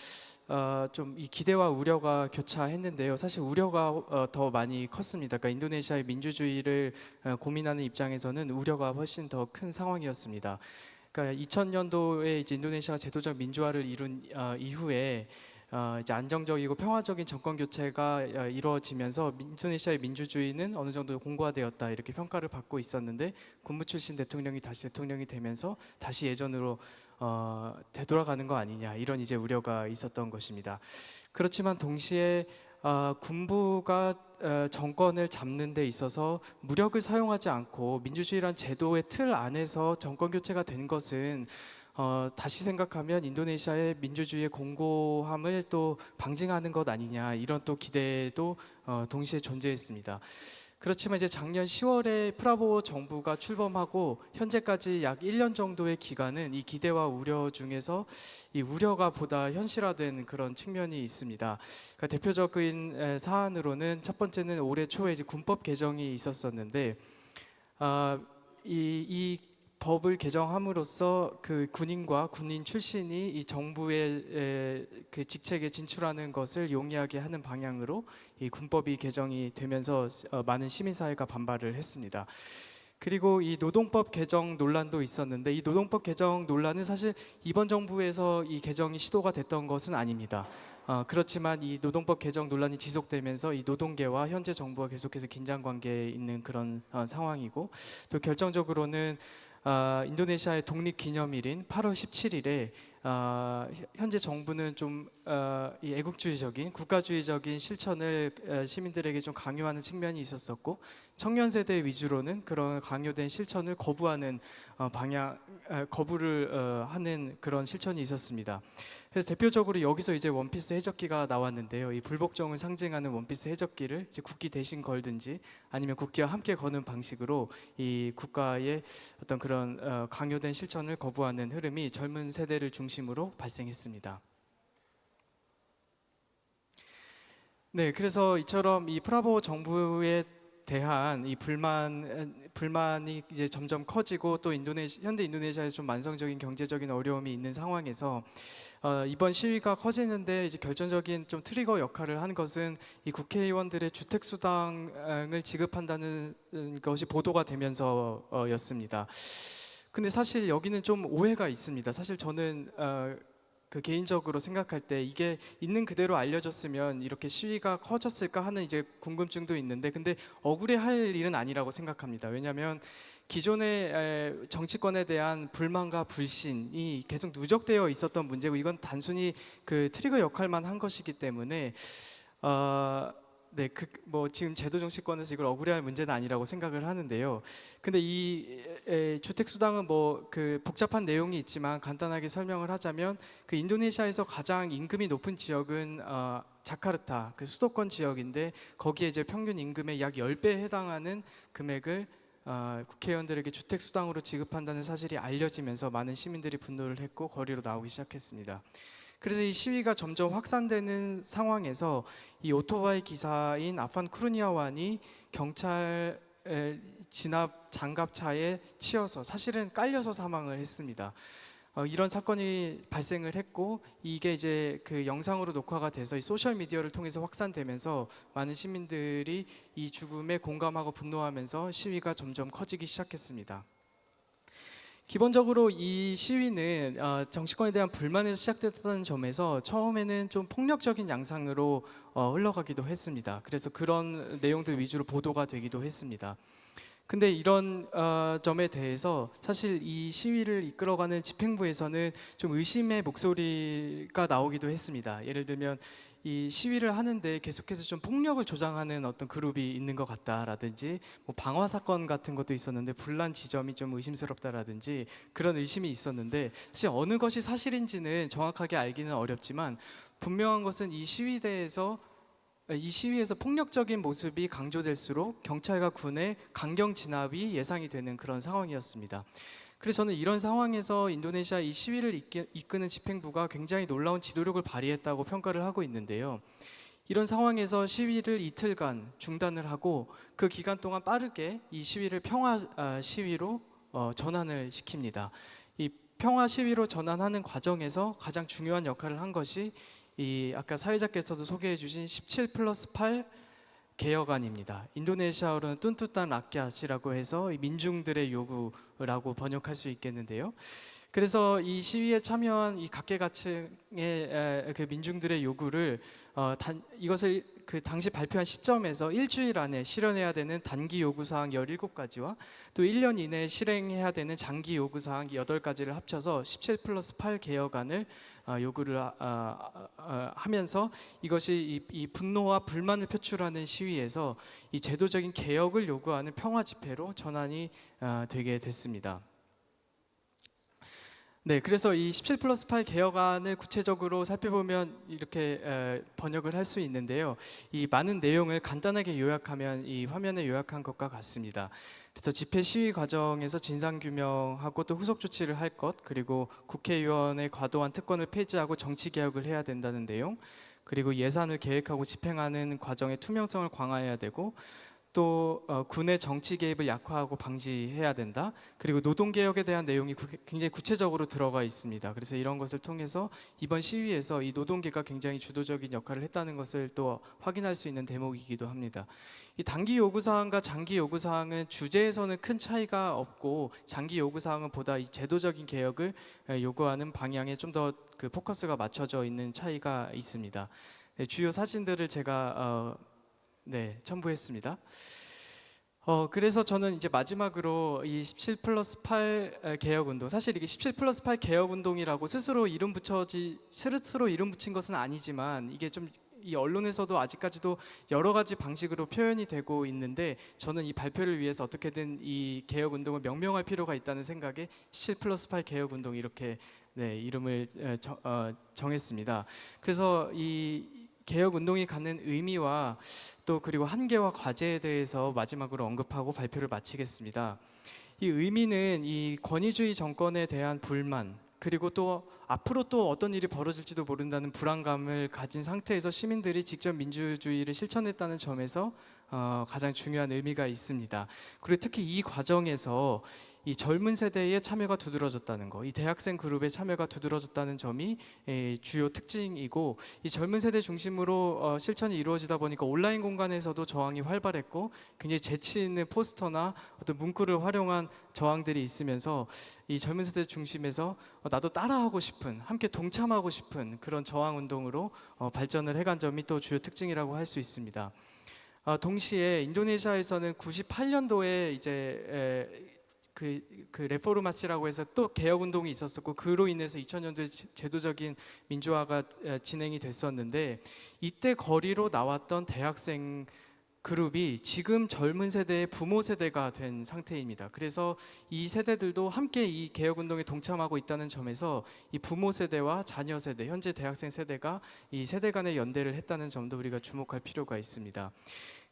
좀 이 기대와 우려가 교차했는데요. 사실 우려가 더 많이 컸습니다. 그러니까 인도네시아의 민주주의를 고민하는 입장에서는 우려가 훨씬 더 큰 상황이었습니다. 그러니까 2000년도에 이제 인도네시아가 제도적 민주화를 이룬 이후에 이제 안정적이고 평화적인 정권 교체가 이루어지면서 인도네시아의 민주주의는 어느 정도 공고화되었다 이렇게 평가를 받고 있었는데 군부 출신 대통령이 다시 대통령이 되면서 다시 예전으로 되돌아가는 거 아니냐 이런 이제 우려가 있었던 것입니다. 그렇지만 동시에 군부가 정권을 잡는 데 있어서 무력을 사용하지 않고 민주주의란 제도의 틀 안에서 정권 교체가 된 것은 다시 생각하면 인도네시아의 민주주의의 공고함을 또 방증하는 것 아니냐 이런 또 기대도 동시에 존재했습니다. 그렇지만 이제 작년 10월에 프라보wo 정부가 출범하고 현재까지 약 1년 정도의 기간은 이 기대와 우려 중에서 이 우려가 보다 현실화된 그런 측면이 있습니다. 그러니까 대표적인 사안으로는 첫 번째는 올해 초에 이제 군법 개정이 있었었는데 이 법을 개정함으로써 그 군인과 군인 출신이 이 정부의 그 직책에 진출하는 것을 용이하게 하는 방향으로 이 군법이 개정이 되면서 많은 시민사회가 반발을 했습니다. 그리고 이 노동법 개정 논란도 있었는데 이 노동법 개정 논란은 사실 이번 정부에서 이 개정이 시도가 됐던 것은 아닙니다. 그렇지만 이 노동법 개정 논란이 지속되면서 이 노동계와 현재 정부가 계속해서 긴장 관계에 있는 그런 상황이고 또 결정적으로는 인도네시아의 독립기념일인 8월 17일에 현재 정부는 좀 이 애국주의적인 국가주의적인 실천을 시민들에게 좀 강요하는 측면이 있었었고 청년 세대 위주로는 그런 강요된 실천을 거부하는 거부를 하는 그런 실천이 있었습니다. 그래서 대표적으로 여기서 이제 원피스 해적기가 나왔는데요. 이 불복종을 상징하는 원피스 해적기를 이제 국기 대신 걸든지 아니면 국기와 함께 거는 방식으로 이 국가의 어떤 그런 강요된 실천을 거부하는 흐름이 젊은 세대를 중심으로 발생했습니다. 네, 그래서 이처럼 이 프라보wo 정부에 대한 이 불만이 이제 점점 커지고 또 현대 인도네시아에서 좀 만성적인 경제적인 어려움이 있는 상황에서 이번 시위가 커지는데 이제 결정적인 좀 트리거 역할을 한 것은 이 국회의원들의 주택 수당을 지급한다는 것이 보도가 되면서였습니다. 근데 사실 여기는 좀 오해가 있습니다. 사실 저는 그 개인적으로 생각할 때 이게 있는 그대로 알려졌으면 이렇게 시위가 커졌을까 하는 이제 궁금증도 있는데 근데 억울해할 일은 아니라고 생각합니다. 왜냐하면 기존의 정치권에 대한 불만과 불신이 계속 누적되어 있었던 문제고 이건 단순히 그 트리거 역할만 한 것이기 때문에 네, 뭐 지금 제도 정치권에서 이걸 억울해할 문제는 아니라고 생각을 하는데요. 근데 이 주택 수당은 뭐 그 복잡한 내용이 있지만 간단하게 설명을 하자면 그 인도네시아에서 가장 임금이 높은 지역은 자카르타 그 수도권 지역인데 거기에 이제 평균 임금의 약 10배에 해당하는 금액을 국회의원들에게 주택 수당으로 지급한다는 사실이 알려지면서 많은 시민들이 분노를 했고 거리로 나오기 시작했습니다. 그래서 이 시위가 점점 확산되는 상황에서 이 오토바이 기사인 아판 쿠르니아완이 경찰 진압 장갑차에 치여서 사실은 깔려서 사망을 했습니다. 이런 사건이 발생을 했고 이게 이제 그 영상으로 녹화가 돼서 이 소셜 미디어를 통해서 확산되면서 많은 시민들이 이 죽음에 공감하고 분노하면서 시위가 점점 커지기 시작했습니다. 기본적으로 이 시위는 정치권에 대한 불만에서 시작됐다는 점에서 처음에는 좀 폭력적인 양상으로 흘러가기도 했습니다. 그래서 그런 내용들 위주로 보도가 되기도 했습니다. 근데 이런 점에 대해서 사실 이 시위를 이끌어가는 집행부에서는 좀 의심의 목소리가 나오기도 했습니다. 예를 들면 이 시위를 하는데 계속해서 좀 폭력을 조장하는 어떤 그룹이 있는 것 같다라든지 뭐 방화 사건 같은 것도 있었는데 분란 지점이 좀 의심스럽다라든지 그런 의심이 있었는데 사실 어느 것이 사실인지는 정확하게 알기는 어렵지만 분명한 것은 이 시위에서 폭력적인 모습이 강조될수록 경찰과 군의 강경 진압이 예상이 되는 그런 상황이었습니다. 그래서 저는 이런 상황에서 인도네시아 이 시위를 이끄는 집행부가 굉장히 놀라운 지도력을 발휘했다고 평가를 하고 있는데요. 이런 상황에서 시위를 이틀간 중단을 하고 그 기간 동안 빠르게 이 시위를 평화 시위로 전환을 시킵니다. 이 평화 시위로 전환하는 과정에서 가장 중요한 역할을 한 것이 이 아까 사회자께서도 소개해 주신 17+8 개혁안입니다. 인도네시아어로는 뚠뚜딴 라kyat이라고 해서 민중들의 요구라고 번역할 수 있겠는데요. 그래서 이 시위에 참여한 이 각계각층의 그 민중들의 요구를 이것을 그 당시 발표한 시점에서 일주일 안에 실현해야 되는 단기 요구사항 17가지와 또 1년 이내에 실행해야 되는 장기 요구사항 8가지를 합쳐서 17+8 개혁안을 요구를 하면서 이것이 이 분노와 불만을 표출하는 시위에서 이 제도적인 개혁을 요구하는 평화 집회로 전환이 되게 됐습니다. 네, 그래서 이 17+8 개혁안을 구체적으로 살펴보면 이렇게 번역을 할 수 있는데요. 이 많은 내용을 간단하게 요약하면 이 화면에 요약한 것과 같습니다. 그래서 집회 시위 과정에서 진상규명하고 또 후속 조치를 할 것, 그리고 국회의원의 과도한 특권을 폐지하고 정치개혁을 해야 된다는 내용, 그리고 예산을 계획하고 집행하는 과정의 투명성을 강화해야 되고 또 군의 정치 개입을 약화하고 방지해야 된다. 그리고 노동개혁에 대한 내용이 굉장히 구체적으로 들어가 있습니다. 그래서 이런 것을 통해서 이번 시위에서 이 노동계가 굉장히 주도적인 역할을 했다는 것을 또 확인할 수 있는 대목이기도 합니다. 이 단기 요구사항과 장기 요구사항은 주제에서는 큰 차이가 없고 장기 요구사항은 보다 이 제도적인 개혁을 요구하는 방향에 좀 더 그 포커스가 맞춰져 있는 차이가 있습니다. 네, 주요 사진들을 제가 첨부했습니다. 그래서 저는 이제 마지막으로 이 17+8 개혁운동, 사실 이게 17+8 개혁운동이라고 스스로 이름 붙인 것은 아니지만 이게 좀 이 언론에서도 아직까지도 여러 가지 방식으로 표현이 되고 있는데 저는 이 발표를 위해서 어떻게든 이 개혁운동을 명명할 필요가 있다는 생각에 17+8 개혁운동 이렇게 이름을 정했습니다. 그래서 이 개혁 운동이 갖는 의미와 또 그리고 한계와 과제에 대해서 마지막으로 언급하고 발표를 마치겠습니다. 이 의미는 이 권위주의 정권에 대한 불만, 그리고 또 앞으로 또 어떤 일이 벌어질지도 모른다는 불안감을 가진 상태에서 시민들이 직접 민주주의를 실천했다는 점에서 가장 중요한 의미가 있습니다. 그리고 특히 이 과정에서 이 젊은 세대의 참여가 두드러졌다는 거, 이 대학생 그룹의 참여가 두드러졌다는 점이 주요 특징이고, 이 젊은 세대 중심으로 실천이 이루어지다 보니까 온라인 공간에서도 저항이 활발했고 굉장히 재치 있는 포스터나 어떤 문구를 활용한 저항들이 있으면서 이 젊은 세대 중심에서 나도 따라하고 싶은, 함께 동참하고 싶은 그런 저항 운동으로 발전을 해간 점이 또 주요 특징이라고 할 수 있습니다. 동시에 인도네시아에서는 98년도에 이제 그 레포르마시라고 해서 또 개혁 운동이 있었었고 그로 인해서 2000년도에 제도적인 민주화가 진행이 됐었는데 이때 거리로 나왔던 대학생 그룹이 지금 젊은 세대의 부모 세대가 된 상태입니다. 그래서 이 세대들도 함께 이 개혁 운동에 동참하고 있다는 점에서 이 부모 세대와 자녀 세대, 현재 대학생 세대가 이 세대 간의 연대를 했다는 점도 우리가 주목할 필요가 있습니다.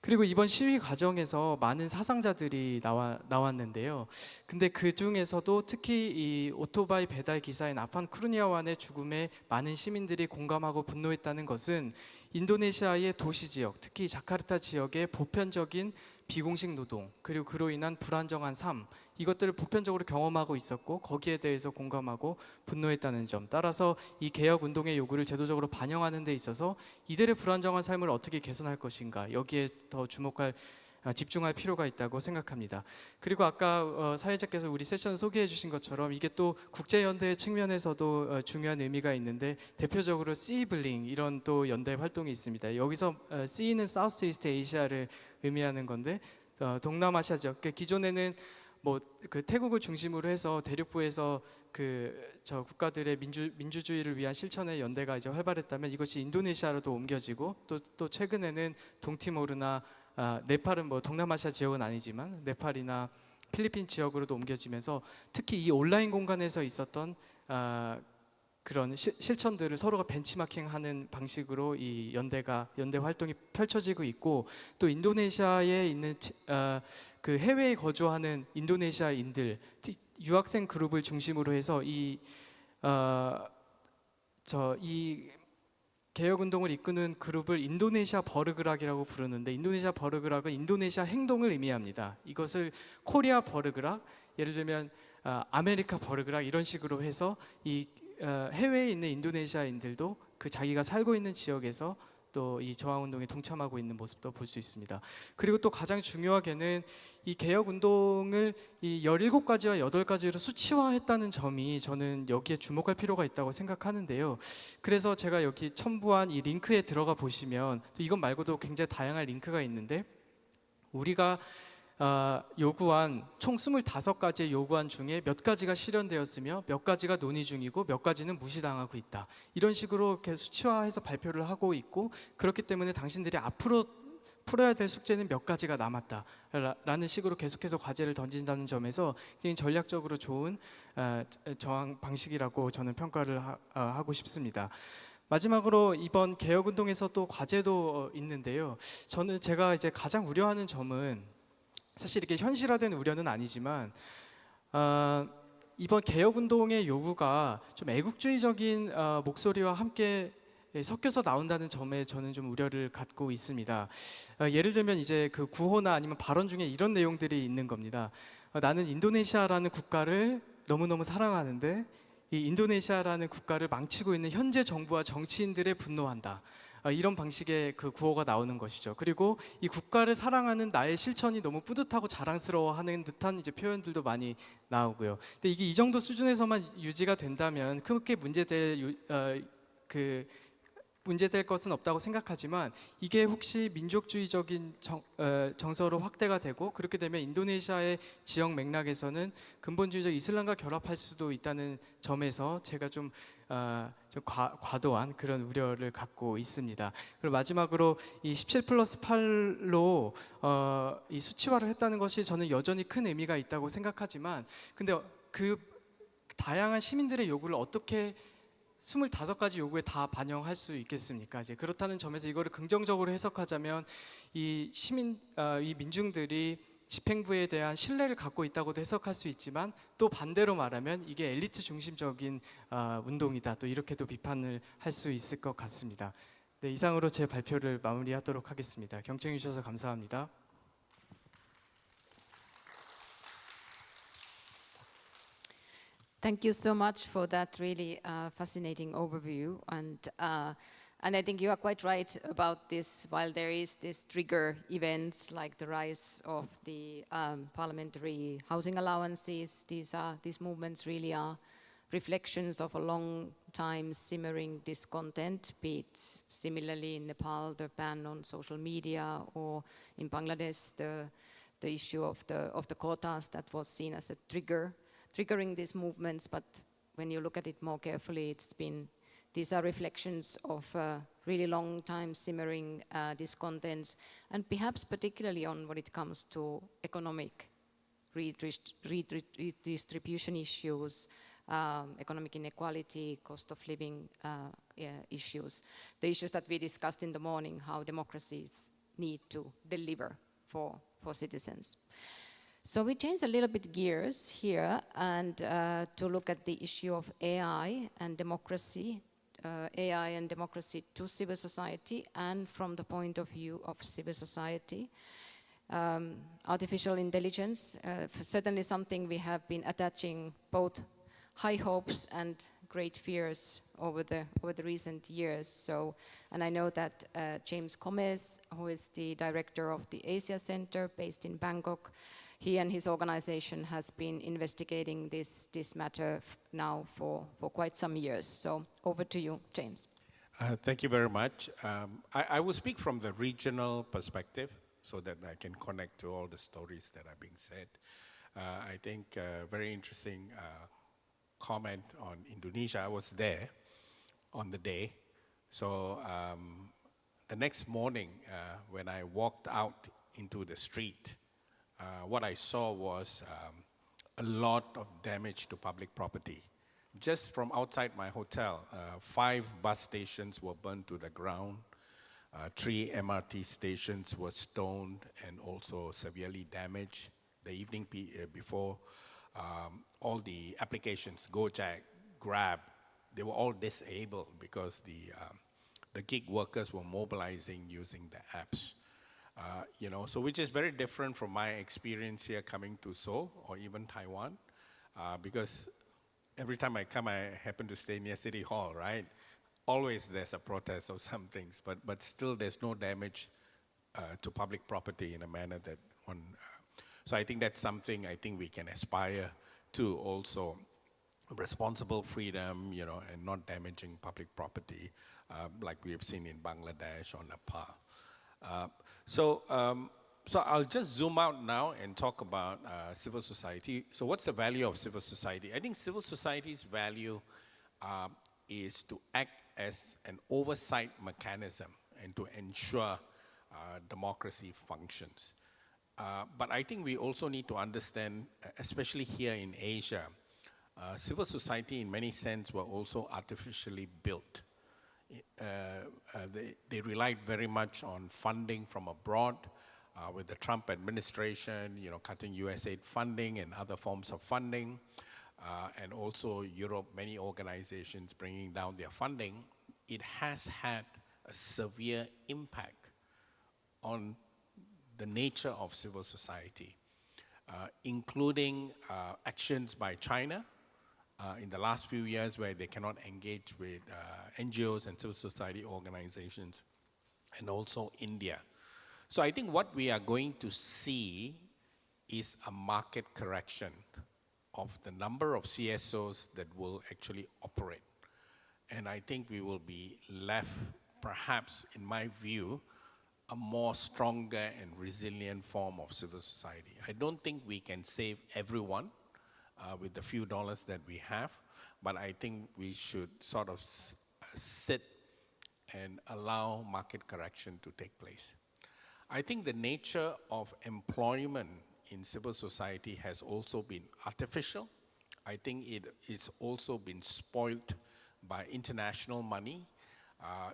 그리고 이번 시위 과정에서 많은 사상자들이 나왔는데요. 근데 그 중에서도 특히 이 오토바이 배달 기사인 아판 크루니아완의 죽음에 많은 시민들이 공감하고 분노했다는 것은 인도네시아의 도시 지역, 특히 자카르타 지역의 보편적인 비공식 노동, 그리고 그로 인한 불안정한 삶, 이것들을 보편적으로 경험하고 있었고 거기에 대해서 공감하고 분노했다는 점, 따라서 이 개혁 운동의 요구를 제도적으로 반영하는 데 있어서 이들의 불안정한 삶을 어떻게 개선할 것인가, 여기에 더 집중할 필요가 있다고 생각합니다. 그리고 아까 사회자께서 우리 세션 소개해 주신 것처럼 이게 또 국제연대 측면에서도 중요한 의미가 있는데 대표적으로 시블링 이런 또 연대 활동이 있습니다. 여기서 C는 사우스 이스트 에이시아를 의미하는 건데 동남아시아죠. 기존에는 뭐 그 태국을 중심으로 해서 대륙부에서 저 국가들의 민주주의를 위한 실천의 연대가 이제 활발했다면 이것이 인도네시아로도 옮겨지고 또 최근에는 동티모르나 네팔은 뭐 동남아시아 지역은 아니지만 네팔이나 필리핀 지역으로도 옮겨지면서 특히 이 온라인 공간에서 있었던 그런 실천들을 서로가 벤치마킹하는 방식으로 이 연대 활동이 펼쳐지고 있고 또 인도네시아에 있는 그 해외에 거주하는 인도네시아인들 유학생 그룹을 중심으로 해서 이 개혁 운동을 이끄는 그룹을 인도네시아 버르그락이라고 부르는데 인도네시아 버르그락은 인도네시아 행동을 의미합니다. 이것을 코리아 버르그락, 예를 들면 아메리카 버르그락 이런 식으로 해서 이 해외에 있는 인도네시아인들도 그 자기가 살고 있는 지역에서 또 이 저항 운동에 동참하고 있는 모습도 볼 수 있습니다. 그리고 또 가장 중요하게는 이 개혁 운동을 이 17가지와 8가지로 수치화했다는 점이 저는 여기에 주목할 필요가 있다고 생각하는데요. 그래서 제가 여기 첨부한 이 링크에 들어가 보시면 또 이것 말고도 굉장히 다양한 링크가 있는데 우리가 요구한 총 25가지의 요구안 중에 몇 가지가 실현되었으며 몇 가지가 논의 중이고 몇 가지는 무시당하고 있다. 이런 식으로 이렇게 수치화해서 발표를 하고 있고 그렇기 때문에 당신들이 앞으로 풀어야 될 숙제는 몇 가지가 남았다라는 식으로 계속해서 과제를 던진다는 점에서 굉장히 전략적으로 좋은 저항 방식이라고 저는 평가를 하고 싶습니다. 마지막으로 이번 개혁운동에서 또 과제도 있는데요. 제가 이제 가장 우려하는 점은 사실 이렇게 현실화된 우려는 아니지만 이번 개혁운동의 요구가 좀 애국주의적인 목소리와 함께 섞여서 나온다는 점에 저는 좀 우려를 갖고 있습니다. 예를 들면 이제 그 구호나 아니면 발언 중에 이런 내용들이 있는 겁니다. 나는 인도네시아라는 국가를 너무너무 사랑하는데 이 인도네시아라는 국가를 망치고 있는 현재 정부와 정치인들에 분노한다. 이런 방식의 그 구호가 나오는 것이죠. 그리고 이 국가를 사랑하는 나의 실천이 너무 뿌듯하고 자랑스러워하는 듯한 이제 표현들도 많이 나오고요. 근데 이게 이 정도 수준에서만 유지가 된다면 크게 문제될 것은 없다고 생각하지만 이게 혹시 민족주의적인 정서로 확대가 되고 그렇게 되면 인도네시아의 지역 맥락에서는 근본주의적 이슬람과 결합할 수도 있다는 점에서 제가 좀 과도한 그런 우려를 갖고 있습니다. 그리고 마지막으로 이 17+8로 이 수치화를 했다는 것이 저는 여전히 큰 의미가 있다고 생각하지만 근데 그 다양한 시민들의 요구를 어떻게 25가지 요구에 다 반영할 수 있겠습니까? 이제 그렇다는 점에서 이거를 긍정적으로 해석하자면 이 민중들이 집행부에 대한 신뢰를 갖고 있다고도 해석할 수 있지만 또 반대로 말하면 이게 엘리트 중심적인 운동이다. 또 이렇게도 비판을 할 수 있을 것 같습니다. 네, 이상으로 제 발표를 마무리하도록 하겠습니다. 경청해 주셔서 감사합니다. Thank you so much for that really fascinating overview. And I think you are quite right about this. While there is this trigger events like the rise of the parliamentary housing allowances, these movements really are reflections of a long time simmering discontent, be it similarly in Nepal, the ban on social media, or in Bangladesh, the issue of the quotas that was seen as a triggering these movements. But when you look at it more carefully, these are reflections of really long time simmering discontents, and perhaps particularly on when it comes to economic redistribution issues, economic inequality, cost of living issues, the issues that we discussed in the morning, how democracies need to deliver for citizens. So we changed a little bit gears here and to look at the issue of AI and democracy to civil society, and from the point of view of civil society. Artificial intelligence, certainly something we have been attaching both high hopes and great fears over the recent years. So, and I know that James Gomez, who is the director of the Asia Center based in Bangkok, he and his organization has been investigating this matter now for quite some years. So over to you, James. Thank you very much. I will speak from the regional perspective so that I can connect to all the stories that are being said. I think very interesting comment on Indonesia. I was there on the day. So the next morning, when I walked out into the street, what I saw was a lot of damage to public property. Just from outside my hotel, 5 bus stations were burned to the ground, 3 MRT stations were stoned and also severely damaged. The evening before, all the applications, Gojek, Grab, they were all disabled because the gig workers were mobilizing using the apps. So which is very different from my experience here coming to Seoul or even Taiwan, because every time I come, I happen to stay near City Hall, right? Always there's a protest or some things, but still there's no damage to public property in a manner that one. So I think that's something I think we can aspire to also. Responsible freedom, and not damaging public property, like we have seen in Bangladesh or Nepal. So I'll just zoom out now and talk about civil society. So what's the value of civil society? I think civil society's value is to act as an oversight mechanism and to ensure democracy functions. But I think we also need to understand, especially here in Asia, civil society in many sense were also artificially built. They relied very much on funding from abroad, with the Trump administration, cutting USAID funding and other forms of funding, and also Europe, many organizations bringing down their funding. It has had a severe impact on the nature of civil society, including actions by China, in the last few years where they cannot engage with NGOs and civil society organizations, and also India. So I think what we are going to see is a market correction of the number of CSOs that will actually operate. And I think we will be left, perhaps, in my view, a more stronger and resilient form of civil society. I don't think we can save everyone with the few dollars that we have, but I think we should sort of sit and allow market correction to take place. I think the nature of employment in civil society has also been artificial. I think it is also been spoiled by international money,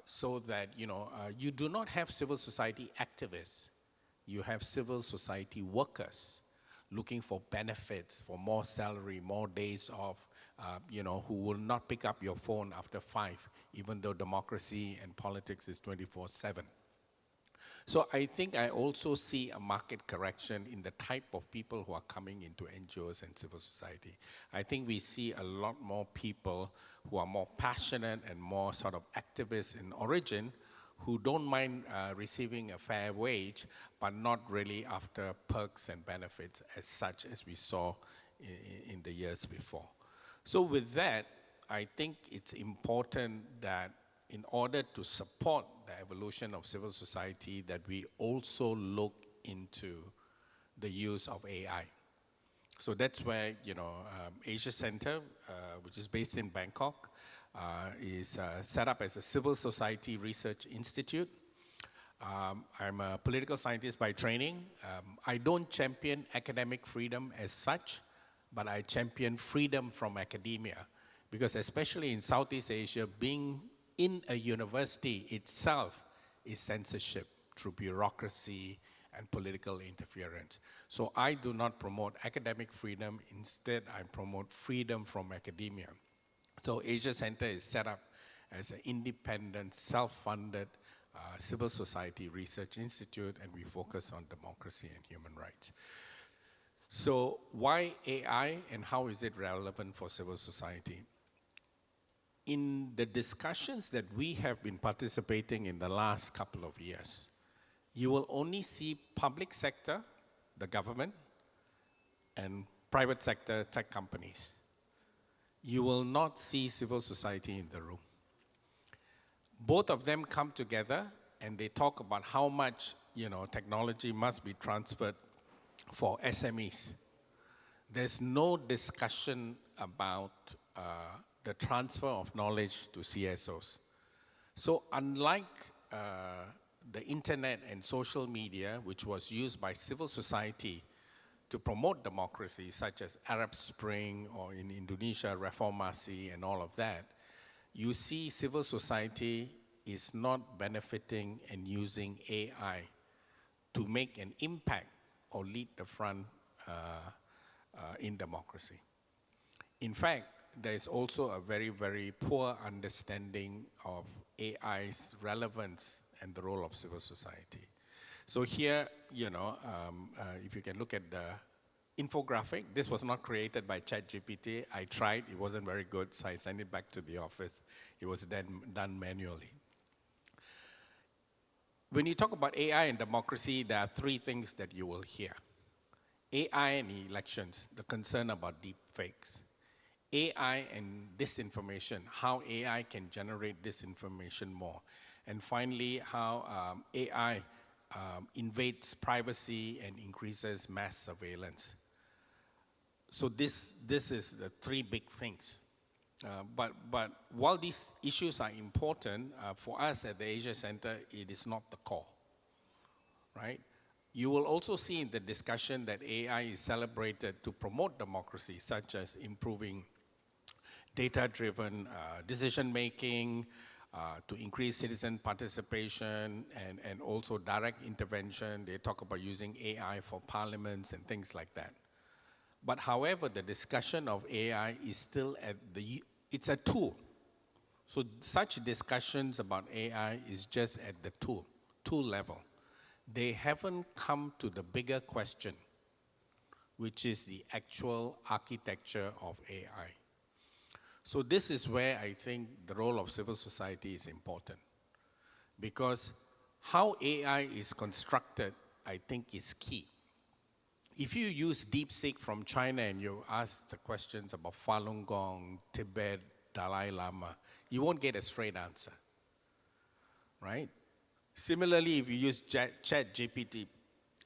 so that you do not have civil society activists. You have civil society workers looking for benefits, for more salary, more days off, who will not pick up your phone after 5, even though democracy and politics is 24/7. So I think I also see a market correction in the type of people who are coming into NGOs and civil society. I think we see a lot more people who are more passionate and more sort of activists in origin, who don't mind receiving a fair wage, but not really after perks and benefits as such as we saw in the years before. So with that, I think it's important that in order to support the evolution of civil society, that we also look into the use of AI. So that's where, Asia Center, which is based in Bangkok, is set up as a civil society research institute. I'm a political scientist by training. I don't champion academic freedom as such, but I champion freedom from academia, because especially in Southeast Asia, being in a university itself is censorship through bureaucracy and political interference. So I do not promote academic freedom. Instead, I promote freedom from academia. So Asia Center is set up as an independent, self-funded civil society research institute, and we focus on democracy and human rights. So why AI and how is it relevant for civil society? In the discussions that we have been participating in the last couple of years, you will only see public sector, the government, and private sector tech companies. You will not see civil society in the room. Both of them come together and they talk about how much technology must be transferred for SMEs. there's no discussion about the transfer of knowledge to CSOs. So unlike the internet and social media, which was used by civil society to promote democracy, such as Arab Spring or in Indonesia, Reformasi and all of that, you see civil society is not benefiting and using AI to make an impact or lead the front in democracy. In fact, there is also a very, very poor understanding of AI's relevance and the role of civil society. So here, if you can look at the infographic, this was not created by ChatGPT. I tried, it wasn't very good, so I sent it back to the office. It was then done manually. When you talk about AI and democracy, there are three things that you will hear. AI and elections, the concern about deep fakes. AI and disinformation, how AI can generate disinformation more. And finally, how AI invades privacy and increases mass surveillance. So this is the three big things. But while these issues are important, for us at the Asia Center, it is not the core, right? You will also see in the discussion that AI is celebrated to promote democracy, such as improving data-driven decision-making, to increase citizen participation, and also direct intervention. They talk about using AI for parliaments and things like that. But however, the discussion of AI is still at it's a tool. So such discussions about AI is just at the tool level. They haven't come to the bigger question, which is the actual architecture of AI. So this is where I think the role of civil society is important. Because how AI is constructed, I think, is key. If you use DeepSeek from China and you ask the questions about Falun Gong, Tibet, Dalai Lama, you won't get a straight answer, right? Similarly, if you use ChatGPT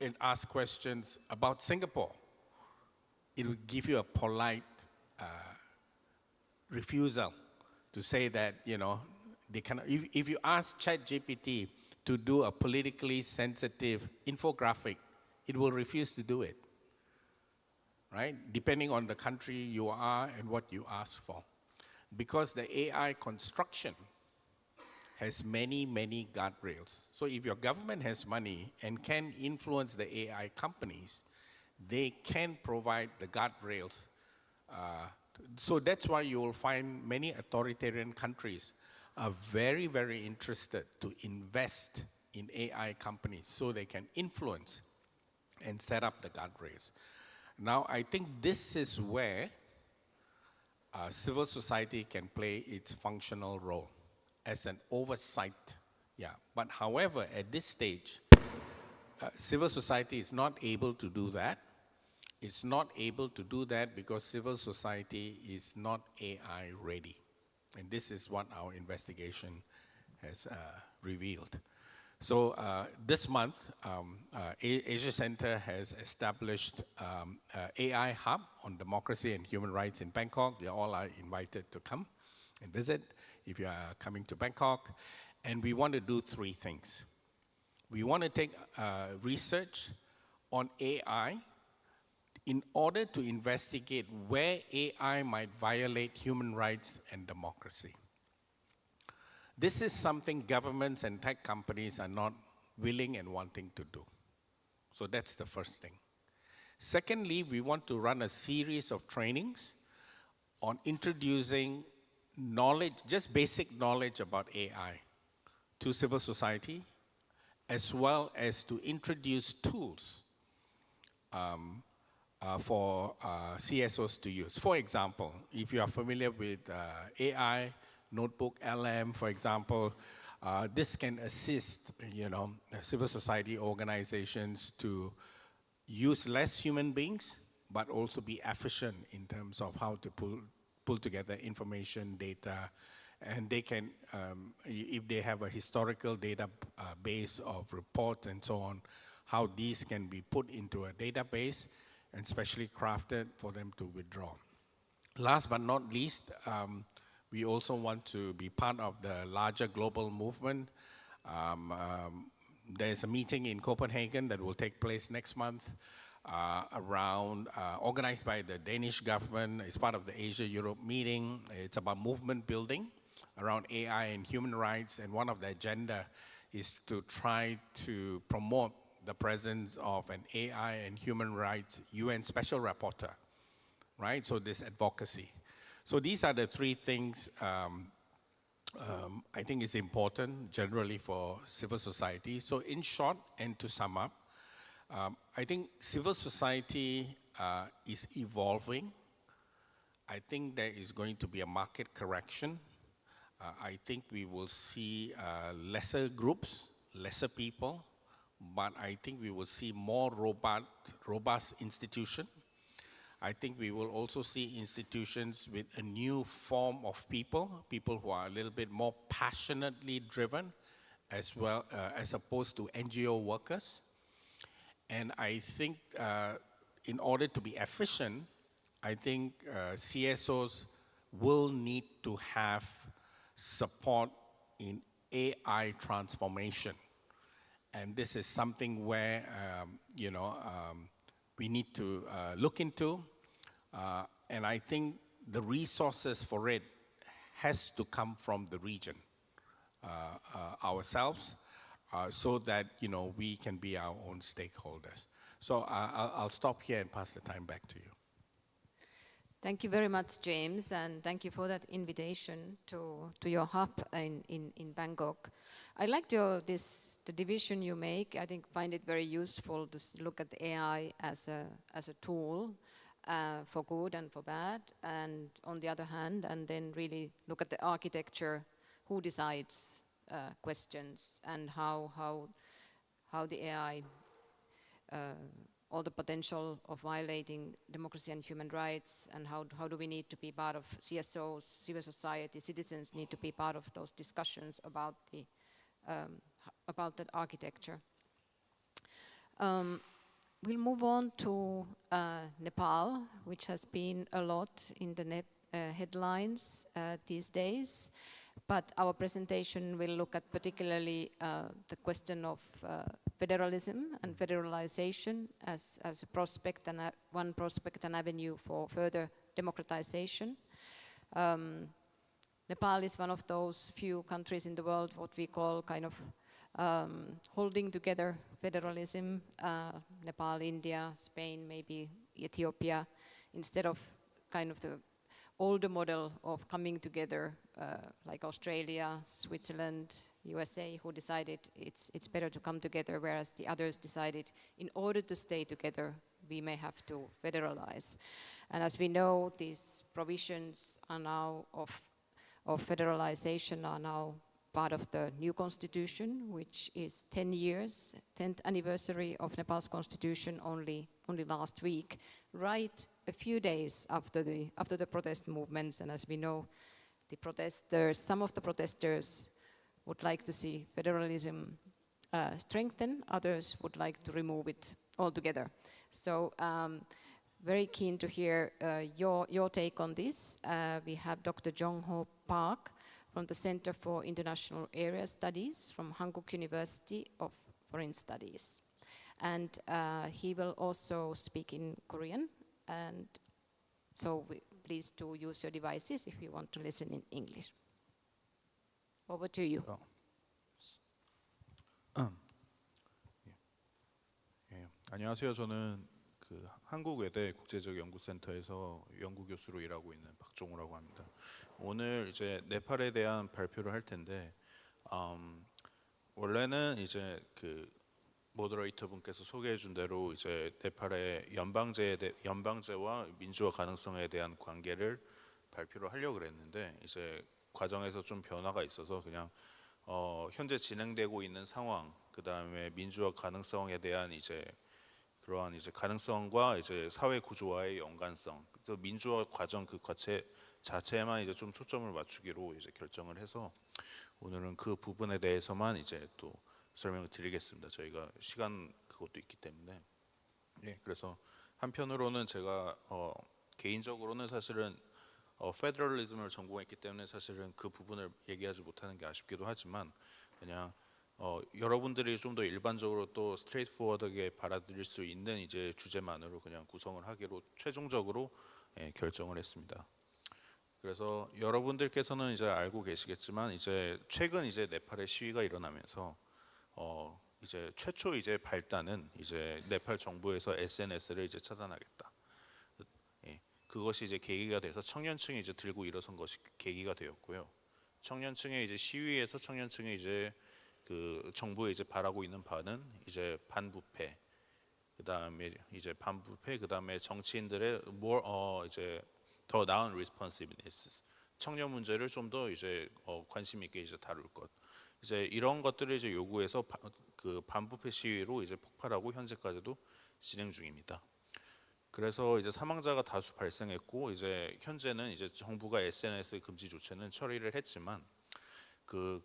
and ask questions about Singapore, it will give you a polite refusal to say that, they cannot. If you ask ChatGPT to do a politically sensitive infographic, it will refuse to do it, right? Depending on the country you are and what you ask for. Because the AI construction has many, many guardrails. So if your government has money and can influence the AI companies, they can provide the guardrails. So that's why you will find many authoritarian countries are very, very interested to invest in AI companies so they can influence and set up the guardrails. Now, I think this is where civil society can play its functional role as an oversight. But however, at this stage, civil society is not able to do that. It's not able to do that because civil society is not AI ready. And this is what our investigation has revealed. So this month, Asia Center has established AI Hub on democracy and human rights in Bangkok. You all are invited to come and visit if you are coming to Bangkok. And we want to do three things. We want to take research on AI in order to investigate where AI might violate human rights and democracy. This is something governments and tech companies are not willing and wanting to do. So that's the first thing. Secondly, we want to run a series of trainings on introducing knowledge, just basic knowledge about AI to civil society, as well as to introduce tools for CSOs to use. For example, if you are familiar with AI, Notebook LM, for example, this can assist, civil society organizations to use less human beings, but also be efficient in terms of how to pull together information, data, and they can, if they have a historical data base of reports and so on, how these can be put into a database and specially crafted for them to withdraw. Last but not least, we also want to be part of the larger global movement. There's a meeting in Copenhagen that will take place next month organized by the Danish government. It's part of the Asia-Europe meeting. It's about movement building around AI and human rights, and one of the agenda is to try to promote the presence of an AI and human rights UN special rapporteur, right? So this advocacy. So these are the three things I think is important generally for civil society. So in short, and to sum up, I think civil society is evolving. I think there is going to be a market correction. I think we will see lesser groups, lesser people, but I think we will see more robust institutions. I think we will also see institutions with a new form of people who are a little bit more passionately driven, as well as opposed to NGO workers. And I think in order to be efficient, I think CSOs will need to have support in AI transformation. And this is something where, we need to look into. And I think the resources for it has to come from the region ourselves, so that we can be our own stakeholders. So I'll stop here and pass the time back to you. Thank you very much, James, and thank you for that invitation to your hub in Bangkok. I liked the division you make. I find it very useful to look at the AI as a tool for good and for bad, and on the other hand, and then really look at the architecture, who decides questions, and how the AI or the potential of violating democracy and human rights, and how do we need to be part of CSOs, civil society, citizens need to be part of those discussions about that architecture. We'll move on to Nepal, which has been a lot in the headlines these days. But our presentation will look at particularly the question of federalism and federalization as a prospect and one prospect and avenue for further democratization. Nepal is one of those few countries in the world what we call kind of holding together federalism. Nepal, India, Spain, maybe Ethiopia, instead of kind of the older model of coming together, like Australia, Switzerland, USA, who decided it's better to come together, whereas the others decided in order to stay together, we may have to federalize. And as we know, these provisions are now of federalization are now part of the new constitution, which is 10 years, 10th anniversary of Nepal's constitution only last week, right a few days after the protest movements. And as we know, some of the protesters would like to see federalism strengthen, others would like to remove it altogether. So very keen to hear your take on this. We have Dr. Jong-ho Park from the Center for International Area Studies from Hankuk University of Foreign Studies. And he will also speak in Korean, and so please do use your devices if you want to listen in English. Over to you. 안녕하세요. 저는 그 한국외대 국제적연구센터에서 연구교수로 일하고 있는 박종우라고 합니다. 오늘 이제 네팔에 대한 발표를 할 텐데, 원래는 이제 그 모더레이터 분께서 소개해 준 대로 이제 네팔의 연방제와 민주화 가능성에 대한 관계를 발표를 하려고 그랬는데, 이제 과정에서 좀 변화가 있어서 그냥 현재 진행되고 있는 상황, 그 다음에 민주화 가능성에 대한 이제 그러한 이제 가능성과 이제 사회 구조와의 연관성, 그래서 민주화 과정 그 자체에만 이제 좀 초점을 맞추기로 이제 결정을 해서 오늘은 그 부분에 대해서만 이제 또 설명을 드리겠습니다. 저희가 시간 그것도 있기 때문에. 네, 그래서 한편으로는 제가 개인적으로는 사실은 페더럴리즘을 전공했기 때문에 사실은 그 부분을 얘기하지 못하는 게 아쉽기도 하지만 그냥 여러분들이 좀 더 일반적으로 또 스트레이트포워드하게 받아들일 수 있는 이제 주제만으로 그냥 구성을 하기로 최종적으로 결정을 했습니다. 그래서 여러분들께서는 이제 알고 계시겠지만 이제 최근 이제 네팔의 시위가 일어나면서 이제 최초 이제 발단은 이제 네팔 정부에서 SNS를 이제 차단하겠다. 그것이 이제 계기가 돼서 청년층이 이제 들고 일어선 것이 계기가 되었고요. 청년층의 이제 시위에서 청년층이 이제 그 정부에 이제 바라고 있는 바는 이제 반부패, 그다음에 이제 반부패, 그다음에 정치인들의 이제 더 나은 responsiveness, 청년 문제를 좀 더 이제 관심 있게 이제 다룰 것, 이제 이런 것들을 이제 요구해서 그 반부패 시위로 이제 폭발하고 현재까지도 진행 중입니다. 그래서 이제 사망자가 다수 발생했고 이제 현재는 이제 정부가 SNS 금지 조치는 처리를 했지만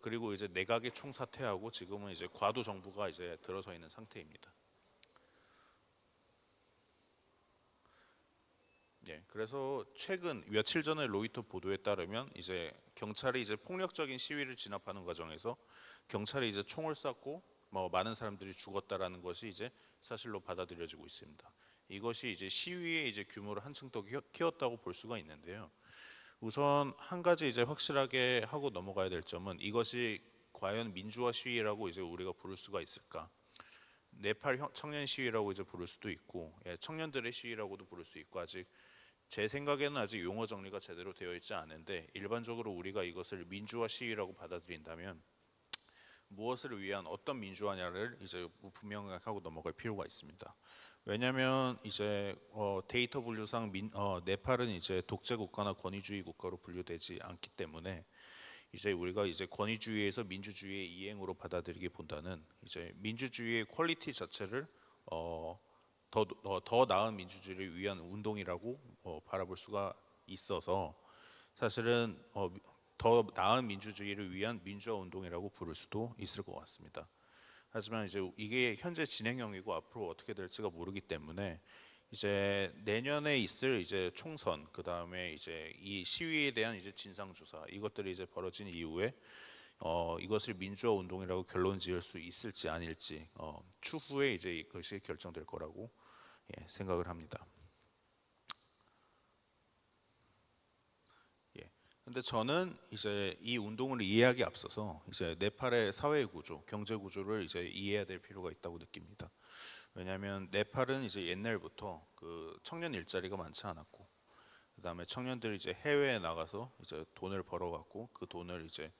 그리고 이제 내각이 총사퇴하고 지금은 이제 과도 정부가 이제 들어서 있는 상태입니다. 예, 그래서 최근 며칠 전에 로이터 보도에 따르면 이제 경찰이 이제 폭력적인 시위를 진압하는 과정에서 경찰이 이제 총을 쐈고 많은 사람들이 죽었다라는 것이 이제 사실로 받아들여지고 있습니다. 이것이 이제 시위의 이제 규모를 한층 더 키웠다고 볼 수가 있는데요. 우선 한 가지 이제 확실하게 하고 넘어가야 될 점은 이것이 과연 민주화 시위라고 이제 우리가 부를 수가 있을까? 네팔 청년 시위라고 이제 부를 수도 있고, 청년들의 시위라고도 부를 수 있고, 아직 제 생각에는 아직 용어 정리가 제대로 되어 있지 않은데 일반적으로 우리가 이것을 민주화 시위라고 받아들인다면 무엇을 위한 어떤 민주화냐를 이제 분명하게 하고 넘어갈 필요가 있습니다. 왜냐하면 이제 데이터 분류상 네팔은 이제 독재 국가나 권위주의 국가로 분류되지 않기 때문에 이제 우리가 이제 권위주의에서 민주주의의 이행으로 받아들이기보다는 이제 민주주의의 퀄리티 자체를 더 나은 민주주의를 위한 운동이라고 바라볼 수가 있어서 사실은 더 나은 민주주의를 위한 민주화 운동이라고 부를 수도 있을 것 같습니다. 하지만 이제 이게 현재 진행형이고 앞으로 어떻게 될지가 모르기 때문에 이제 내년에 있을 이제 총선, 그 다음에 이제 이 시위에 대한 이제 진상조사, 이것들이 이제 벌어진 이후에 이것을 민주화 운동이라고 결론 지을 수 있을지 아닐지 추후에 이제 이것이 결정될 거라고 생각을 합니다. 근데 저는 이제 이 운동을 이해하기 앞서서 이제 네팔의 사회 구조, 경제 구조를 이제 이해해야 될 필요가 있다고 느낍니다. 왜냐하면 네팔은 이제 옛날부터 그 청년 일자리가 많지 않았고, 그다음에 청년들이 이제 해외에 나가서 이제 돈을 벌어갖고 그 돈을 이제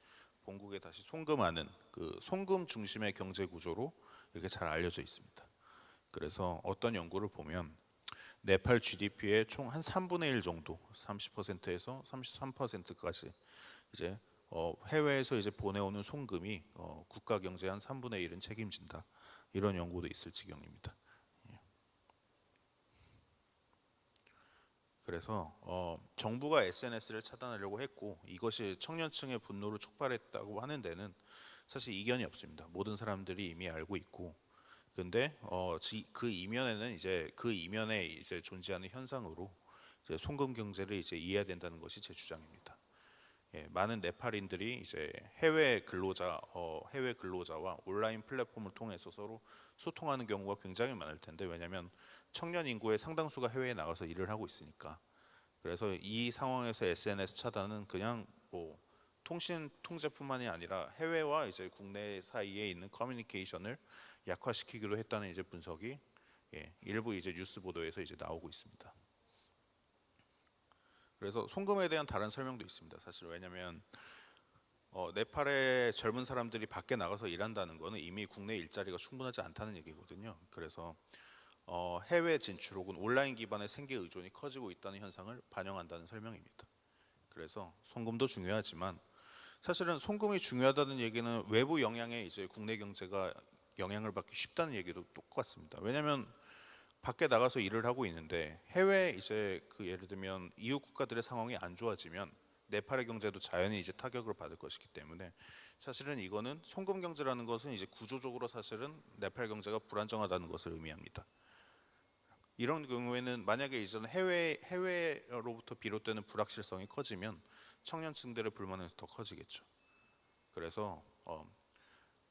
본국에 다시 송금하는 그 송금 중심의 경제 구조로 이렇게 잘 알려져 있습니다. 그래서 어떤 연구를 보면 네팔 GDP의 총 한 3분의 1 정도, 30%에서 33%까지 이제 해외에서 이제 보내오는 송금이 국가 경제의 한 3분의 1은 책임진다. 이런 연구도 있을 지경입니다. 그래서 정부가 SNS를 차단하려고 했고 이것이 청년층의 분노를 촉발했다고 하는 데는 사실 이견이 없습니다. 모든 사람들이 이미 알고 있고, 근데 그 이면에는 이제 그 이면에 이제 존재하는 현상으로 이제 송금 경제를 이제 이해해야 된다는 것이 제 주장입니다. 많은 네팔인들이 이제 해외 근로자와 온라인 플랫폼을 통해서 서로 소통하는 경우가 굉장히 많을 텐데, 왜냐하면 청년 인구의 상당수가 해외에 나가서 일을 하고 있으니까. 그래서 이 상황에서 SNS 차단은 그냥 통신 통제뿐만이 아니라 해외와 이제 국내 사이에 있는 커뮤니케이션을 약화시키기로 했다는 이제 분석이 일부 이제 뉴스 보도에서 이제 나오고 있습니다. 그래서 송금에 대한 다른 설명도 있습니다. 사실 왜냐하면 네팔의 젊은 사람들이 밖에 나가서 일한다는 것은 이미 국내 일자리가 충분하지 않다는 얘기거든요. 그래서 해외 진출 혹은 온라인 기반의 생계 의존이 커지고 있다는 현상을 반영한다는 설명입니다. 그래서 송금도 중요하지만 사실은 송금이 중요하다는 얘기는 외부 영향에 이제 국내 경제가 영향을 받기 쉽다는 얘기도 똑같습니다. 왜냐하면 밖에 나가서 일을 하고 있는데 해외 이제 예를 들면 이웃 국가들의 상황이 안 좋아지면 네팔의 경제도 자연히 이제 타격을 받을 것이기 때문에 사실은 이거는 송금 경제라는 것은 이제 구조적으로 사실은 네팔 경제가 불안정하다는 것을 의미합니다. 이런 경우에는 만약에 이전 해외로부터 비롯되는 불확실성이 커지면 청년층들의 불만은 더 커지겠죠. 그래서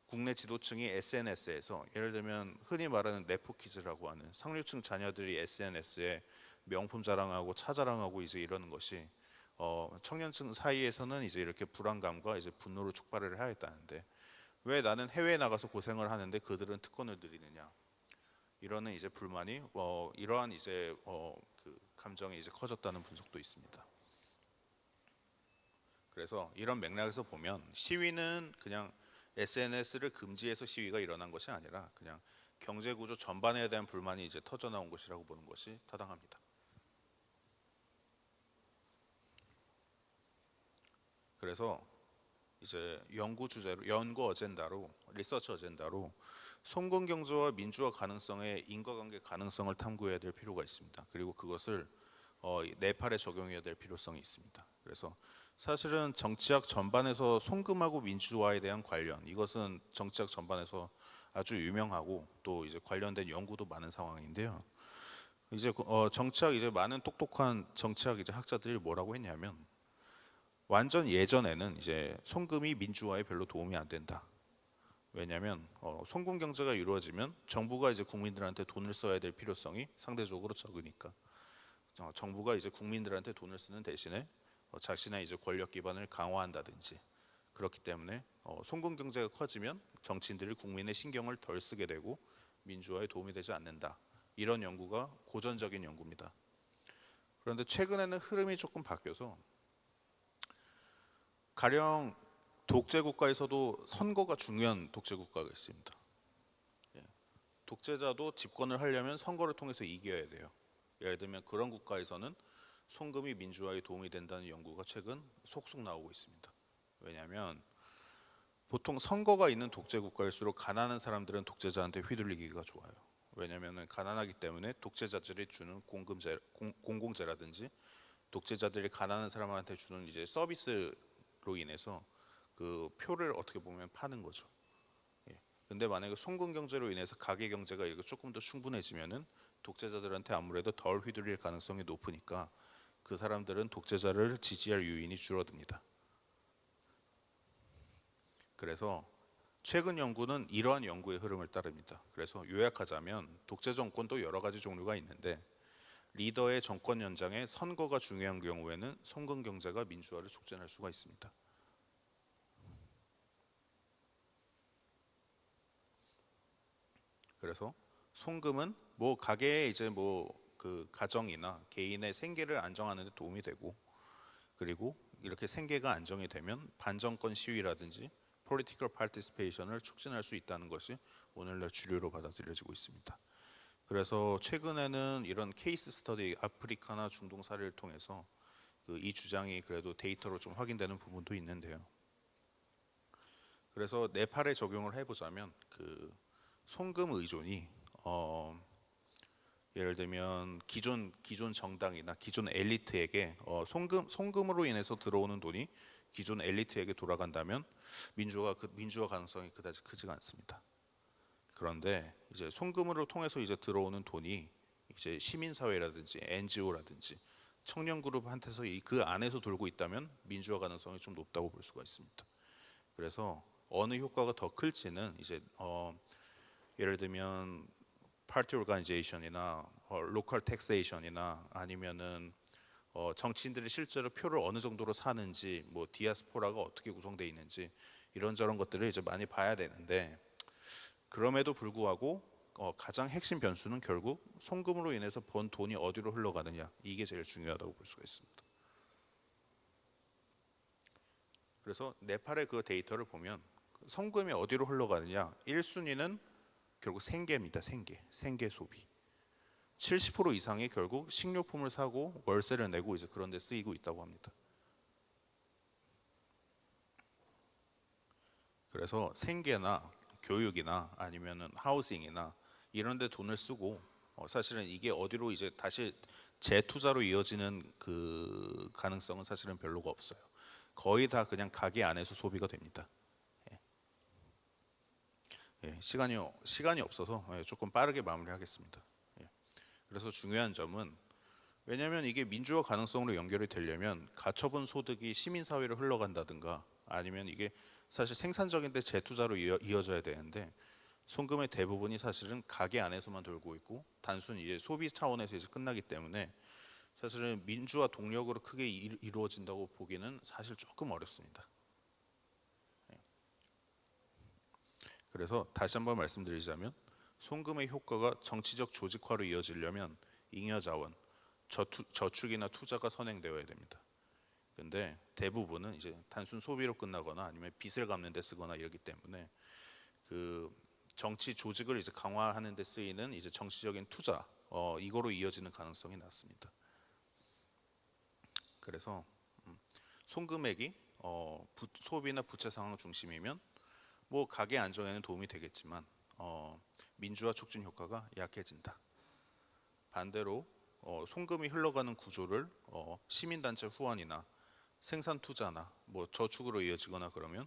국내 지도층이 SNS에서 예를 들면 흔히 말하는 네포키즈라고 하는 상류층 자녀들이 SNS에 명품 자랑하고 차 자랑하고 이제 이러는 것이 청년층 사이에서는 이제 이렇게 불안감과 이제 분노를 촉발을 하였다는데 왜 나는 해외에 나가서 고생을 하는데 그들은 특권을 누리느냐 이러는 이제 불만이 이러한 이제 그 감정이 이제 커졌다는 분석도 있습니다. 그래서 이런 맥락에서 보면 시위는 그냥 SNS를 금지해서 시위가 일어난 것이 아니라 그냥 경제 구조 전반에 대한 불만이 이제 터져 나온 것이라고 보는 것이 타당합니다. 그래서 이제 연구 어젠다로 리서치 어젠다로 송금 경제와 민주화 가능성의 인과관계 가능성을 탐구해야 될 필요가 있습니다. 그리고 그것을 네팔에 적용해야 될 필요성이 있습니다. 그래서 사실은 정치학 전반에서 송금하고 민주화에 대한 관련 이것은 정치학 전반에서 아주 유명하고 또 이제 관련된 연구도 많은 상황인데요. 이제 정치학 이제 많은 똑똑한 정치학 이제 학자들이 뭐라고 했냐면 완전 예전에는 이제 송금이 민주화에 별로 도움이 안 된다. 왜냐하면 송금 경제가 이루어지면 정부가 이제 국민들한테 돈을 써야 될 필요성이 상대적으로 적으니까 정부가 이제 국민들한테 돈을 쓰는 대신에 자신의 이제 권력 기반을 강화한다든지 그렇기 때문에 송금 경제가 커지면 정치인들이 국민의 신경을 덜 쓰게 되고 민주화에 도움이 되지 않는다. 이런 연구가 고전적인 연구입니다. 그런데 최근에는 흐름이 조금 바뀌어서 가령 독재 국가에서도 선거가 중요한 독재 국가가 있습니다. 독재자도 집권을 하려면 선거를 통해서 이겨야 돼요. 예를 들면 그런 국가에서는 송금이 민주화에 도움이 된다는 연구가 최근 속속 나오고 있습니다. 왜냐하면 보통 선거가 있는 독재 국가일수록 가난한 사람들은 독재자한테 휘둘리기가 좋아요. 왜냐하면 가난하기 때문에 독재자들이 주는 공공재라든지 독재자들이 가난한 사람한테 주는 이제 서비스로 인해서 그 표를 어떻게 보면 파는 거죠. 근데 만약에 송금 경제로 인해서 가계 경제가 이거 조금 더 충분해지면은 독재자들한테 아무래도 덜 휘둘릴 가능성이 높으니까 그 사람들은 독재자를 지지할 요인이 줄어듭니다. 그래서 최근 연구는 이러한 연구의 흐름을 따릅니다. 그래서 요약하자면 독재 정권도 여러 가지 종류가 있는데 리더의 정권 연장에 선거가 중요한 경우에는 송금 경제가 민주화를 촉진할 수가 있습니다. 그래서 송금은 뭐 가게에 이제 뭐 그 가정이나 개인의 생계를 안정하는 데 도움이 되고 그리고 이렇게 생계가 안정이 되면 반정권 시위라든지 political participation을 촉진할 수 있다는 것이 오늘날 주류로 받아들여지고 있습니다. 그래서 최근에는 이런 케이스 스터디 아프리카나 중동 사례를 통해서 이 주장이 그래도 데이터로 좀 확인되는 부분도 있는데요. 그래서 네팔에 적용을 해보자면 그 송금 의존이 예를 들면 기존 정당이나 기존 엘리트에게 송금으로 인해서 들어오는 돈이 기존 엘리트에게 돌아간다면 민주화 가능성이 그다지 크지가 않습니다. 그런데 이제 송금으로 통해서 이제 들어오는 돈이 이제 시민사회라든지 NGO라든지 청년 그룹한테서 그 안에서 돌고 있다면 민주화 가능성이 좀 높다고 볼 수가 있습니다. 그래서 어느 효과가 더 클지는 이제 예를 들면 파티 오르가니제이션이나 로컬 텍세이션이나 아니면은 정치인들이 실제로 표를 어느 정도로 사는지 뭐 디아스포라가 어떻게 구성되어 있는지 이런저런 것들을 이제 많이 봐야 되는데 그럼에도 불구하고 가장 핵심 변수는 결국 송금으로 인해서 번 돈이 어디로 흘러가느냐 이게 제일 중요하다고 볼 수가 있습니다. 그래서 네팔의 그 데이터를 보면 송금이 어디로 흘러가느냐 1순위는 결국 생계입니다. 생계 소비 70% 이상이 결국 식료품을 사고 월세를 내고 이제 그런 데 쓰이고 있다고 합니다. 그래서 생계나 교육이나 아니면은 하우싱이나 이런 데 돈을 쓰고 사실은 이게 어디로 이제 다시 재투자로 이어지는 그 가능성은 사실은 별로가 없어요. 거의 다 그냥 가게 안에서 소비가 됩니다. 시간이 없어서 조금 빠르게 마무리하겠습니다. 그래서 중요한 점은 왜냐하면 이게 민주화 가능성으로 연결이 되려면 가처분 소득이 시민사회로 흘러간다든가 아니면 이게 사실 생산적인데 재투자로 이어져야 되는데 송금의 대부분이 사실은 가게 안에서만 돌고 있고 단순히 이제 소비 차원에서 이제 끝나기 때문에 사실은 민주화 동력으로 크게 이루어진다고 보기는 사실 조금 어렵습니다. 그래서 다시 한번 말씀드리자면 송금의 효과가 정치적 조직화로 이어지려면 잉여자원, 저축이나 투자가 선행되어야 됩니다. 근데 대부분은 이제 단순 소비로 끝나거나 아니면 빚을 갚는 데 쓰거나 이러기 때문에 그 정치 조직을 이제 강화하는 데 쓰이는 이제 정치적인 투자 이거로 이어지는 가능성이 낮습니다. 그래서 송금액이 소비나 부채 상황 중심이면 뭐 가계 안정에는 도움이 되겠지만 민주화 촉진 효과가 약해진다. 반대로 송금이 흘러가는 구조를 시민단체 후원이나 생산 투자나 뭐 저축으로 이어지거나 그러면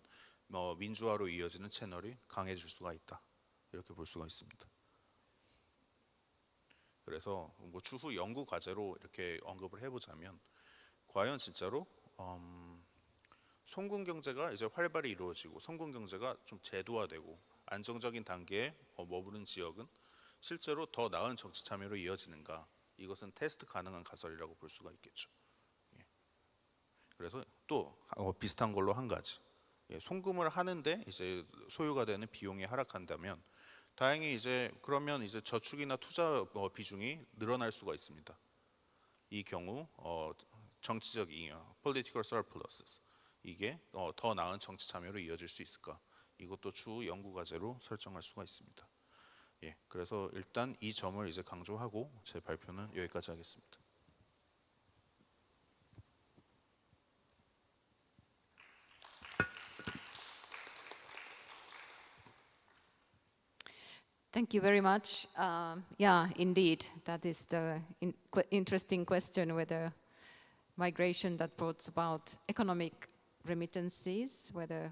민주화로 이어지는 채널이 강해질 수가 있다. 이렇게 볼 수가 있습니다. 그래서 뭐 추후 연구 과제로 이렇게 언급을 해보자면 과연 진짜로 송금 경제가 이제 활발히 이루어지고 송금 경제가 좀 제도화되고 안정적인 단계에 머무른 지역은 실제로 더 나은 정치 참여로 이어지는가? 이것은 테스트 가능한 가설이라고 볼 수가 있겠죠. 예. 그래서 또 비슷한 걸로 한 가지. 송금을 하는데 이제 소요가 되는 비용이 하락한다면 다행히 이제 그러면 이제 저축이나 투자 비중이 늘어날 수가 있습니다. 이 경우 정치적 잉여, political surpluses 이게 더 나은 정치 참여로 이어질 수 있을까? 이것도 추후 연구 과제로 설정할 수가 있습니다. 예, 그래서 일단 이 점을 이제 강조하고 제 발표는 여기까지 하겠습니다. Thank you very much. Yeah, indeed, that is the interesting question whether migration that brought about economic remittances, whether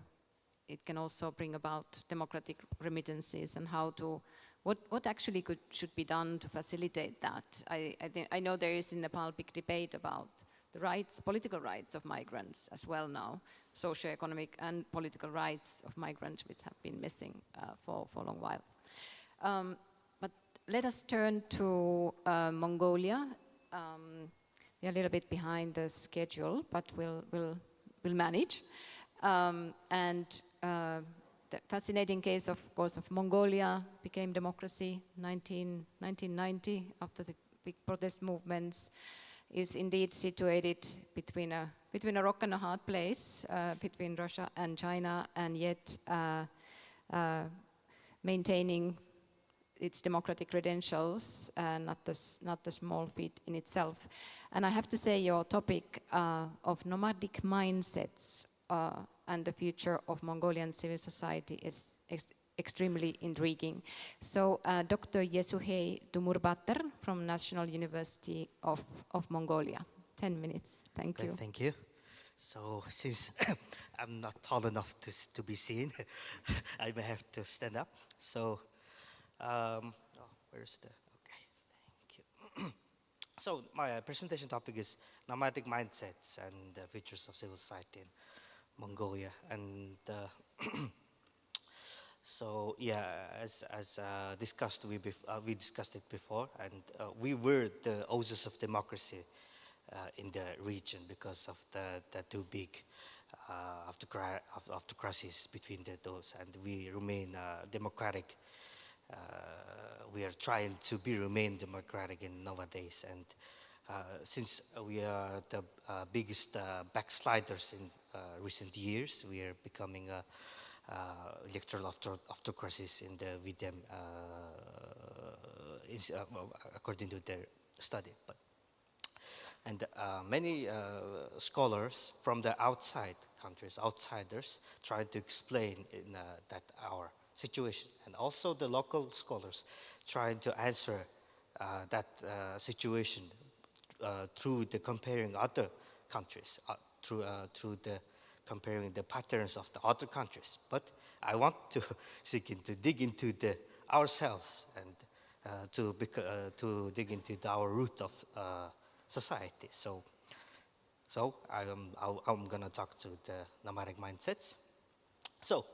it can also bring about democratic remittances, and how to, what actually should be done to facilitate that. I know there is in Nepal big debate about the rights, political rights of migrants as well now, socio-economic and political rights of migrants which have been missing for a long while. But let us turn to Mongolia. We're a little bit behind the schedule, but we'll manage. The fascinating case, of course, of Mongolia became democracy 1990 after the big protest movements, is indeed situated between a rock and a hard place, between Russia and China, and yet maintaining its democratic credentials, not the small feat in itself. And I have to say, your topic of nomadic mindsets and the future of Mongolian civil society is extremely intriguing. So Dr. Yesuhei Dumurbatar from National University of Mongolia. 10 minutes, thank you. Thank you. So since I'm not tall enough to be seen, I may have to stand up. So, where's the, okay, thank you. So my presentation topic is nomadic mindsets and the futures of civil society in Mongolia. And so yeah, as discussed, we discussed it before, and we were the oasis of democracy in the region because of the two big autocracies between those, and we remain democratic. We are trying to remain democratic in nowadays, and since we are the biggest backsliders in recent years, we are becoming electoral autocracies in the with them according to their study. And many scholars from the outside countries, outsiders, try to explain that our situation, and also the local scholars trying to answer that situation through the comparing other countries, through the comparing the patterns of the other countries. But I want to dig into ourselves and to dig into our root of society. So I'm going to talk to the nomadic mindsets. So,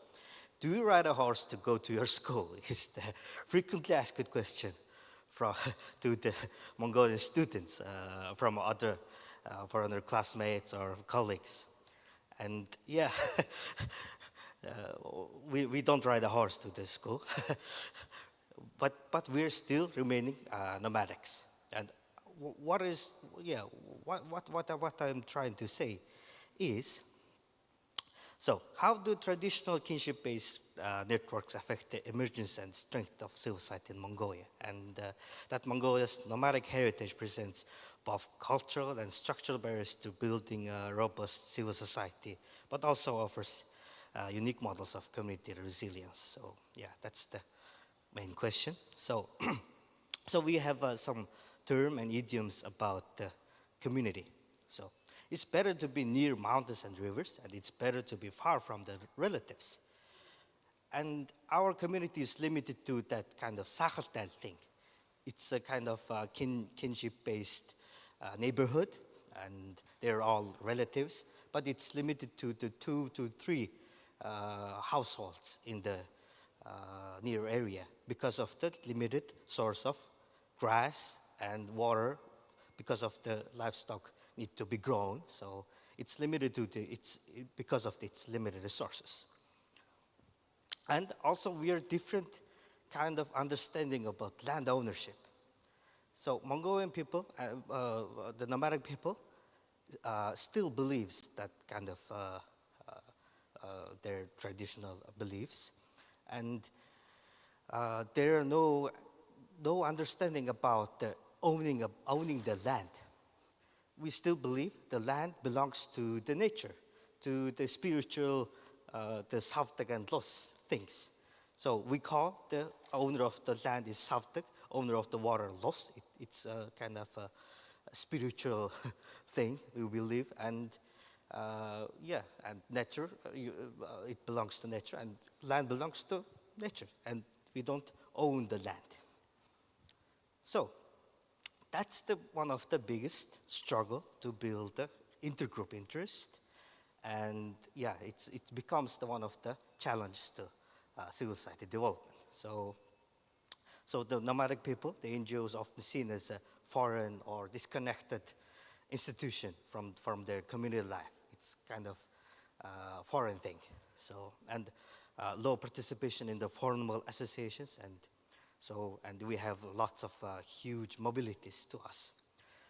do you ride a horse to go to your school? Is the frequently asked question to the Mongolian students from other foreigner classmates or colleagues. And yeah, we don't ride a horse to the school, but we're still remaining nomadics. And what I'm trying to say is, so how do traditional kinship-based networks affect the emergence and strength of civil society in Mongolia? And that Mongolia's nomadic heritage presents both cultural and structural barriers to building a robust civil society, but also offers unique models of community resilience. So yeah, that's the main question. So, so we have some terms and idioms about community. So it's better to be near mountains and rivers, and it's better to be far from the relatives. And our community is limited to that kind of sakaltel thing. It's a kind of kinship-based neighborhood, and they're all relatives, but it's limited to the 2 to 3 households in the near area because of the limited source of grass and water, because of the livestock need to be grown. So it's limited to because of its limited resources. And also we are different kind of understanding about land ownership. So Mongolian people, the nomadic people, still believes that kind of their traditional beliefs, and there are no understanding about owning the land. We still believe the land belongs to the nature, to the spiritual, the savtak and los things. So we call the owner of the land is savtak, owner of the water los. It's a kind of a spiritual thing we believe, and yeah, and nature, it belongs to nature, and land belongs to nature, and we don't own the land. So that's one of the biggest struggle to build the intergroup interest, and yeah, it becomes one of the challenges to civil society development. So the nomadic people, the NGOs, often seen as a foreign or disconnected institution from their community life. It's kind of foreign thing. So, and low participation in the formal associations, and we have lots of huge mobilities to us.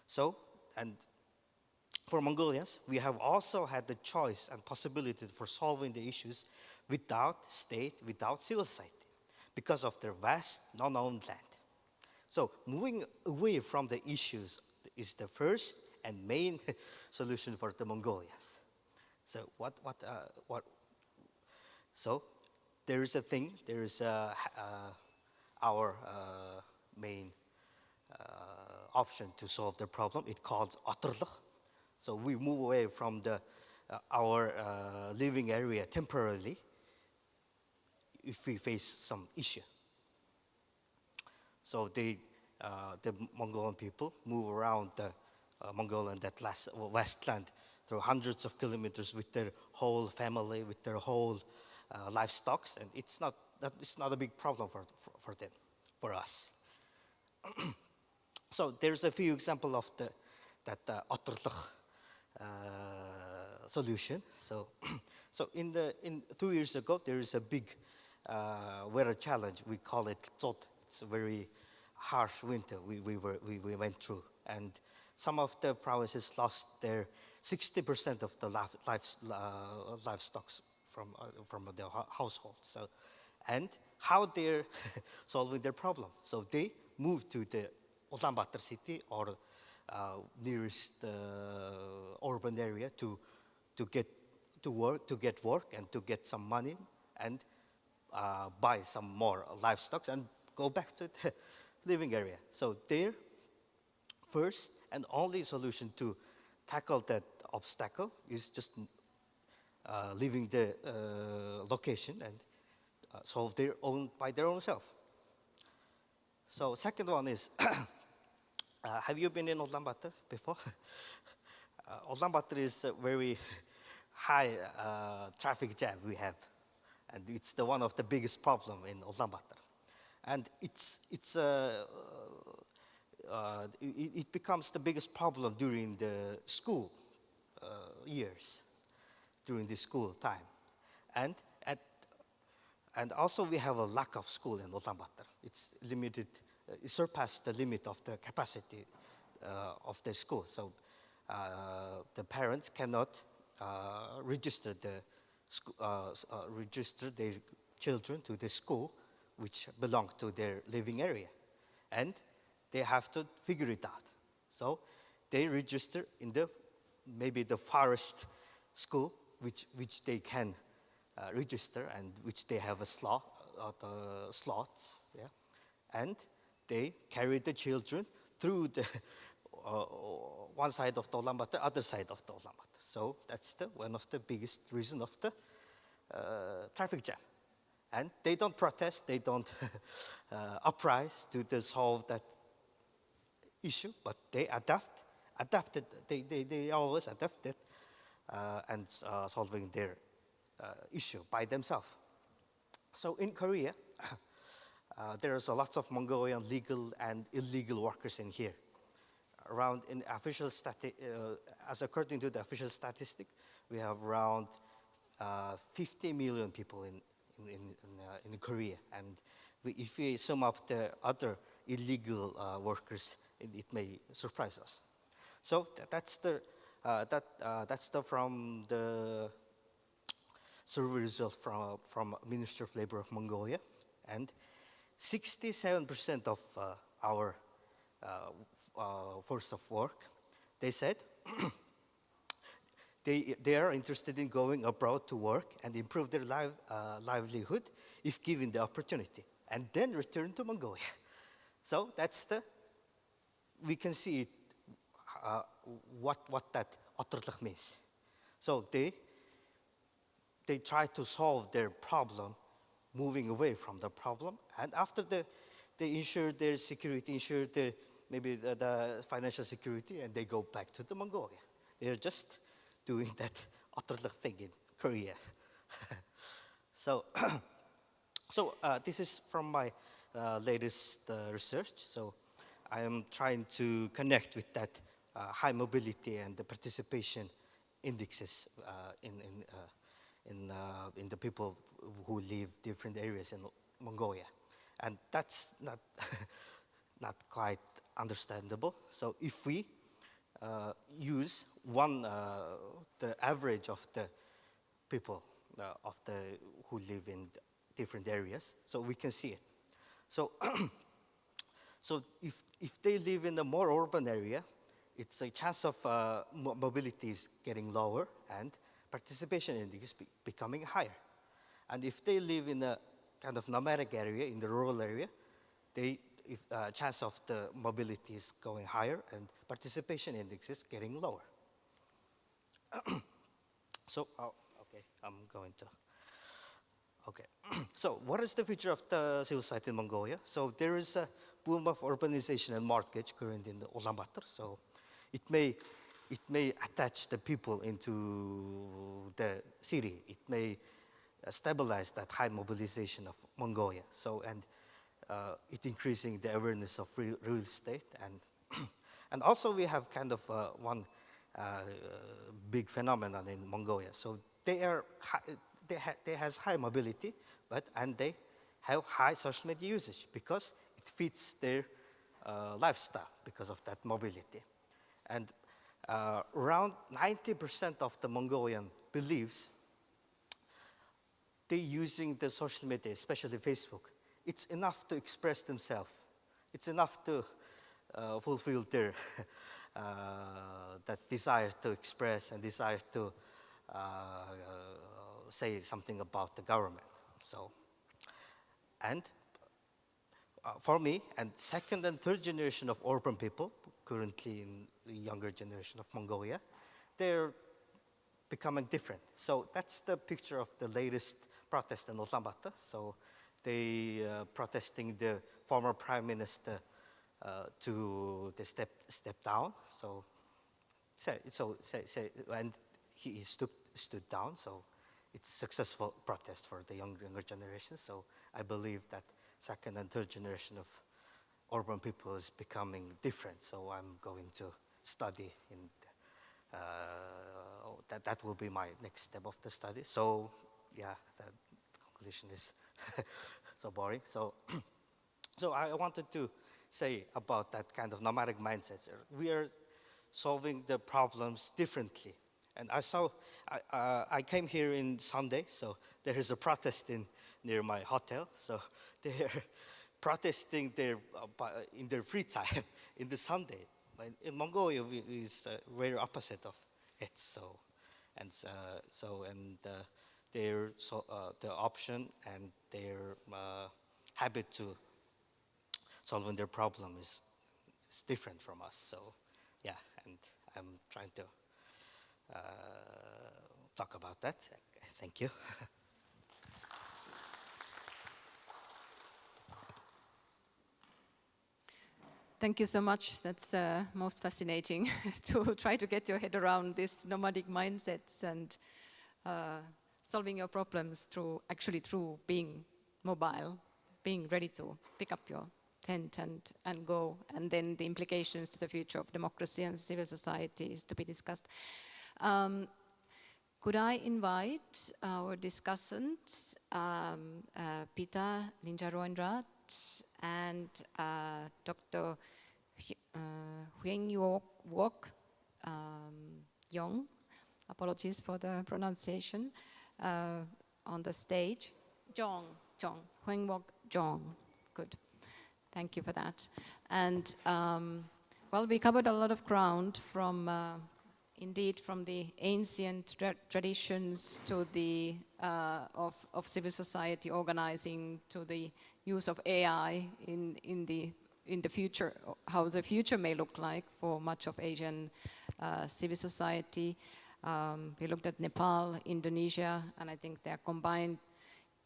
So, and for Mongolians, we have also had the choice and possibility for solving the issues without state, without civil society, because of their vast non-owned land. So moving away from the issues is the first and main solution for the Mongolians. So so there is a thing, there is our main option to solve the problem. It's called Oturluk. So we move away from our living area temporarily if we face some issue. So the Mongolian people move around the Mongolian, that wasteland, through hundreds of kilometers with their whole family, with their whole livestock, and it's not a big problem for them, for us. So there's a few examples of that Oturluk solution. So 2 years ago, there is a big weather challenge. We call it Zot. It's a very harsh winter we went through, and some of the provinces lost their 60% of the livestock from their households. So, and how they're solving their problem? So they moved to the Ulaanbaatar city or nearest urban area to get work and to get some money and buy some more livestock and go back to the living area. So their first and only solution to tackle that obstacle is just leaving the location and solve by their own self. So second one is, have you been in Ulaanbaatar before? Ulaanbaatar is a very high traffic jam we have, and it's the one of the biggest problem in Ulaanbaatar. And it becomes the biggest problem during the school years, during the school time. And also we have a lack of school in Ulaanbaatar. It's limited, it surpassed the limit of the capacity of the school. So the parents cannot register their children to the school which belong to their living area. And they have to figure it out. So they register in maybe the forest school which they can register and which they have a slots, yeah? And they carry the children through the one side of the Ulaanbaatar, other side of the Ulaanbaatar. So that's one of the biggest reason of the traffic jam. And they don't protest, they don't uprise to solve that issue, but they adapted, they always adapted and solving their issue by themselves. So in Korea, there's a lot of Mongolian legal and illegal workers in here. Around in official as according to the official statistic, we have around 50 million people in Korea, and if we sum up the other illegal workers, it may surprise us. So that's from the survey result from Ministry of Labor of Mongolia, and 67% of our force of work, they said they are interested in going abroad to work and improve their livelihood if given the opportunity, and then return to Mongolia. So we can see it, what that oturluk means. So they try to solve their problem, moving away from the problem, and after they ensure their security, ensure their maybe the financial security, and they go back to the Mongolia. They're just doing that oturluk thing in Korea. So this is from my latest research. So I am trying to connect with that high mobility and the participation indexes in the people who live different areas in Mongolia, and that's not quite understandable. So if we use the average of the people who live in different areas, so we can see it. So so if they live in a more urban area, it's a chance of mobility is getting lower and participation index is becoming higher. And if they live in a kind of nomadic area, in the rural area, chance of the mobility is going higher and participation index is getting lower. So, okay, I'm going to. Okay, so what is the future of the civil society in Mongolia? So there is a boom of urbanization and mortgage currently in the Ulaanbaatar. So it may attach the people into the city. It may stabilize that high mobilization of Mongolia. So it increasing the awareness of real estate, and also we have kind of one big phenomenon in Mongolia. So they has high mobility, and they have high social media usage because it fits their lifestyle because of that mobility. And around 90% of the Mongolian believes they using the social media, especially Facebook. It's enough to express themselves. It's enough to fulfill their that desire to express and desire to say something about the government. So, and for me, and second and third generation of urban people, currently in the younger generation of Mongolia, they're becoming different. So that's the picture of the latest protest in Ulaanbaatar. So they protesting former prime minister to the step down. So and he stood down. So it's successful protest for the younger generation. So I believe that second and third generation of urban people is becoming different. So I'm going to study in that will be my next step of the study. So yeah, the conclusion is so boring. So so I wanted to say about that kind of nomadic mindset. We are solving the problems differently. And I came here in Sunday, so there is a protest near my hotel. So they are protesting in their free time in the Sunday. In Mongolia, is very opposite of it. So the option and their habit to solving their problem is different from us. So yeah, and I'm trying to talk about that. Thank you. Thank you so much. That's most fascinating to try to get your head around this nomadic mindsets and solving your problems through being mobile, being ready to pick up your tent and go, and then the implications to the future of democracy and civil society is to be discussed. Could I invite our discussants, Peter Linjaroenrat and Dr. Hueng Wok Yong, apologies for the pronunciation, on the stage. Hueng Wok Jong, good. Thank you for that. And well, we covered a lot of ground from indeed from the ancient traditions to the of civil society organizing to the use of AI in the future, how the future may look like for much of Asian civil society. We looked at Nepal, Indonesia, and I think they are combined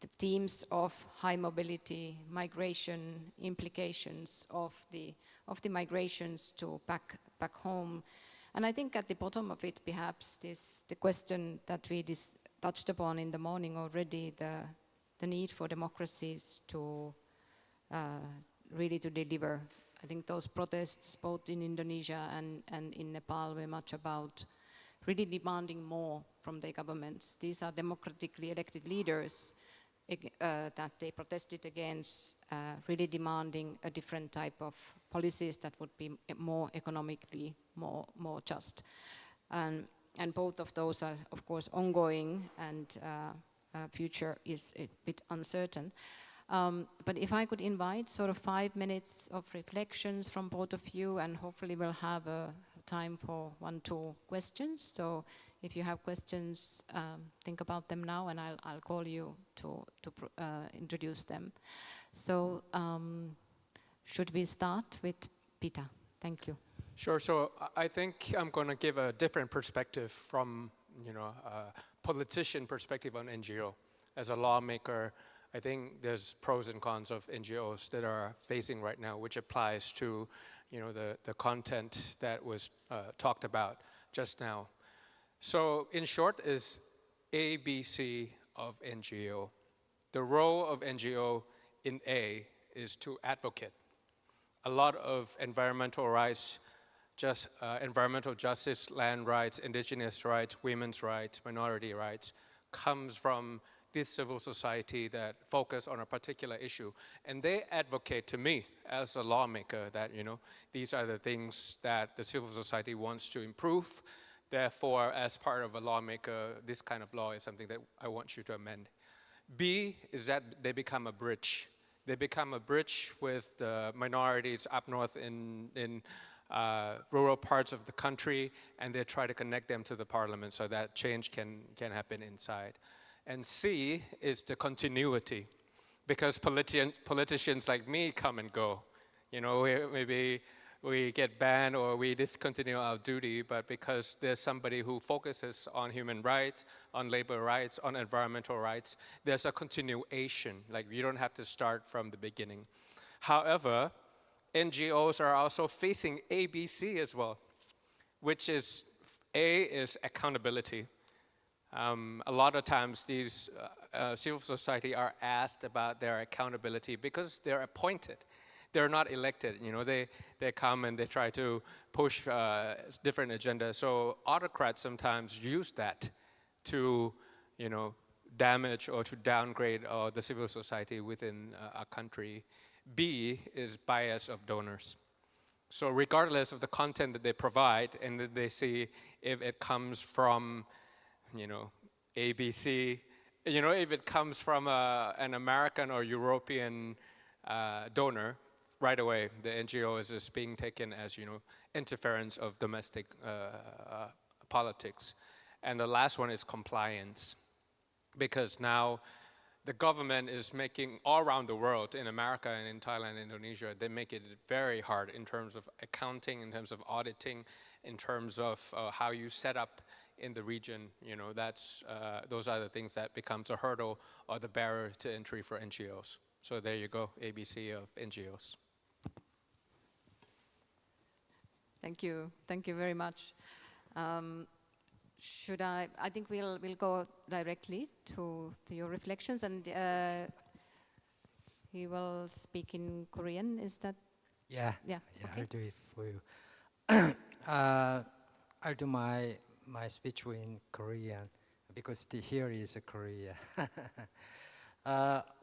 the themes of high mobility, migration, implications of the migrations to back home. And I think at the bottom of it, perhaps, the question that we touched upon in the morning already, the need for democracies to really to deliver. I think those protests, both in Indonesia and in Nepal, were much about really demanding more from their governments. These are democratically elected leaders that they protested against, really demanding a different type of policies that would be more economically more just. And both of those are, of course, ongoing, and future is a bit uncertain. But if I could invite sort of 5 minutes of reflections from both of you, and hopefully we'll have a time for 1-2 questions. So if you have questions, think about them now, and I'll call you to introduce them. So should we start with Peter? Thank you. Sure. So I think I'm going to give a different perspective from, a politician perspective on NGO. As a lawmaker, I think there's pros and cons of NGOs that are facing right now, which applies to, the content that was talked about just now. So in short is ABC of NGO. The role of NGO in A is to advocate. A lot of environmental rights, environmental justice, land rights, indigenous rights, women's rights, minority rights, comes from this civil society that focus on a particular issue. And they advocate to me as a lawmaker that, these are the things that the civil society wants to improve. Therefore, as part of a lawmaker, this kind of law is something that I want you to amend. B is that they become a bridge. They become a bridge with the minorities up north in rural parts of the country, and they try to connect them to the parliament so that change can happen inside. And C is the continuity, because politicians like me come and go. Maybe we get banned or we discontinue our duty, but because there's somebody who focuses on human rights, on labor rights, on environmental rights, there's a continuation. Like, you don't have to start from the beginning. However, NGOs are also facing ABC as well, which is, A is accountability. A lot of times these civil society are asked about their accountability because they're appointed. They're not elected. You know, they come and they try to push different agendas. So autocrats sometimes use that to, you know, damage or to downgrade the civil society within a country. B is bias of donors. So regardless of the content that they provide, and that they see if it comes from, you know, ABC, you know, if it comes from an American or European donor, right away the NGO is just being taken as, you know, interference of domestic politics. And the last one is compliance, because now the government is making, all around the world, in America and in Thailand, Indonesia, they make it very hard in terms of accounting, in terms of auditing, in terms of how you set up in the region. You know, that's, those are the things that becomes a hurdle or the barrier to entry for NGOs. So there you go, ABC of NGOs. Thank you very much. I think we'll go directly to your reflections, and he will speak in Korean. Is that? Yeah. Okay. I'll do it for you. I'll do my speech in Korean because here is Korea.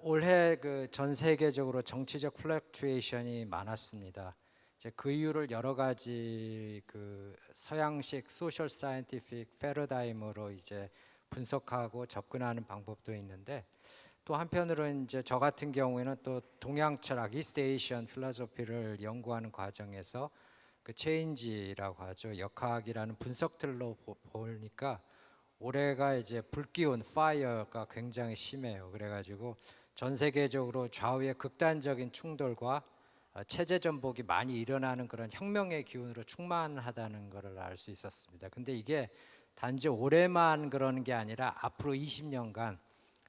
올해 그 전 세계적으로 정치적 플럭추에이션이 많았습니다. 이제 그 이유를 여러 가지 그 서양식 소셜 사이언티픽 패러다임으로 이제 분석하고 접근하는 방법도 있는데, 또 한편으로는 이제 저 같은 경우에는 또 동양 철학, 이스트 에이시안 필로소피를 연구하는 과정에서 그 체인지라고 하죠, 역학이라는 분석들로 보니까 올해가 이제 불기운 파이어가 굉장히 심해요. 그래가지고 전 세계적으로 좌우의 극단적인 충돌과 체제 전복이 많이 일어나는 그런 혁명의 기운으로 충만하다는 것을 알 수 있었습니다. 근데 이게 단지 올해만 그러는 게 아니라 앞으로 20년간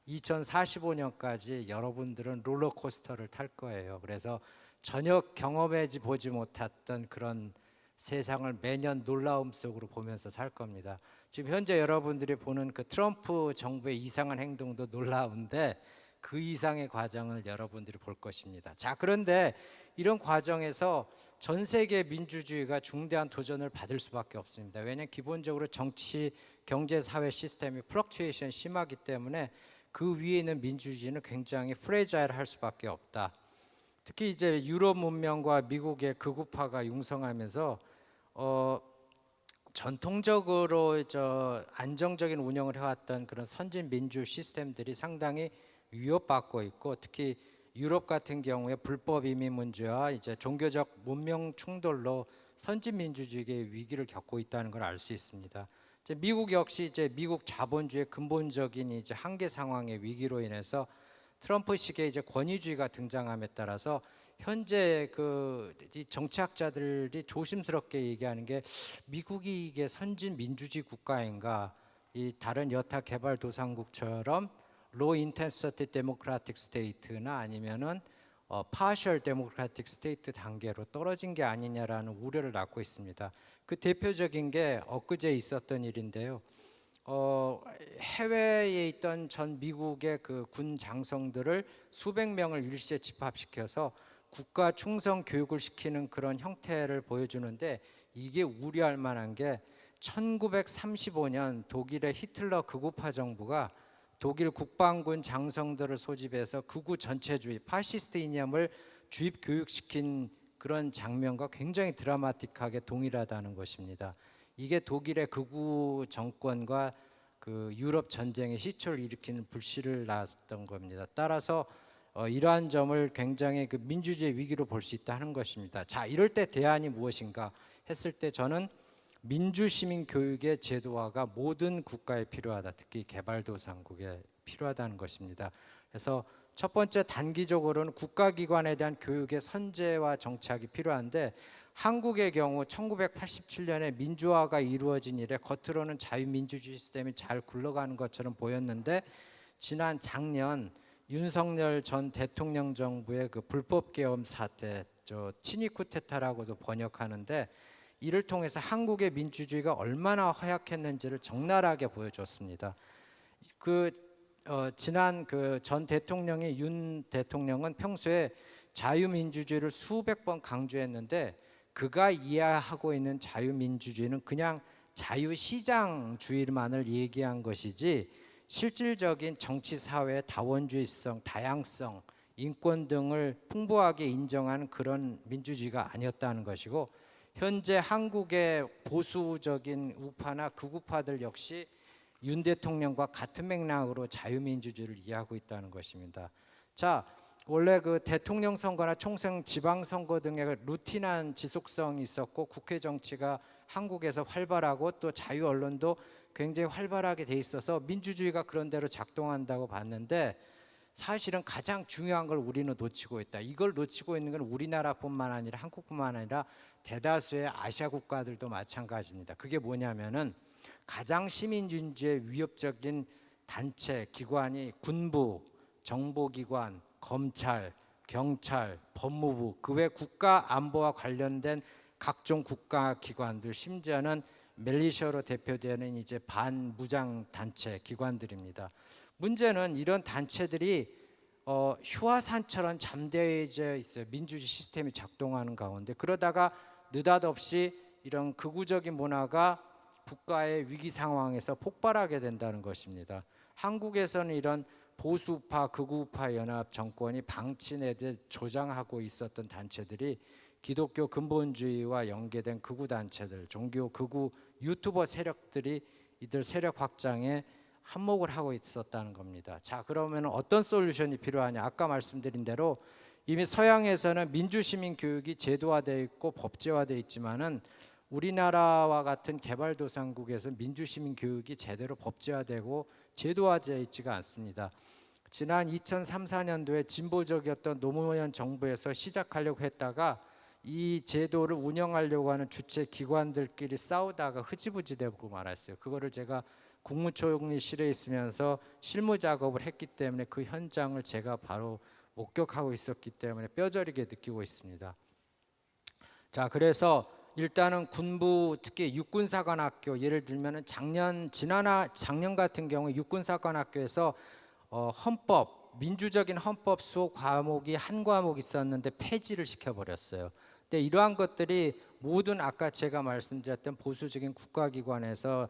2045년까지 여러분들은 롤러코스터를 탈 거예요. 그래서 전혀 경험해지 보지 못했던 그런 세상을 매년 놀라움 속으로 보면서 살 겁니다. 지금 현재 여러분들이 보는 그 트럼프 정부의 이상한 행동도 놀라운데 그 이상의 과정을 여러분들이 볼 것입니다. 자, 그런데 이런 과정에서 전 세계 민주주의가 중대한 도전을 받을 수밖에 없습니다. 왜냐하면 기본적으로 정치, 경제, 사회 시스템이 플럭추에이션이 심하기 때문에 그 위에 있는 민주주의는 굉장히 프레자일할 수밖에 없다. 특히 이제 유럽 문명과 미국의 극우파가 융성하면서 전통적으로 안정적인 운영을 해왔던 그런 선진 민주 시스템들이 상당히 위협받고 있고, 특히 유럽 같은 경우에 불법 이민 문제와 이제 종교적 문명 충돌로 선진 민주주의의 위기를 겪고 있다는 걸 알 수 있습니다. 이제 미국 역시 이제 미국 자본주의의 근본적인 이제 한계 상황의 위기로 인해서 트럼프식의 이제 권위주의가 등장함에 따라서 현재 이 정치학자들이 조심스럽게 얘기하는 게 미국이 이게 선진 민주주의 국가인가, 이 다른 여타 개발도상국처럼 low intensity democratic state나 아니면은 partial democratic state 단계로 떨어진 게 아니냐라는 우려를 낳고 있습니다. 그 대표적인 게 엊그제 있었던 일인데요. 해외에 있던 전 미국의 그 군 장성들을 수백 명을 일시에 집합시켜서 국가 충성 교육을 시키는 그런 형태를 보여주는데, 이게 우려할 만한 게 1935년 독일의 히틀러 극우파 정부가 독일 국방군 장성들을 소집해서 극우 전체주의, 파시스트 이념을 주입 교육시킨 그런 장면과 굉장히 드라마틱하게 동일하다는 것입니다. 이게 독일의 극우 정권과 그 유럽 전쟁의 시초를 일으키는 불씨를 낳았던 겁니다. 따라서 이러한 점을 굉장히 그 민주주의 위기로 볼 수 있다 하는 것입니다. 자, 이럴 때 대안이 무엇인가 했을 때 저는 민주시민 교육의 제도화가 모든 국가에 필요하다, 특히 개발도상국에 필요하다는 것입니다. 그래서 첫 번째, 단기적으로는 국가기관에 대한 교육의 선제와 정착이 필요한데, 한국의 경우 1987년에 민주화가 이루어진 이래 겉으로는 자유민주주의 시스템이 잘 굴러가는 것처럼 보였는데, 지난 작년 윤석열 전 대통령 정부의 그 불법 계엄 사태, 친위 쿠데타라고도 번역하는데 이를 통해서 한국의 민주주의가 얼마나 허약했는지를 적나라하게 보여줬습니다. 지난 전 대통령의 윤 대통령은 평소에 자유민주주의를 수백 번 강조했는데 그가 이해하고 있는 자유민주주의는 그냥 자유시장주의만을 얘기한 것이지 실질적인 정치 사회의 다원주의성, 다양성, 인권 등을 풍부하게 인정하는 그런 민주주의가 아니었다는 것이고 현재 한국의 보수적인 우파나 극우파들 역시 윤 대통령과 같은 맥락으로 자유민주주의를 이해하고 있다는 것입니다. 자, 원래 그 대통령 선거나 총선, 지방선거 등의 루틴한 지속성이 있었고 국회 정치가 한국에서 활발하고 또 자유 언론도 굉장히 활발하게 돼 있어서 민주주의가 그런 대로 작동한다고 봤는데 사실은 가장 중요한 걸 우리는 놓치고 있다. 이걸 놓치고 있는 건 우리나라뿐만 아니라 한국뿐만 아니라 대다수의 아시아 국가들도 마찬가지입니다. 그게 뭐냐면은 가장 시민주의에 위협적인 단체, 기관이 군부, 정보기관, 검찰, 경찰, 법무부, 그 외 국가 안보와 관련된 각종 국가기관들, 심지어는 밀리셔로 대표되는 이제 반무장 단체 기관들입니다. 문제는 이런 단체들이 휴화산처럼 잠재져 있어요. 민주주의 시스템이 작동하는 가운데. 그러다가 느닷없이 이런 극우적인 문화가 국가의 위기 상황에서 폭발하게 된다는 것입니다. 한국에서는 이런 보수파, 극우파 연합 정권이 방치내듯 조장하고 있었던 단체들이 기독교 근본주의와 연계된 극우 단체들, 종교 극우 유튜버 세력들이 이들 세력 확장에 한몫을 하고 있었다는 겁니다. 자, 그러면 어떤 솔루션이 필요하냐? 아까 말씀드린 대로 이미 서양에서는 민주시민 교육이 제도화되어 있고 법제화되어 있지만은 우리나라와 같은 개발도상국에서 민주시민 교육이 제대로 법제화되고 제도화되어 있지가 않습니다. 지난 2003, 4년도에 진보적이었던 노무현 정부에서 시작하려고 했다가 이 제도를 운영하려고 하는 주체 기관들끼리 싸우다가 흐지부지 되고 말았어요. 그거를 제가 국무총리실에 있으면서 실무 작업을 했기 때문에 그 현장을 제가 바로 목격하고 있었기 때문에 뼈저리게 느끼고 있습니다. 자, 그래서 일단은 군부, 특히 육군사관학교, 예를 들면은 작년 같은 경우 육군사관학교에서 헌법, 민주적인 헌법 수업 과목이 한 과목 있었는데 폐지를 시켜버렸어요. 근데 이러한 것들이 모든 아까 제가 말씀드렸던 보수적인 국가기관에서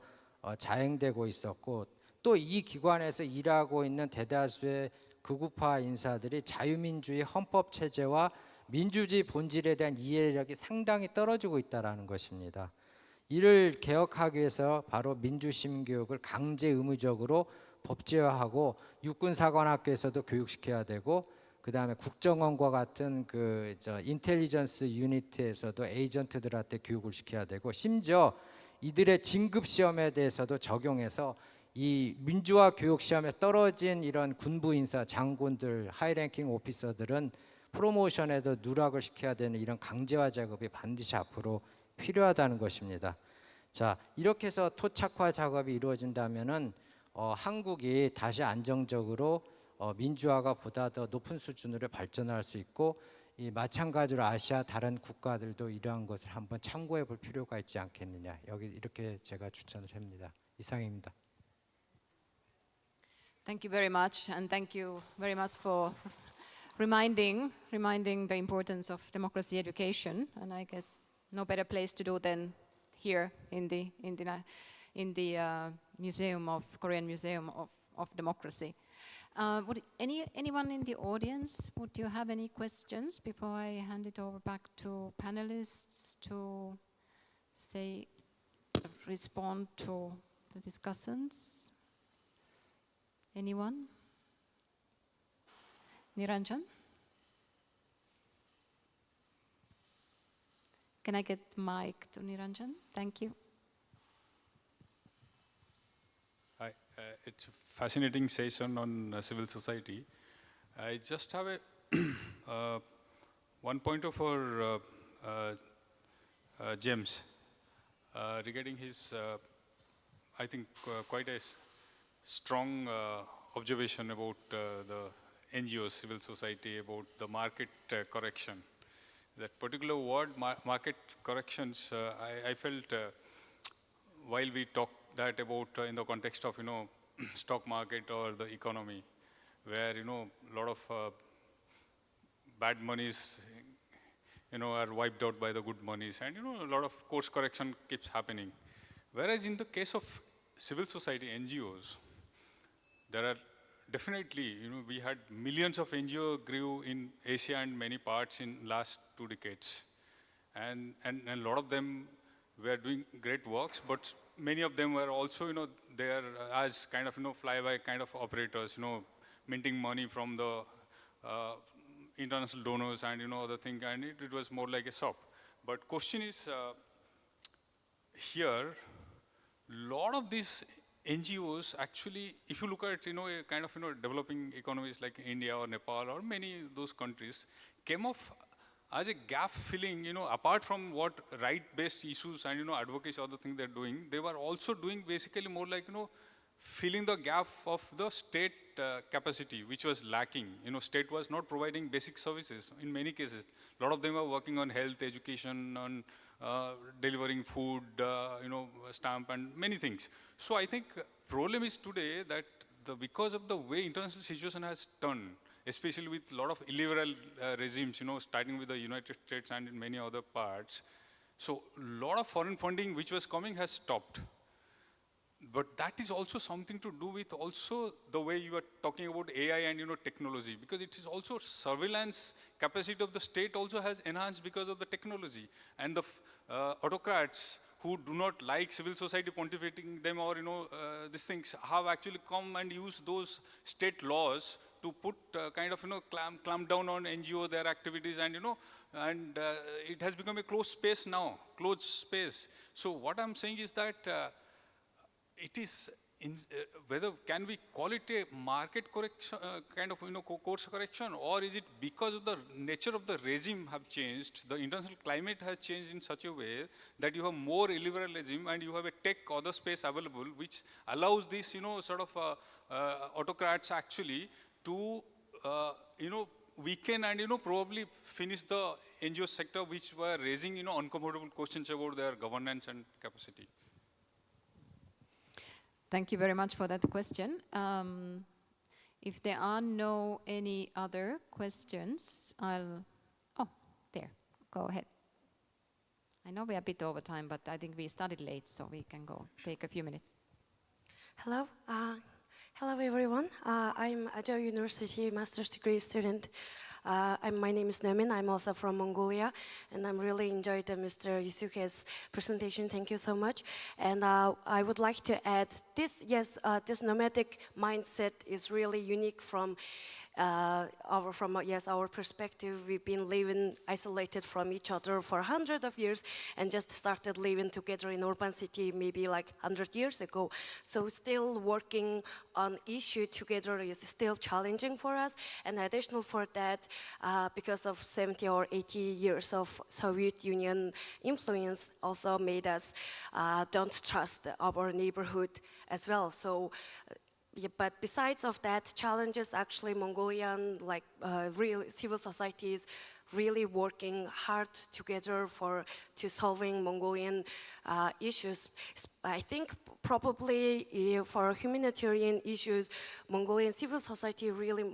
자행되고 있었고 또 이 기관에서 일하고 있는 대다수의 극우파 인사들이 자유민주주의 헌법 체제와 민주주의 본질에 대한 이해력이 상당히 떨어지고 있다는 것입니다. 이를 개혁하기 위해서 바로 민주시민교육을 강제 의무적으로 법제화하고 육군사관학교에서도 교육시켜야 되고 그 다음에 국정원과 같은 인텔리전스 유니트에서도 에이전트들한테 교육을 시켜야 되고 심지어 이들의 진급시험에 대해서도 적용해서 이 민주화 교육시험에 떨어진 이런 군부 인사, 장군들, 하이랭킹 오피서들은 프로모션에도 누락을 시켜야 되는 이런 강제화 작업이 반드시 앞으로 필요하다는 것입니다. 자, 이렇게 해서 토착화 작업이 이루어진다면은 한국이 다시 안정적으로 민주화가 보다 더 높은 수준으로 발전할 수 있고 이 마찬가지로 아시아 다른 국가들도 이러한 것을 한번 참고해 볼 필요가 있지 않겠느냐. 여기 이렇게 제가 추천을 합니다. 이상입니다. Thank you very much, and thank you very much for reminding the importance of democracy education. And I guess no better place to do than here in the Museum of Korean Museum of Democracy. Would anyone in the audience, would you have any questions before I hand it over back to panelists to respond to the discussions? Anyone? Niranjan? Can I get the mic to Niranjan? Thank you. Hi, it's a fascinating session on civil society. I just have a one point for James regarding his, I think, quite a strong observation about the NGOs, civil society, about the market correction. That particular word, market corrections, I felt while we talked that about in the context of, stock market or the economy, where, a lot of bad monies, are wiped out by the good monies, and, a lot of course correction keeps happening. Whereas in the case of civil society NGOs, there are definitely, we had millions of NGO grew in Asia and many parts in last 2 decades. And a lot of them were doing great works, but many of them were also, there as kind of, fly-by kind of operators, minting money from the international donors and, other thing, and it was more like a shop. But question is, here, lot of these NGOs actually, if you look at, a kind of, developing economies like India or Nepal or many those countries, came off as a gap filling, apart from what right-based issues and, advocacy, other things they're doing, they were also doing basically more like, filling the gap of the state capacity, which was lacking. State was not providing basic services in many cases. A lot of them were working on health, education, on delivering food, stamp and many things. So I think problem is today that because of the way international situation has turned, especially with a lot of illiberal regimes, starting with the United States and in many other parts. So a lot of foreign funding which was coming has stopped. But that is also something to do with also the way you are talking about AI and technology, because it is also surveillance capacity of the state also has enhanced because of the technology. And the autocrats who do not like civil society pontificating them or these things have actually come and used those state laws to put kind of clamp down on NGO, their activities, and and it has become a closed space now, closed space. So what I'm saying is that it is whether can we call it a market correction, kind of course correction, or is it because of the nature of the regime have changed, the international climate has changed in such a way that you have more illiberal regime and you have a tech other space available which allows these sort of autocrats actually to weaken and probably finish the NGO sector which were raising uncomfortable questions about their governance and capacity. Thank you very much for that question. If there are no any other questions, there, go ahead. I know we're a bit over time, but I think we started late, so we can go take a few minutes. Hello. Hello, everyone. I'm a Jeju University master's degree student. My name is Nomin. I'm also from Mongolia, and I'm really enjoyed Mr. Yusuke's presentation. Thank you so much. And I would like to add this. Yes, this nomadic mindset is really unique from our perspective. We've been living isolated from each other for hundreds of years and just started living together in urban city maybe like 100 years ago. So still working on issue together is still challenging for us. And additional for that, because of 70 or 80 years of Soviet Union influence also made us don't trust our neighborhood as well. So but besides of that challenges, actually Mongolian real civil society is really working hard together to solving Mongolian issues. I think probably for humanitarian issues, Mongolian civil society really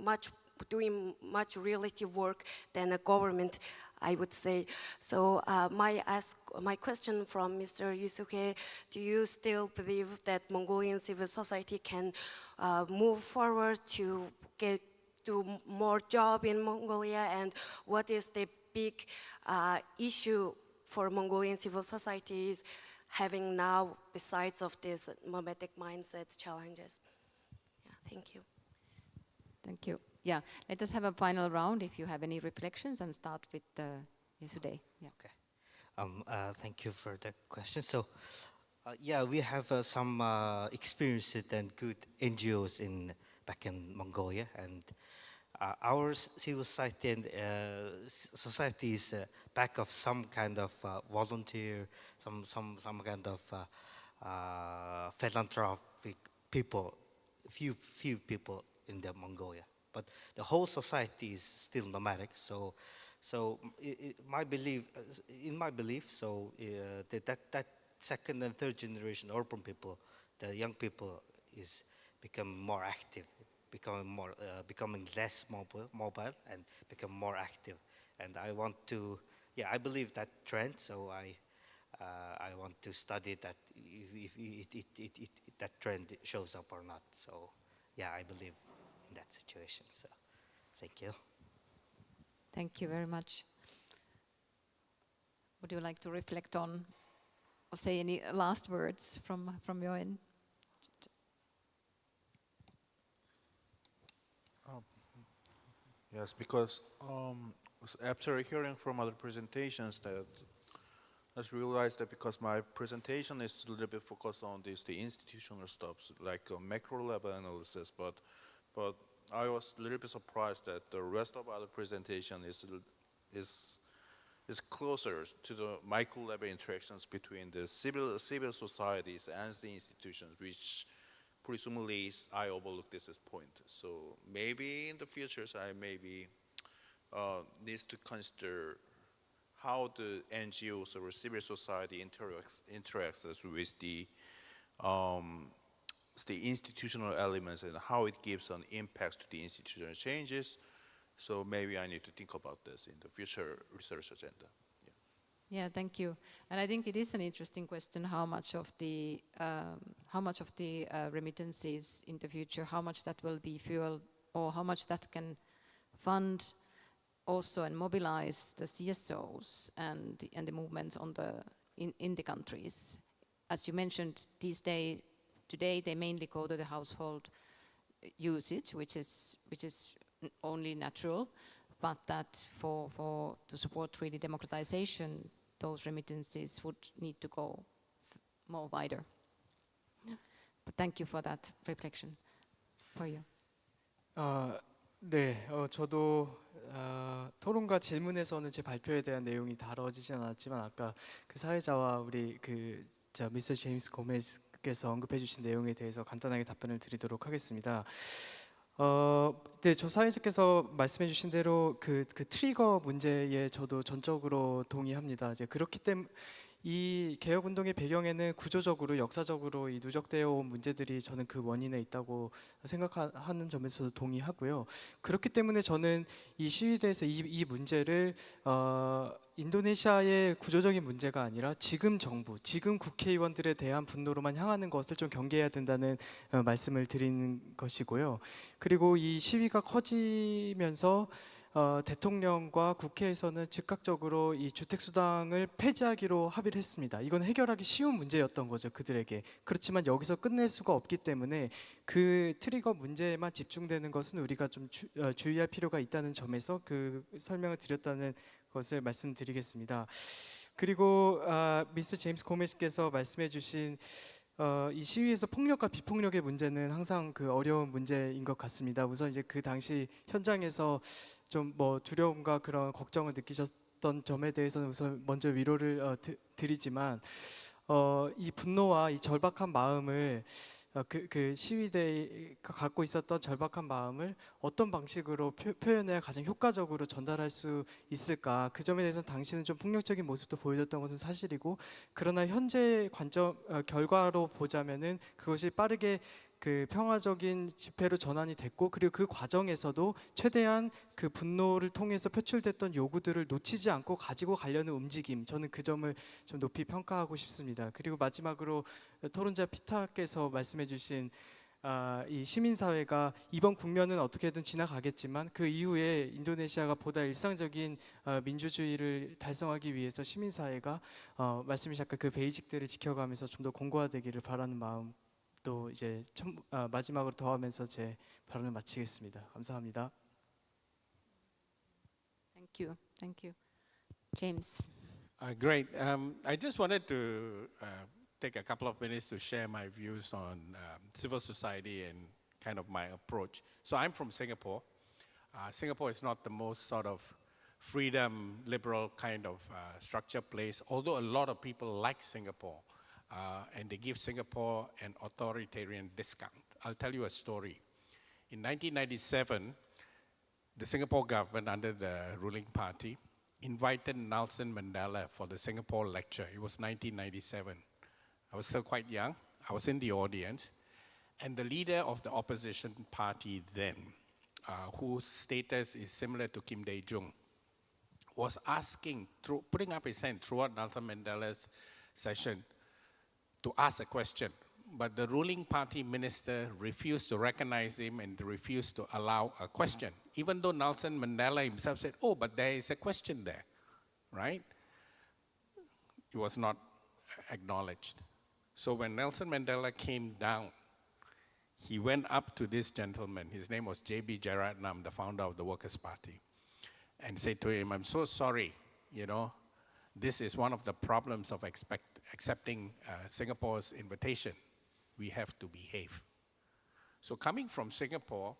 doing much relative work than a government, I would say. So my question from Mr. Yusuke, do you still believe that Mongolian civil society can move forward to do more job in Mongolia, and what is the big issue for Mongolian civil societies having now besides of this nomadic mindset challenges? Yeah, thank you. Thank you. Yeah, let us have a final round if you have any reflections, and start with Yasude. Yeah. Okay. Thank you for the question. So, yeah, we have some experienced and good NGOs back in Mongolia, and our civil society and society is back of some kind of volunteer, some kind of philanthropic people, few people in the Mongolia. but the whole society is still nomadic. So my belief, in my belief, that second and third generation urban people, the young people, is becoming more active, becoming less mobile and become more active. And I want to, I believe that trend. So I want to study that if that trend shows up or not. So I believe in that situation. So thank you. Thank you very much. Would you like to reflect on or say any last words from your end? Yes, because after hearing from other presentations, that I just realized that because my presentation is a little bit focused on the institutional stuff, like macro level analysis, but I was a little bit surprised that the rest of other presentation is closer to the micro level interactions between the civil societies and the institutions, which presumably I overlooked this point. So maybe in the future, I maybe needs to consider how the NGOs or civil society interacts with the institutional elements and how it gives an impact to the institutional changes. So maybe I need to think about this in the future research agenda. Yeah, thank you. And I think it is an interesting question: how much of the remittances in the future, how much that will be fueled, or how much that can fund also and mobilize the CSOs and the movements in the countries. As you mentioned, today they mainly go to the household usage, which is only natural, but that to support really democratization, those remittances would need to go more wider. But thank you for that reflection. For you. 네, 저도 토론과 질문에서는 제 발표에 대한 내용이 다뤄지진 않았지만 아까 그 사회자와 우리 미스터 제임스 고메스께서 언급해주신 내용에 대해서 간단하게 답변을 드리도록 하겠습니다. 네, 저 사회자께서 말씀해주신 대로 그 트리거 문제에 저도 전적으로 동의합니다. 이제 그렇기 때문에 이 개혁운동의 배경에는 구조적으로 역사적으로 이 누적되어 온 문제들이 저는 그 원인에 있다고 생각하는 점에서도 동의하고요. 그렇기 때문에 저는 이 시위대에서 이 문제를 인도네시아의 구조적인 문제가 아니라 지금 정부, 지금 국회의원들에 대한 분노로만 향하는 것을 좀 경계해야 된다는 말씀을 드린 것이고요. 그리고 이 시위가 커지면서 대통령과 국회에서는 즉각적으로 이 주택수당을 폐지하기로 합의를 했습니다. 이건 해결하기 쉬운 문제였던 거죠, 그들에게. 그렇지만 여기서 끝낼 수가 없기 때문에 그 트리거 문제에만 집중되는 것은 우리가 좀 주의할 필요가 있다는 점에서 그 설명을 드렸다는 것을 말씀드리겠습니다. 그리고 미스터 제임스 고메스께서 말씀해 주신 이 시위에서 폭력과 비폭력의 문제는 항상 그 어려운 문제인 것 같습니다. 우선 이제 그 당시 현장에서 좀 두려움과 그런 걱정을 느끼셨던 점에 대해서는 우선 먼저 위로를 드리지만 이 분노와 이 절박한 마음을 그 시위대가 갖고 있었던 절박한 마음을 어떤 방식으로 표현해야 가장 효과적으로 전달할 수 있을까? 그 점에 대해서 당시는 좀 폭력적인 모습도 보여줬던 것은 사실이고, 그러나 현재 결과로 보자면은 그것이 빠르게 그 평화적인 집회로 전환이 됐고, 그리고 그 과정에서도 최대한 그 분노를 통해서 표출됐던 요구들을 놓치지 않고 가지고 가려는 움직임, 저는 그 점을 좀 높이 평가하고 싶습니다. 그리고 마지막으로 토론자 피타께서 말씀해주신 이 시민사회가 이번 국면은 어떻게든 지나가겠지만 그 이후에 인도네시아가 보다 일상적인 민주주의를 달성하기 위해서 시민사회가 말씀하신 아까 그 베이직들을 지켜가면서 좀 더 공고화되기를 바라는 마음 또 이제 마지막으로 더하면서 제 발언을 마치겠습니다. 감사합니다. Thank you. Thank you. James. Great. I just wanted to take a couple of minutes to share my views on civil society and kind of my approach. So I'm from Singapore. Singapore is not the most sort of freedom, liberal kind of structure place, although a lot of people like Singapore. And they give Singapore an authoritarian discount. I'll tell you a story. In 1997, the Singapore government under the ruling party invited Nelson Mandela for the Singapore lecture. It was 1997. I was still quite young. I was in the audience. And the leader of the opposition party then, whose status is similar to Kim Dae-jung, was asking, putting up his hand throughout Nelson Mandela's session to ask a question. But the ruling party minister refused to recognize him and refused to allow a question, even though Nelson Mandela himself said, oh, but there is a question there, right? It was not acknowledged. So when Nelson Mandela came down, he went up to this gentleman, his name was J.B. Jeyaretnam, the founder of the Workers' Party, and said to him, I'm so sorry, this is one of the problems of accepting Singapore's invitation. We have to behave. So coming from Singapore,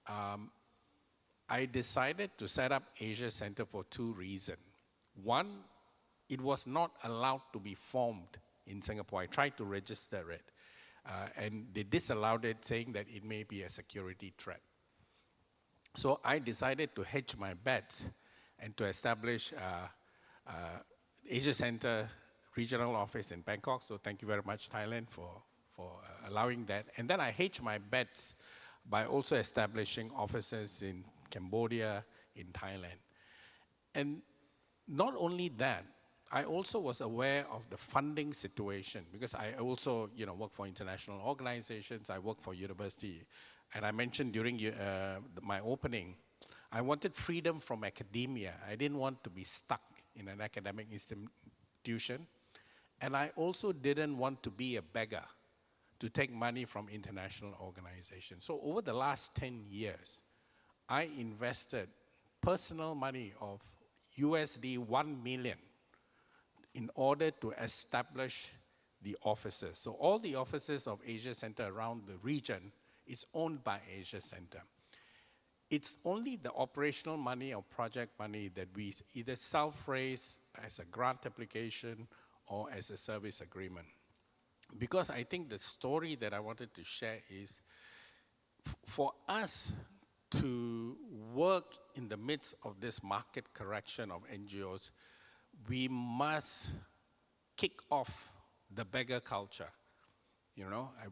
I decided to set up Asia Center for two reasons. One, it was not allowed to be formed in Singapore. I tried to register it, and they disallowed it, saying that it may be a security threat. So I decided to hedge my bets and to establish Asia Center regional office in Bangkok. So thank you very much, Thailand, for allowing that. And then I hedged my bets by also establishing offices in Cambodia, in Thailand. And not only that, I also was aware of the funding situation, because I also work for international organizations, I work for university. And I mentioned during my opening, I wanted freedom from academia. I didn't want to be stuck in an academic institution. And I also didn't want to be a beggar to take money from international organizations. So over the last 10 years, I invested personal money of USD 1 million in order to establish the offices. So all the offices of Asia Center around the region is owned by Asia Center. It's only the operational money or project money that we either self-raise as a grant application or as a service agreement. Because I think the story that I wanted to share is, for us to work in the midst of this market correction of NGOs, we must kick off the beggar culture.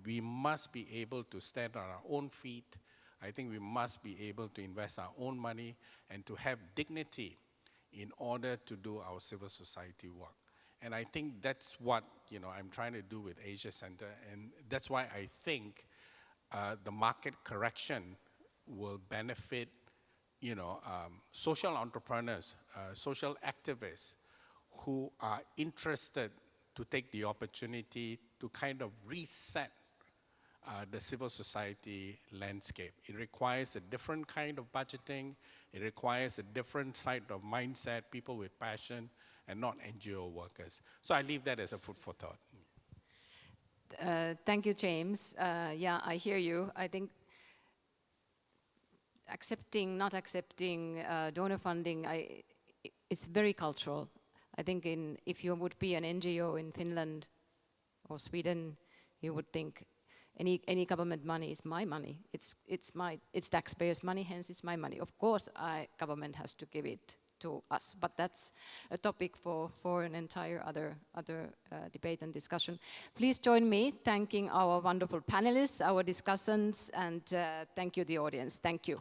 We must be able to stand on our own feet. I think we must be able to invest our own money and to have dignity in order to do our civil society work. And I think that's what I'm trying to do with Asia Center, and that's why I think the market correction will benefit social entrepreneurs, social activists who are interested to take the opportunity to kind of reset the civil society landscape. It requires a different kind of budgeting. It requires a different type of mindset, people with passion, and not NGO workers. So I leave that as a food for thought. Thank you, James. Yeah, I hear you. I think accepting, not accepting donor funding, it's very cultural. I think if you would be an NGO in Finland or Sweden, you would think any government money is my money. It's taxpayers' money, hence it's my money. Of course, government has to give it to us, but that's a topic for an entire other debate and discussion. Please join me thanking our wonderful panelists, our discussants, and thank you, the audience. Thank you.